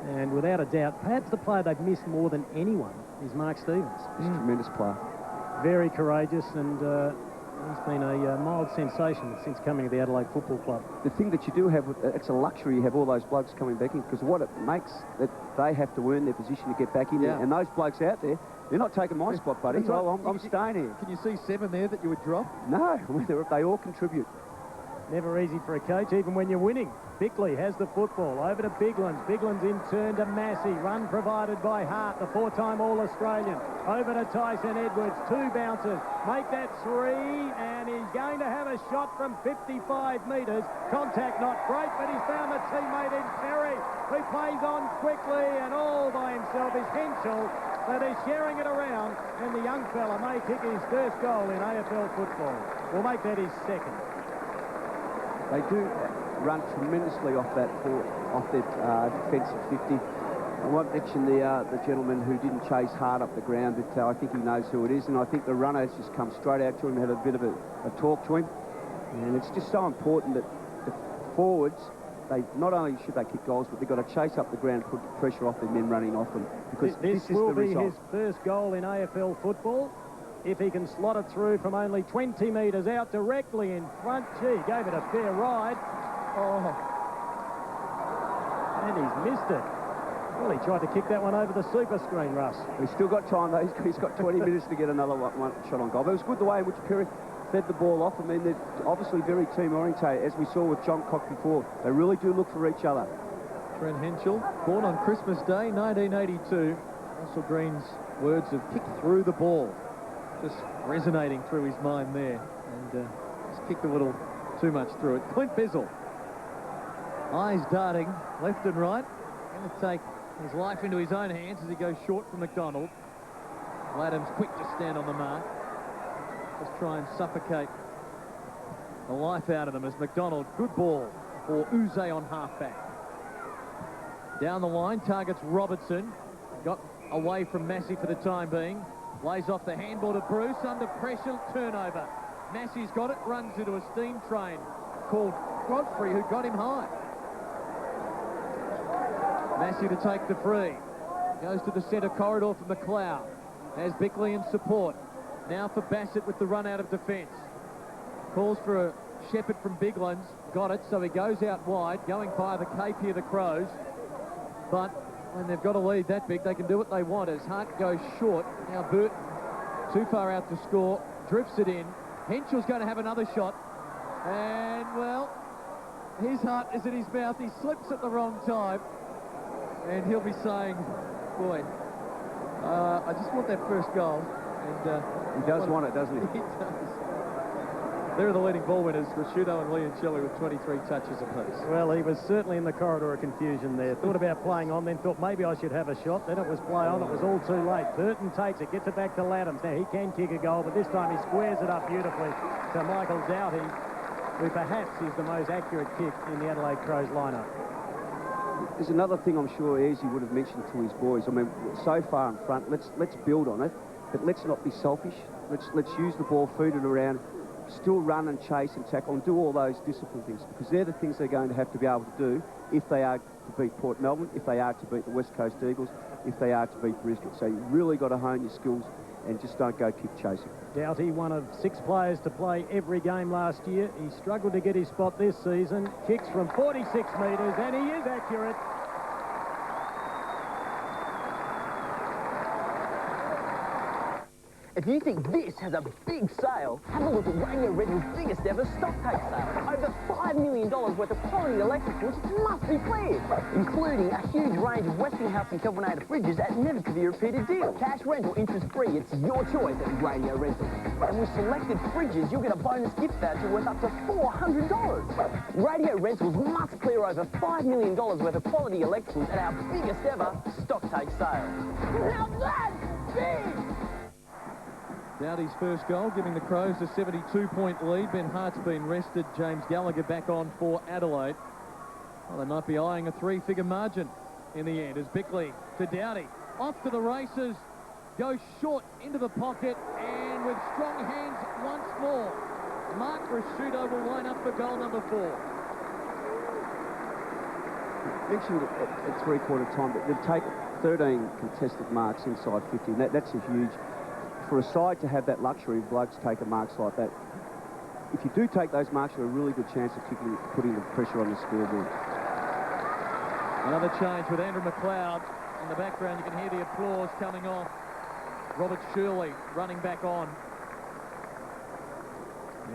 And without a doubt, perhaps the player they've missed more than anyone is Mark Stevens. He's a tremendous player. Very courageous, and he's been a mild sensation since coming to the Adelaide Football Club. The thing that you do have, it's a luxury you have all those blokes coming back in, because what it makes, that they have to earn their position to get back in there. And those blokes out there, they're not taking my spot, buddy. Well, I'm staying here. Can you see 7 there that you would drop? No, they all contribute. Never easy for a coach, even when you're winning. Bickley has the football. Over to Biglands. Biglands in turn to Massey. Run provided by Hart, the 4-time All-Australian. Over to Tyson Edwards. 2 bounces. Make that 3, and he's going to have a shot from 55 metres. Contact not great, but he's found a teammate in Perry, who plays on quickly and all by himself is Henschel. So they're sharing it around, and the young fella may kick his first goal in AFL football. We'll make that his second. They do run tremendously off their defensive 50. I won't mention the gentleman who didn't chase hard up the ground, but I think he knows who it is, and I think the runner has just come straight out to him, had a bit of a talk to him, and it's just so important that the forwards, they not only should they kick goals, but they've got to chase up the ground, put pressure off their men running off them, because this is will the be result. His first goal in AFL football. If he can slot it through from only 20 metres out directly in front. Gee, gave it a fair ride. Oh. And he's missed it. Well, he tried to kick that one over the super screen, Russ. He's still got time, though. He's got 20 minutes to get another one shot on goal. But it was good the way in which Perry fed the ball off. I mean, they're obviously very team-orientated, as we saw with John Cock before. They really do look for each other. Trent Henschel, born on Christmas Day, 1982. Russell Green's words of kick through the ball. Just resonating through his mind there, and just kicked a little too much through it. Clint Bizzle, eyes darting left and right, going to take his life into his own hands as he goes short from McDonald. Laddams quick to stand on the mark, just try and suffocate the life out of them as McDonald, good ball for Uze on half-back. Down the line, targets Robertson. Got away from Massey for the time being. Lays off the handball to Bruce. Under pressure, turnover. Massey's got it, runs into a steam train called Godfrey, who got him high. Massey to take the free. Goes to the centre corridor for McLeod. Has Bickley in support. Now for Bassett with the run out of defence. Calls for a Shepherd from Biglands. Got it, so he goes out wide, going by the cape here, the Crows. But when they've got a lead that big, they can do what they want as Hart goes short. Now Burton, too far out to score, drifts it in. Henschel's going to have another shot. And, well, his heart is in his mouth. He slips at the wrong time. And he'll be saying, boy, I just want that first goal. And he does want it, doesn't he? He does. They're the leading ball winners, Rashudo and Leoncelli, with 23 touches apiece. Well, he was certainly in the corridor of confusion there. Thought about playing on, then thought maybe I should have a shot. Then it was play on. It was all too late. Burton takes it, gets it back to Laddams. Now, he can kick a goal, but this time he squares it up beautifully to Michael Doughty, who perhaps is the most accurate kick in the Adelaide Crows lineup. There's another thing I'm sure Airsy would have mentioned to his boys. I mean, so far in front, let's build on it, but let's not be selfish. Let's use the ball, feed it around, still run and chase and tackle and do all those discipline things, because they're the things they're going to have to be able to do if they are to beat Port Melbourne, if they are to beat the West Coast Eagles, if they are to beat Brisbane. So you really got to hone your skills and just don't go kick chasing. Doughty, one of 6 players to play every game last year. He struggled to get his spot this season. Kicks from 46 metres, and he is accurate. If you think this has a big sale, have a look at Radio Rental's biggest ever stock take sale. Over $5 million worth of quality electricals must be cleared, including a huge range of Westinghouse and Kelvinator fridges at never-to-be-repeated deals. Cash rental interest-free, it's your choice at Radio Rental. And with selected fridges, you'll get a bonus gift voucher worth up to $400. Radio Rentals must clear over $5 million worth of quality electricals at our biggest ever stock take sale. Now that's big! Doughty's first goal, giving the Crows a 72-point lead. Ben Hart's been rested. James Gallagher back on for Adelaide. Well, they might be eyeing a 3-figure margin in the end as Bickley to Doughty. Off to the races. Goes short into the pocket, and with strong hands once more, Mark Rashudo will line up for goal number 4. Mentioned at three-quarter time, but they've taken 13 contested marks inside 50, and that's a huge... For a side to have that luxury of blokes taking marks like that, if you do take those marks, you have a really good chance of putting the pressure on the scoreboard. Another change with Andrew McLeod in the background. You can hear the applause coming off. Robert Shirley running back on.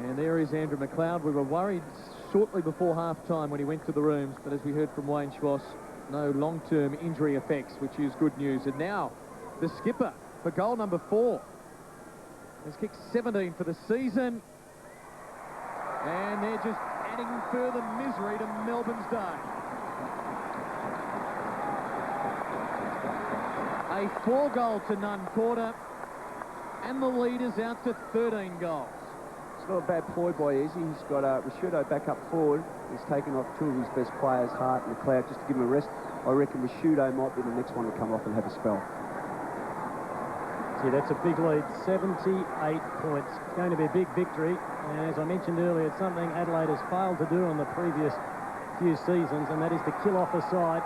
And there is Andrew McLeod. We were worried shortly before half-time when he went to the rooms, but as we heard from Wayne Schwass, no long-term injury effects, which is good news. And now, the skipper for goal number 4. Has kicked 17 for the season. And they're just adding further misery to Melbourne's day. A 4-goal-to-none quarter. And the lead is out to 13 goals. It's not a bad ploy by Izzy. He's got Rashudo back up forward. He's taken off 2 of his best players, Hart and McLeod, just to give him a rest. I reckon Rashudo might be the next one to come off and have a spell. See, that's a big lead, 78 points. It's going to be a big victory, and as I mentioned earlier, it's something Adelaide has failed to do on the previous few seasons, and that is to kill off a side.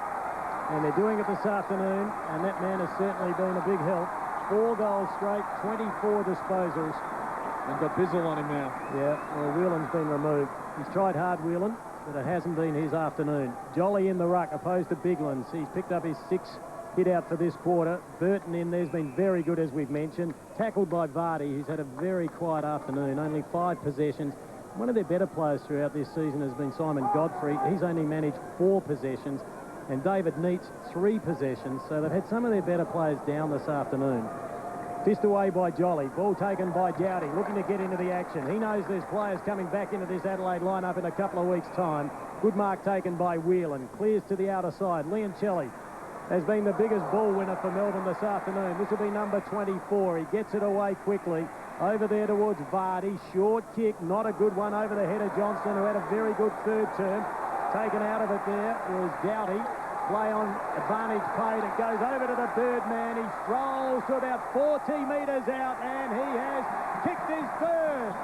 And they're doing it this afternoon, and that man has certainly been a big help. 4 goals straight, 24 disposals. And got Bizzle on him now. Yeah, well, Whelan's been removed. He's tried hard, Whelan, but it hasn't been his afternoon. Jolly in the ruck, opposed to Biglands. He's picked up his 6th hit out for this quarter. Burton in there's been very good, as we've mentioned. Tackled by Vardy, who's had a very quiet afternoon, only 5 possessions. One of their better players throughout this season has been Simon Godfrey. He's only managed 4 possessions, and David Neitz 3 possessions. So they've had some of their better players down this afternoon. Fist away by Jolly. Ball taken by Doughty, looking to get into the action. He knows there's players coming back into this Adelaide lineup in a couple of weeks' time. Good mark taken by Whelan. Clears to the outer side. Leoncelli has been the biggest ball winner for Melbourne this afternoon. This will be number 24. He gets it away quickly. Over there towards Vardy. Short kick, not a good one over the head of Johnston, who had a very good third term. Taken out of it there was Doughty. play on, advantage played, and goes over to the Birdman. He strolls to about 40 metres out, and he has kicked his first.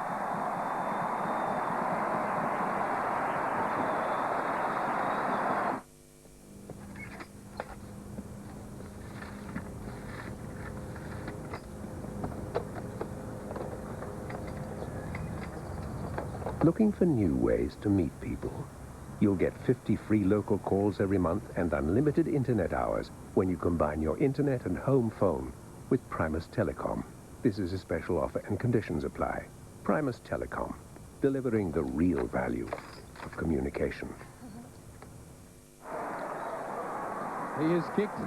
Looking for new ways to meet people? You'll get 50 free local calls every month and unlimited internet hours when you combine your internet and home phone with Primus Telecom. This is a special offer and conditions apply. Primus Telecom, delivering the real value of communication. He has kicked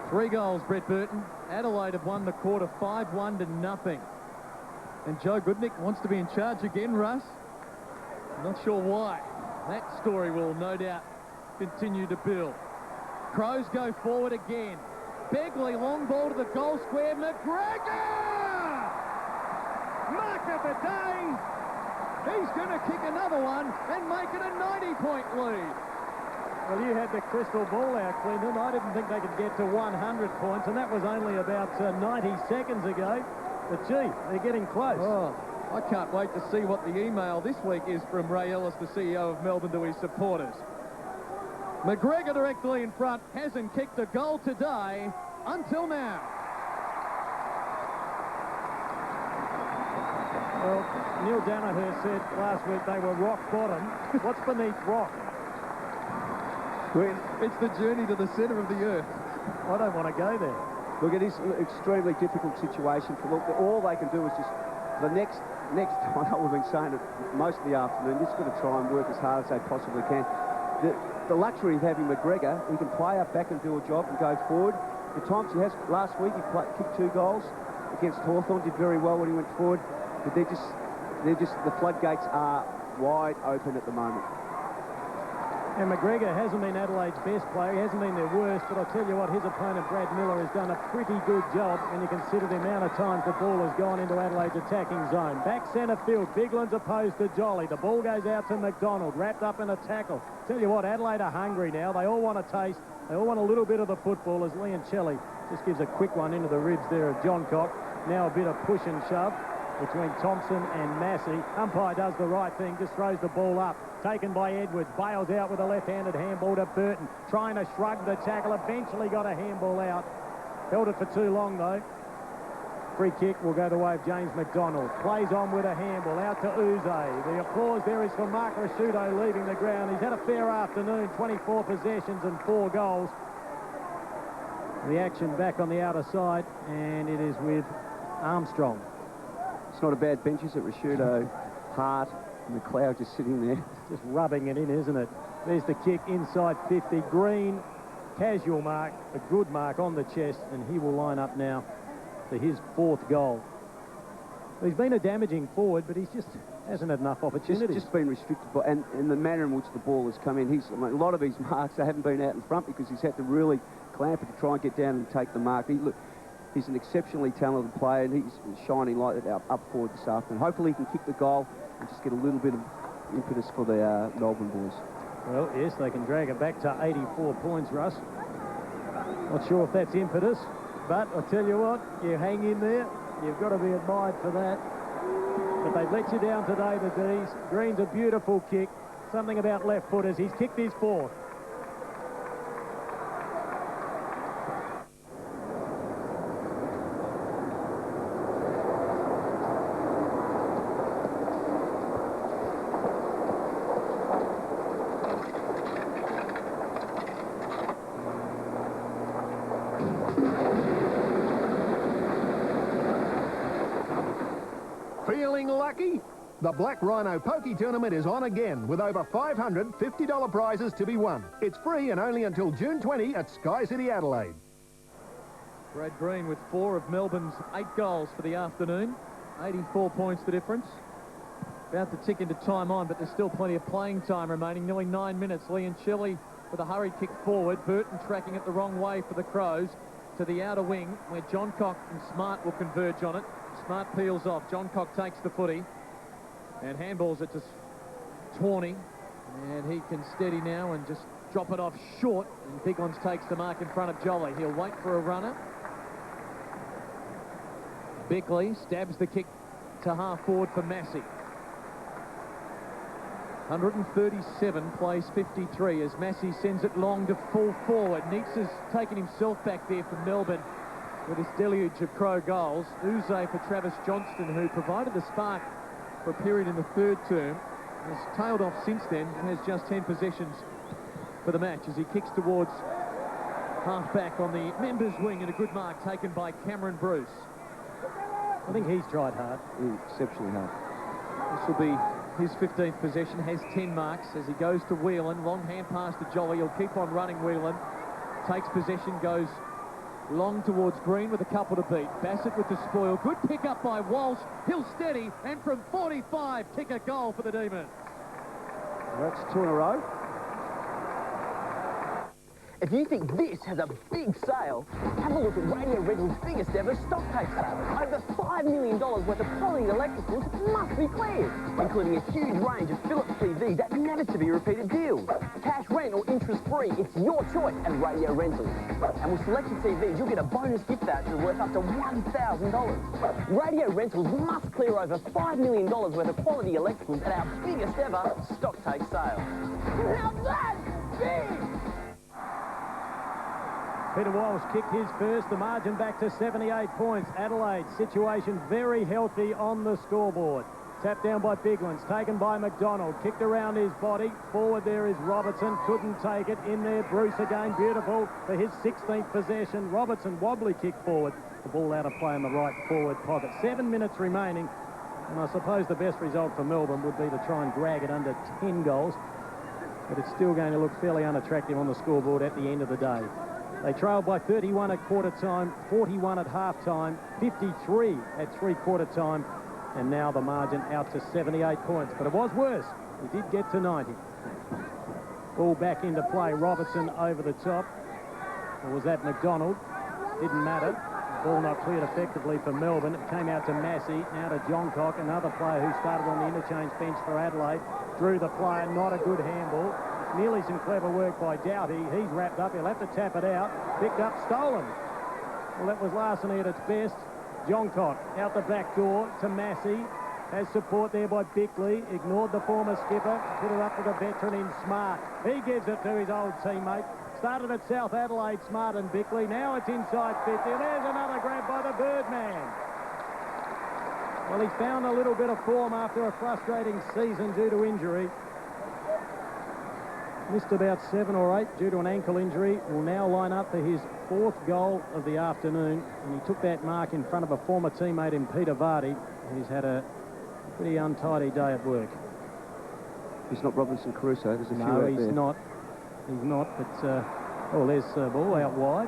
3 goals, Brett Burton. Adelaide have won the quarter 5-1 to nothing. And Joe Goodnick wants to be in charge again, Russ. Not sure why. That story will no doubt continue to build. Crows go forward again. Begley, long ball to the goal square. McGregor! Mark of the day. He's going to kick another one and make it a 90-point lead. Well, you had the crystal ball out, Clinton. I didn't think they could get to 100 points, and that was only about 90 seconds ago. But, gee, they're getting close. Oh. I can't wait to see what the email this week is from Ray Ellis, the CEO of Melbourne, to his supporters. McGregor directly in front, hasn't kicked a goal today until now. Well, Neil Danaher said last week they were rock bottom. What's beneath rock? It's the journey to the centre of the earth. I don't want to go there. Look, it is an extremely difficult situation. All they can do is just the next I know we've been saying it most of the afternoon, just got to try and work as hard as they possibly can. The luxury of having McGregor, he can play up back and do a job and go forward. The times he has, last week he kicked 2 goals against Hawthorn, did very well when he went forward, but the floodgates are wide open at the moment. And McGregor hasn't been Adelaide's best player, he hasn't been their worst, but I'll tell you what, his opponent Brad Miller has done a pretty good job when you consider the amount of times the ball has gone into Adelaide's attacking zone. Back centre field, Bigland's opposed to Jolly. The ball goes out to McDonald, wrapped up in a tackle. Tell you what, Adelaide are hungry now. They all want a taste. They all want a little bit of the football as Leoncelli just gives a quick one into the ribs there of Johncock. Now a bit of push and shove between Thompson and Massey. Umpire does the right thing, just throws the ball up. Taken by Edwards, bails out with a left-handed handball to Burton. Trying to shrug the tackle, eventually got a handball out. Held it for too long, though. Free kick will go the way of James McDonald. Plays on with a handball, out to Uze. The applause there is for Mark Rasciuto leaving the ground. He's had a fair afternoon, 24 possessions and 4 goals. The action back on the outer side, and it is with Armstrong. It's not a bad bench, is it, Rasciuto, Hart, and McLeod just sitting there. Just rubbing it in, isn't it? There's the kick inside 50. Green, casual mark, a good mark on the chest, and he will line up now to his 4th goal. He's been a damaging forward, but he's just hasn't had enough opportunities. Just been restricted by, and the manner in which the ball has come in. A lot of his marks haven't been out in front because he's had to really clamp it to try and get down and take the mark. He's an exceptionally talented player, and he's shining light up forward this afternoon. Hopefully he can kick the goal and just get a little bit of impetus for the Melbourne boys. Well, yes, they can drag it back to 84 points, Russ. Not sure if that's impetus, but I'll tell you what, you hang in there, you've got to be admired for that. But they've let you down today, the D's. Green's a beautiful kick. Something about left footers. He's kicked his 4th. Feeling lucky? The Black Rhino Pokey Tournament is on again with over 500 $50 prizes to be won. It's free and only until June 20 at Sky City, Adelaide. Brad Green with 4 of Melbourne's 8 goals for the afternoon. 84 points the difference. About to tick into time on, but there's still plenty of playing time remaining. Nearly 9 minutes. Leoncelli with a hurried kick forward. Burton tracking it the wrong way for the Crows to the outer wing where Johncock and Smart will converge on it. Smart peels off. Johncock takes the footy and handballs it to Tawney. And he can steady now and just drop it off short, and Bigons takes the mark in front of Jolly. He'll wait for a runner. Bickley stabs the kick to half forward for Massey. 137 plays 53 as Massey sends it long to full forward. Neitz has taken himself back there for Melbourne with this deluge of Crow goals. Uze for Travis Johnston, who provided the spark for a period in the third term, has tailed off since then and has just 10 possessions for the match as he kicks towards half-back on the members' wing, and a good mark taken by Cameron Bruce. I think he's tried hard. Exceptionally hard. This will be his 15th possession, has 10 marks as he goes to Whelan. Long hand pass to Jolly. He'll keep on running Whelan. Takes possession, goes long towards Green with a couple to beat. Bassett with the spoil. Good pick up by Walsh. He'll steady, and from 45, kick a goal for the Demons. That's 2 in a row. If you think this has a big sale, have a look at Radio Rental's biggest ever stock take sale. Over $5 million worth of quality electricals must be cleared, including a huge range of Philips TVs at never-to-be-repeated deals. Cash rent or interest-free, it's your choice at Radio Rental. And with selected TVs, you'll get a bonus gift voucher worth up to $1,000. Radio Rentals must clear over $5 million worth of quality electricals at our biggest ever stock take sale. Now that's big! Peter Walsh kicked his first, the margin back to 78 points. Adelaide situation very healthy on the scoreboard. Tapped down by Big Ones, taken by McDonald, kicked around his body. Forward there is Robertson, couldn't take it. In there, Bruce again, beautiful for his 16th possession. Robertson, wobbly kick forward. The ball out of play in the right forward pocket. 7 minutes remaining, and I suppose the best result for Melbourne would be to try and drag it under 10 goals. But it's still going to look fairly unattractive on the scoreboard at the end of the day. They trailed by 31 at quarter time, 41 at half time, 53 at three-quarter time, and now the margin out to 78 points. But it was worse. He did get to 90. Ball back into play. Robertson over the top. Or was that McDonald? Didn't matter. Ball not cleared effectively for Melbourne. It came out to Massey, now to Johncock, another player who started on the interchange bench for Adelaide. Drew the player, not a good handball. Nearly some clever work by Doughty. He's wrapped up. He'll have to tap it out. Picked up, stolen. Well, that was larceny at its best. Johncock out the back door to Massey. Has support there by Bickley. Ignored the former skipper. Put it up to the veteran in Smart. He gives it to his old teammate. Started at South Adelaide, Smart and Bickley. Now it's inside 50. There's another grab by the Birdman. Well, he's found a little bit of form after a frustrating season due to injury. Missed about 7 or 8 due to an ankle injury. Will now line up for his 4th goal of the afternoon. And he took that mark in front of a former teammate in Peter Vardy. He's had a pretty untidy day at work. He's not Robinson Crusoe. There's a few No, out he's there. not. He's not. But, oh, there's the ball out wide.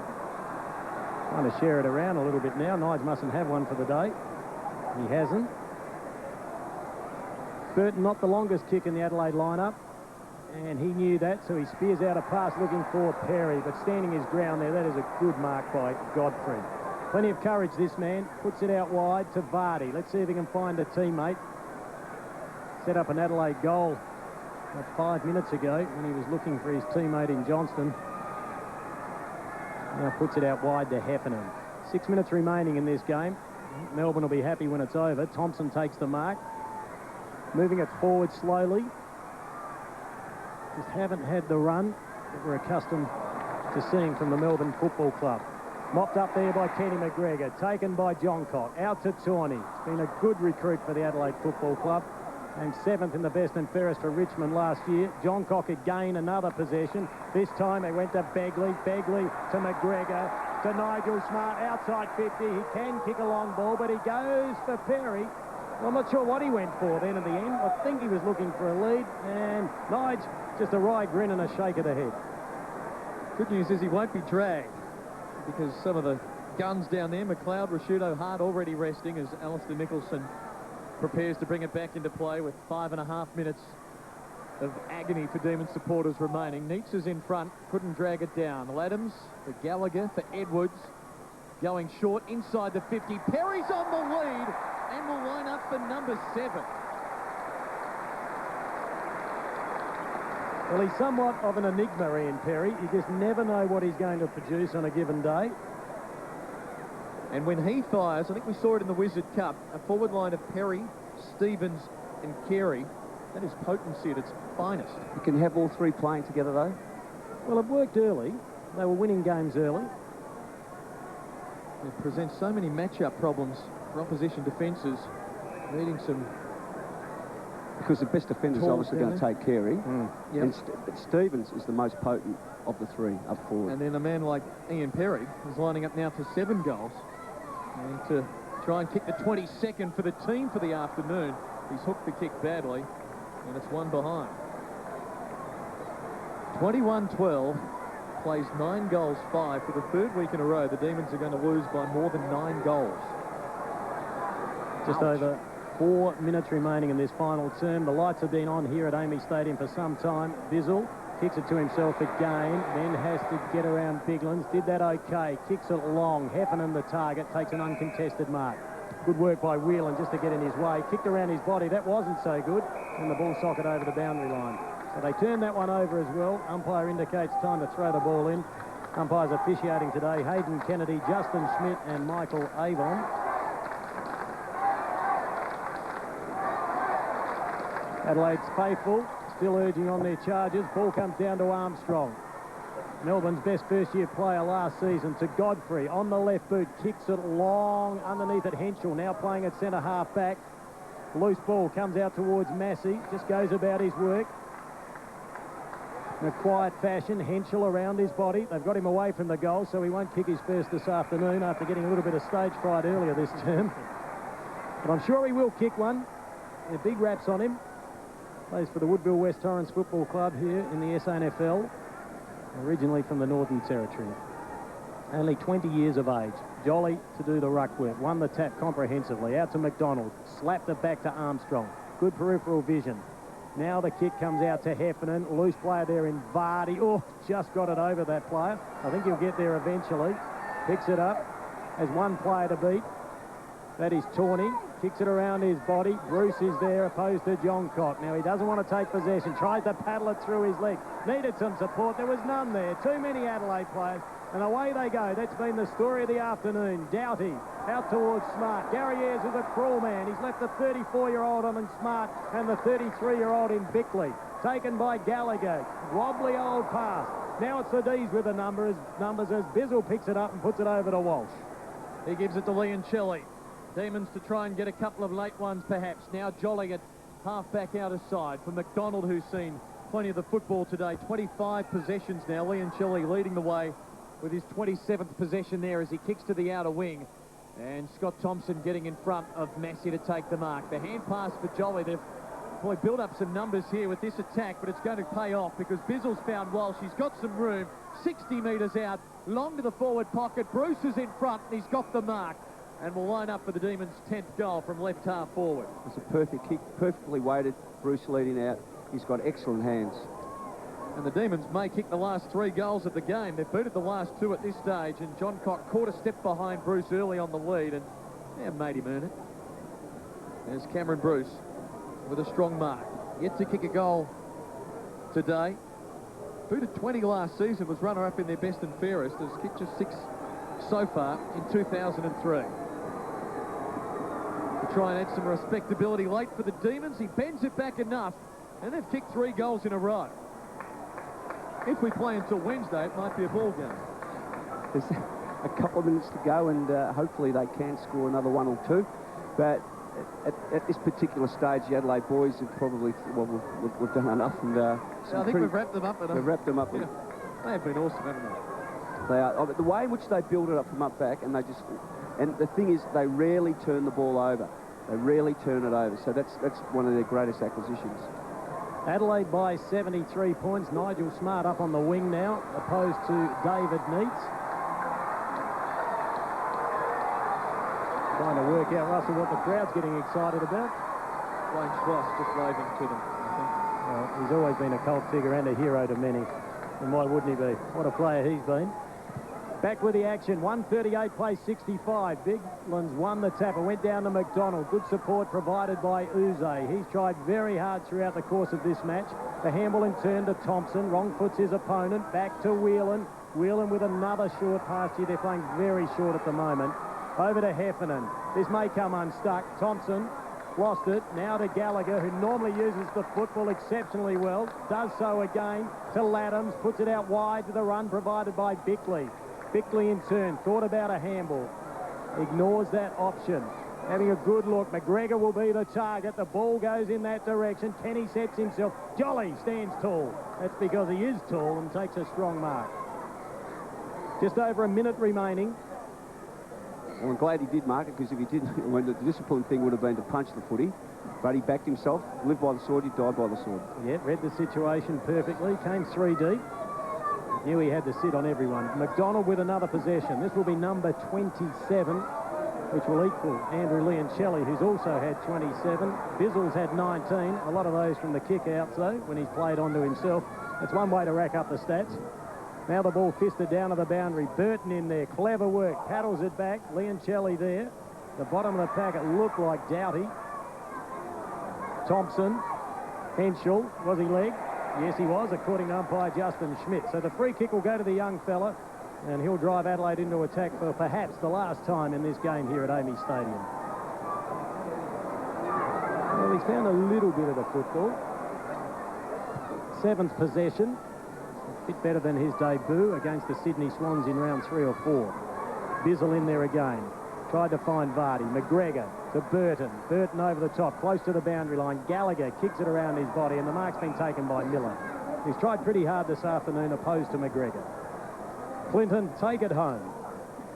Trying to share it around a little bit now. Nige mustn't have one for the day. He hasn't. Burton not the longest kick in the Adelaide lineup. And he knew that, so he spears out a pass looking for Perry, but standing his ground there. That is a good mark by Godfrey. Plenty of courage, this man. Puts it out wide to Vardy. Let's see if he can find a teammate. Set up an Adelaide goal 5 minutes ago when he was looking for his teammate in Johnston. Now puts it out wide to Heffernan. 6 minutes remaining in this game. Melbourne will be happy when it's over. Thompson takes the mark. Moving it forward slowly. Just haven't had the run that we're accustomed to seeing from the Melbourne Football Club. Mopped up there by Kenny McGregor, taken by Johncock, out to Tawney. It's been a good recruit for the Adelaide Football Club, and 7th in the best and fairest for Richmond last year. Johncock again, another possession. This time they went to Begley, Begley to McGregor, to Nigel Smart, outside 50. He can kick a long ball, but he goes for Perry. I'm not sure what he went for then at the end. I think he was looking for a lead, and Nige, just a wry grin and a shake of the head. Good news is he won't be dragged because some of the guns down there, McLeod, Rashudo, Hart already resting as Alistair Nicholson prepares to bring it back into play with 5.5 minutes of agony for Demon supporters remaining. Neitz is in front, couldn't drag it down. Laddams for Gallagher, for Edwards, going short inside the 50. Perry's on the lead and will line up for number 7. Well, he's somewhat of an enigma, Ian Perry. You just never know what he's going to produce on a given day. And when he fires, I think we saw it in the Wizard Cup, a forward line of Perry, Stevens and Carey. That is potency at its finest. You can have all three playing together, though. Well, it worked early. They were winning games early. It presents so many match-up problems for opposition defences, needing some... Because the best defender's obviously going to take Carey. Yep. And but Stevens is the most potent of the three up forward. And then a man like Ian Perry is lining up now for 7 goals. And to try and kick the 22nd for the team for the afternoon, he's hooked the kick badly, and it's one behind. 21-12, plays 9 goals, 5. For the 3rd week in a row, the Demons are going to lose by more than 9 goals. Just over 4 minutes remaining in this final term. The lights have been on here at AAMI Stadium for some time. Bizzle kicks it to himself again, then has to get around Biglands. Did that okay. Kicks it long. Heffernan, the target, takes an uncontested mark. Good work by Whelan just to get in his way. Kicked around his body. That wasn't so good. And the ball socket over the boundary line. So they turn that one over as well. Umpire indicates time to throw the ball in. Umpires officiating today: Hayden Kennedy, Justin Schmidt and Michael Avon. Adelaide's faithful, still urging on their charges. Ball comes down to Armstrong. Melbourne's best first-year player last season to Godfrey. On the left boot, kicks it long underneath at Henschel, now playing at centre half back. Loose ball comes out towards Massey, just goes about his work. In a quiet fashion, Henschel around his body. They've got him away from the goal, so he won't kick his first this afternoon after getting a little bit of stage fright earlier this term. But I'm sure he will kick one. They're big raps on him. Plays for the Woodville West Torrens Football Club here in the SANFL, originally from the Northern Territory. Only 20 years of age. Jolly to do the ruck work. Won the tap comprehensively. Out to McDonald. Slapped it back to Armstrong. Good peripheral vision. Now the kick comes out to Heffernan. Loose player there in Vardy. Oh, just got it over that player. I think he'll get there eventually. Picks it up. Has one player to beat. That is Tawney. Kicks it around his body. Bruce is there opposed to John Cott. Now he doesn't want to take possession. Tries to paddle it through his legs. Needed some support. There was none there. Too many Adelaide players. And away they go. That's been the story of the afternoon. Doughty out towards Smart. Gary Ayres is a cruel man. He's left the 34-year-old on in Smart and the 33-year-old in Bickley. Taken by Gallagher. Wobbly old pass. Now it's the D's with the numbers as Bizzle picks it up and puts it over to Walsh. He gives it to Leoncelli. Demons to try and get a couple of late ones perhaps. Now Jolly at half-back outer side for McDonald, who's seen plenty of the football today. 25 possessions now. Leoncelli leading the way with his 27th possession there as he kicks to the outer wing. And Scott Thompson getting in front of Massey to take the mark. The hand pass for Jolly. They've built up some numbers here with this attack, but it's going to pay off because Bizzle's found Walsh. He's got some room. 60 metres out. Long to the forward pocket. Bruce is in front and he's got the mark. And will line up for the Demons' 10th goal from left half forward. It's a perfect kick, perfectly weighted. Bruce leading out. He's got excellent hands. And the Demons may kick the last 3 goals of the game. They've booted the last 2 at this stage, and John Cock caught a step behind Bruce early on the lead, and made him earn it. There's Cameron Bruce with a strong mark. Yet to kick a goal today. Booted 20 last season, was runner-up in their best and fairest. Has kicked just 6 so far in 2003. To try and add some respectability late for the Demons. He bends it back enough, and they've kicked 3 goals in a row. If we play until Wednesday, it might be a ball game. There's a couple of minutes to go, and hopefully they can score another 1 or 2. But at this particular stage, the Adelaide boys have probably, well, we've done enough. And I think we've wrapped them up enough. We've wrapped them up. Yeah. They have been awesome, haven't they? They are. The way in which they build it up from up back, and the thing is, they rarely turn the ball over. They rarely turn it over. So that's one of their greatest acquisitions. Adelaide by 73 points. Nigel Smart up on the wing now, opposed to David Neitz. Trying to work out, Russell, what the crowd's getting excited about. Wayne Schloss just waving to them, I think. Well, he's always been a cult figure and a hero to many. And why wouldn't he be? What a player he's been. Back with the action. 138 plays 65. Biglands won the tapper. Went down to McDonald. Good support provided by Uze. He's tried very hard throughout the course of this match. The handball in turn to Thompson. Wrong foots his opponent. Back to Whelan. Whelan with another short pass here. They're playing very short at the moment. Over to Heffernan. This may come unstuck. Thompson lost it. Now to Gallagher, who normally uses the football exceptionally well. Does so again to Laddams. Puts it out wide to the run provided by Bickley. Bickley in turn thought about a handball. Ignores that option. Having a good look. McGregor will be the target. The ball goes in that direction. Kenny sets himself. Jolly stands tall. That's because he is tall and takes a strong mark. Just over a minute remaining. Well, I'm glad he did mark it, because if he didn't, well, the discipline thing would have been to punch the footy. But he backed himself, lived by the sword, he died by the sword. Yeah, read the situation perfectly. Came 3 deep. Knew he had to sit on everyone. McDonald with another possession. This will be number 27, which will equal Andrew Leoncelli, who's also had 27. Bizzle's had 19. A lot of those from the kick-outs, though, when he's played onto himself. That's one way to rack up the stats. Now the ball fisted down to the boundary. Burton in there. Clever work. Paddles it back. Leoncelli there. The bottom of the packet looked like Doughty. Thompson. Henschel. Was he leg? Yes, he was, according to umpire Justin Schmidt. So the free kick will go to the young fella, and he'll drive Adelaide into attack for perhaps the last time in this game here at AAMI Stadium. Well, he's found a little bit of the football. 7th possession. A bit better than his debut against the Sydney Swans in round 3 or 4. Bizzle in there again. Tried to find Vardy. McGregor to Burton. Burton over the top, close to the boundary line. Gallagher kicks it around his body, and the mark's been taken by Miller. He's tried pretty hard this afternoon, opposed to McGregor. Clinton, take it home.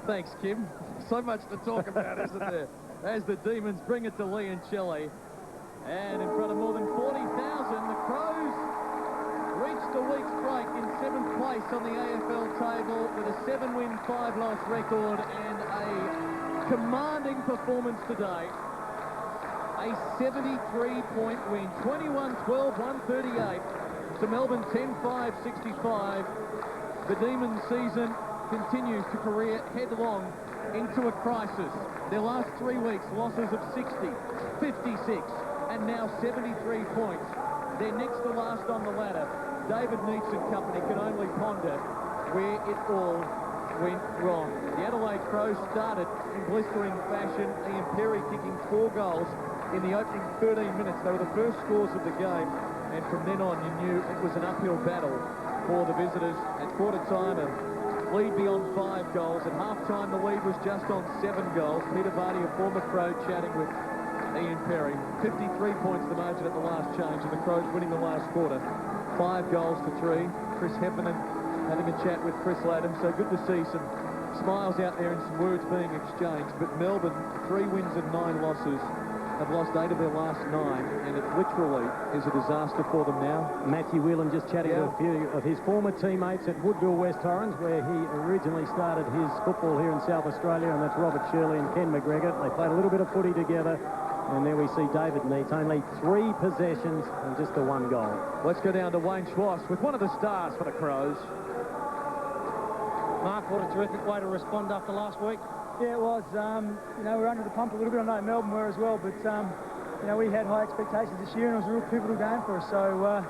Thanks, Kim. So much to talk about, isn't there? As the Demons bring it to Leoncelli. And in front of more than 40,000, the Crows reached a week's break in 7th place on the AFL table with a 7-win, 5-loss record and a commanding performance today. A 73-point win, 21-12, 138 to Melbourne 10-5, 65. The Demons season continues to career headlong into a crisis. Their last 3 weeks, losses of 60, 56, and now 73 points. They're next to last on the ladder. David Neitz and company can only ponder where it all went wrong. The Adelaide Crows started in blistering fashion. Ian Perry kicking 4 goals in the opening 13 minutes. They were the first scores of the game, and from then on you knew it was an uphill battle for the visitors. At quarter time, a lead beyond 5 goals. At half-time, the lead was just on 7 goals. Peter Vardy, a former Crow, chatting with Ian Perry. 53 points the margin at the last change, and the Crows winning the last quarter. 5 goals to 3. Chris Heffernan having a chat with Chris Laddam. So good to see some smiles out there and some words being exchanged. But Melbourne, 3 wins and 9 losses, have lost 8 of their last 9, and it literally is a disaster for them now. Matthew Whelan just chatting to a few of his former teammates at Woodville West Torrens, where he originally started his football here in South Australia, and that's Robert Shirley and Ken McGregor. They played a little bit of footy together. And there we see David Neitz, only 3 possessions and just the 1 goal. Let's go down to Wayne Schwass with one of the stars for the Crows. Mark, what a terrific way to respond after last week. Yeah, it was. You know, we're under the pump a little bit. I know Melbourne were as well, but, you know, we had high expectations this year, and it was a real pivotal game for us. So,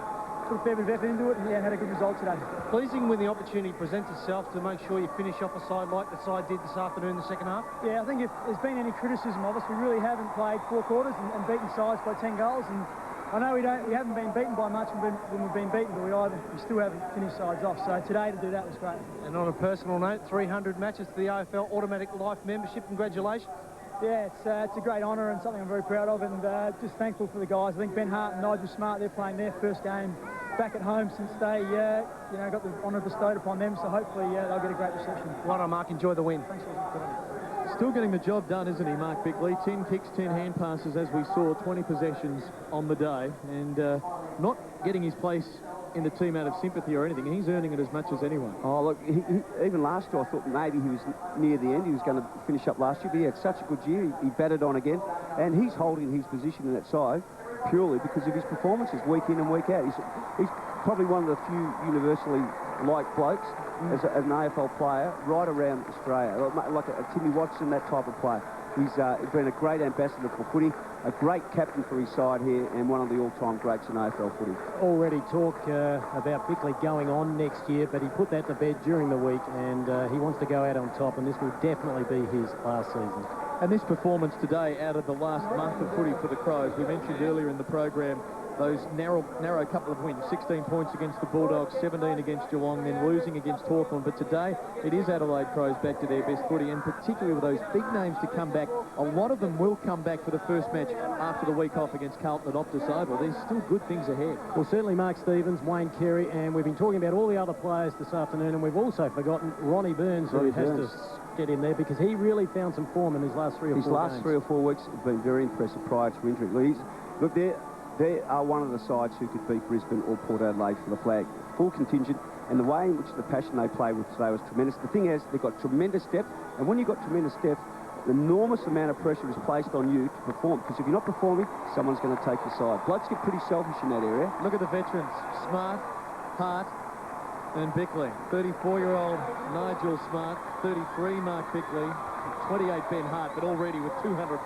put a fair bit of effort into it, and yeah, had a good result today. Pleasing when the opportunity presents itself to make sure you finish off a side like the side did this afternoon in the second half? Yeah, I think if there's been any criticism of us, we really haven't played 4 quarters and beaten sides by 10 goals. And I know we haven't been beaten by much when we've been beaten, but we still haven't finished sides off. So today to do that was great. And on a personal note, 300 matches to the AFL Automatic Life membership. Congratulations. Yeah, it's a great honour and something I'm very proud of, and just thankful for the guys. I think Ben Hart and Nigel Smart, they're playing their first game back at home since they you know, got the honour bestowed upon them, so hopefully they'll get a great reception. Well done, Mark. Enjoy the win. Thanks. Still getting the job done, isn't he, Mark Bickley? 10 kicks, 10 hand passes, as we saw, 20 possessions on the day, and not getting his place in the team out of sympathy or anything. He's earning it as much as anyone. Oh, look, even last year I thought maybe he was near the end. He was going to finish up last year, but he had such a good year. He batted on again, and he's holding his position in that side. purely because of his performances week in and week out. He's probably one of the few universally liked blokes as an AFL player right around Australia, like a Timmy Watson, that type of player. He's been a great ambassador for footy, a great captain for his side here, and one of the all-time greats in AFL footy. Already talk about Bickley going on next year, but he put that to bed during the week, and he wants to go out on top, and this will definitely be his last season. And this performance today out of the last month of footy for the Crows, we mentioned earlier in the program, those narrow couple of wins, 16 points against the Bulldogs, 17 against Geelong, then losing against Hawthorn. But today, it is Adelaide Crows back to their best footy, and particularly with those big names to come back. A lot of them will come back for the first match after the week off against Carlton at Optus Oval. There's still good things ahead. Well, certainly Mark Stevens, Wayne Carey, and we've been talking about all the other players this afternoon, and we've also forgotten Ronnie Burns, who has to get in there because he really found some form in his last 3 or 4 games. His last 3 or 4 weeks have been very impressive prior to injury. Look, they are one of the sides who could beat Brisbane or Port Adelaide for the flag. Full contingent, and the way in which the passion they played with today was tremendous. The thing is, they've got tremendous depth, and when you've got tremendous depth, an enormous amount of pressure is placed on you to perform, because if you're not performing, someone's going to take your side. Blokes get pretty selfish in that area. Look at the veterans, Smart, Hart, and Bickley. 34-year-old Nigel Smart, 33 Mark Bickley, 28 Ben Hart, but already with 261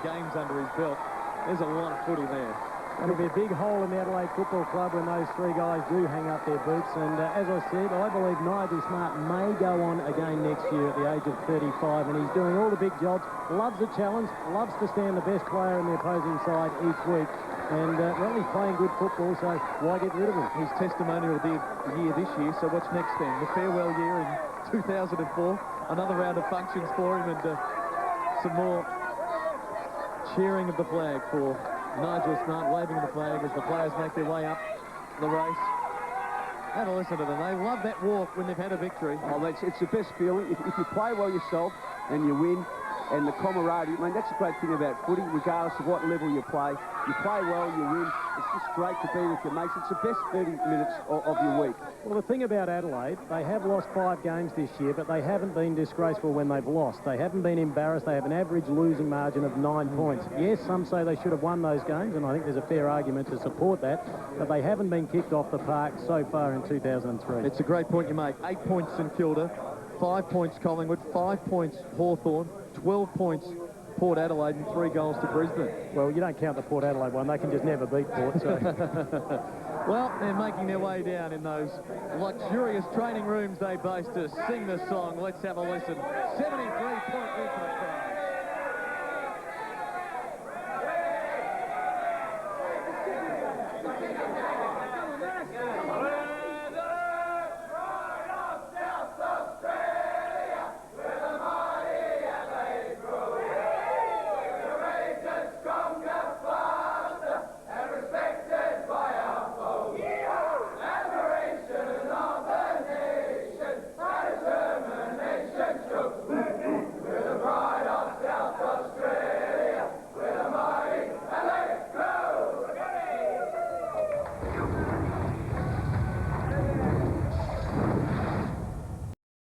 games under his belt. There's a lot of footy there. It'll be a big hole in the Adelaide Football Club when those 3 guys do hang up their boots. And as I said, I believe Nigel Smart may go on again next year at the age of 35. And he's doing all the big jobs, loves the challenge, loves to stand the best player in the opposing side each week. And well, he's playing good football, so why get rid of him? His testimonial of the year this year, so what's next then? The farewell year in 2004, another round of functions for him, and some more cheering of the flag for Nigel Smart, waving the flag as the players make their way up the race. Have a listen to them. They love that walk when they've had a victory. Oh, it's the best feeling. If you play well yourself and you win, and the camaraderie, I mean, that's a great thing about footy, regardless of what level you play. You play well, you win. It's just great to be with your mates. It's the best 30 minutes of your week. Well, the thing about Adelaide, they have lost 5 games this year, but they haven't been disgraceful when they've lost. They haven't been embarrassed. They have an average losing margin of 9 points. Yes, some say they should have won those games, and I think there's a fair argument to support that, but they haven't been kicked off the park so far in 2003. It's a great point you make. 8 points St Kilda, 5 points Collingwood, 5 points Hawthorn, 12 points Port Adelaide, and 3 goals to Brisbane. Well, you don't count the Port Adelaide one. They can just never beat Port, so... Well, they're making their way down in those luxurious training rooms they boast to sing the song. Let's have a listen. 73-point victory.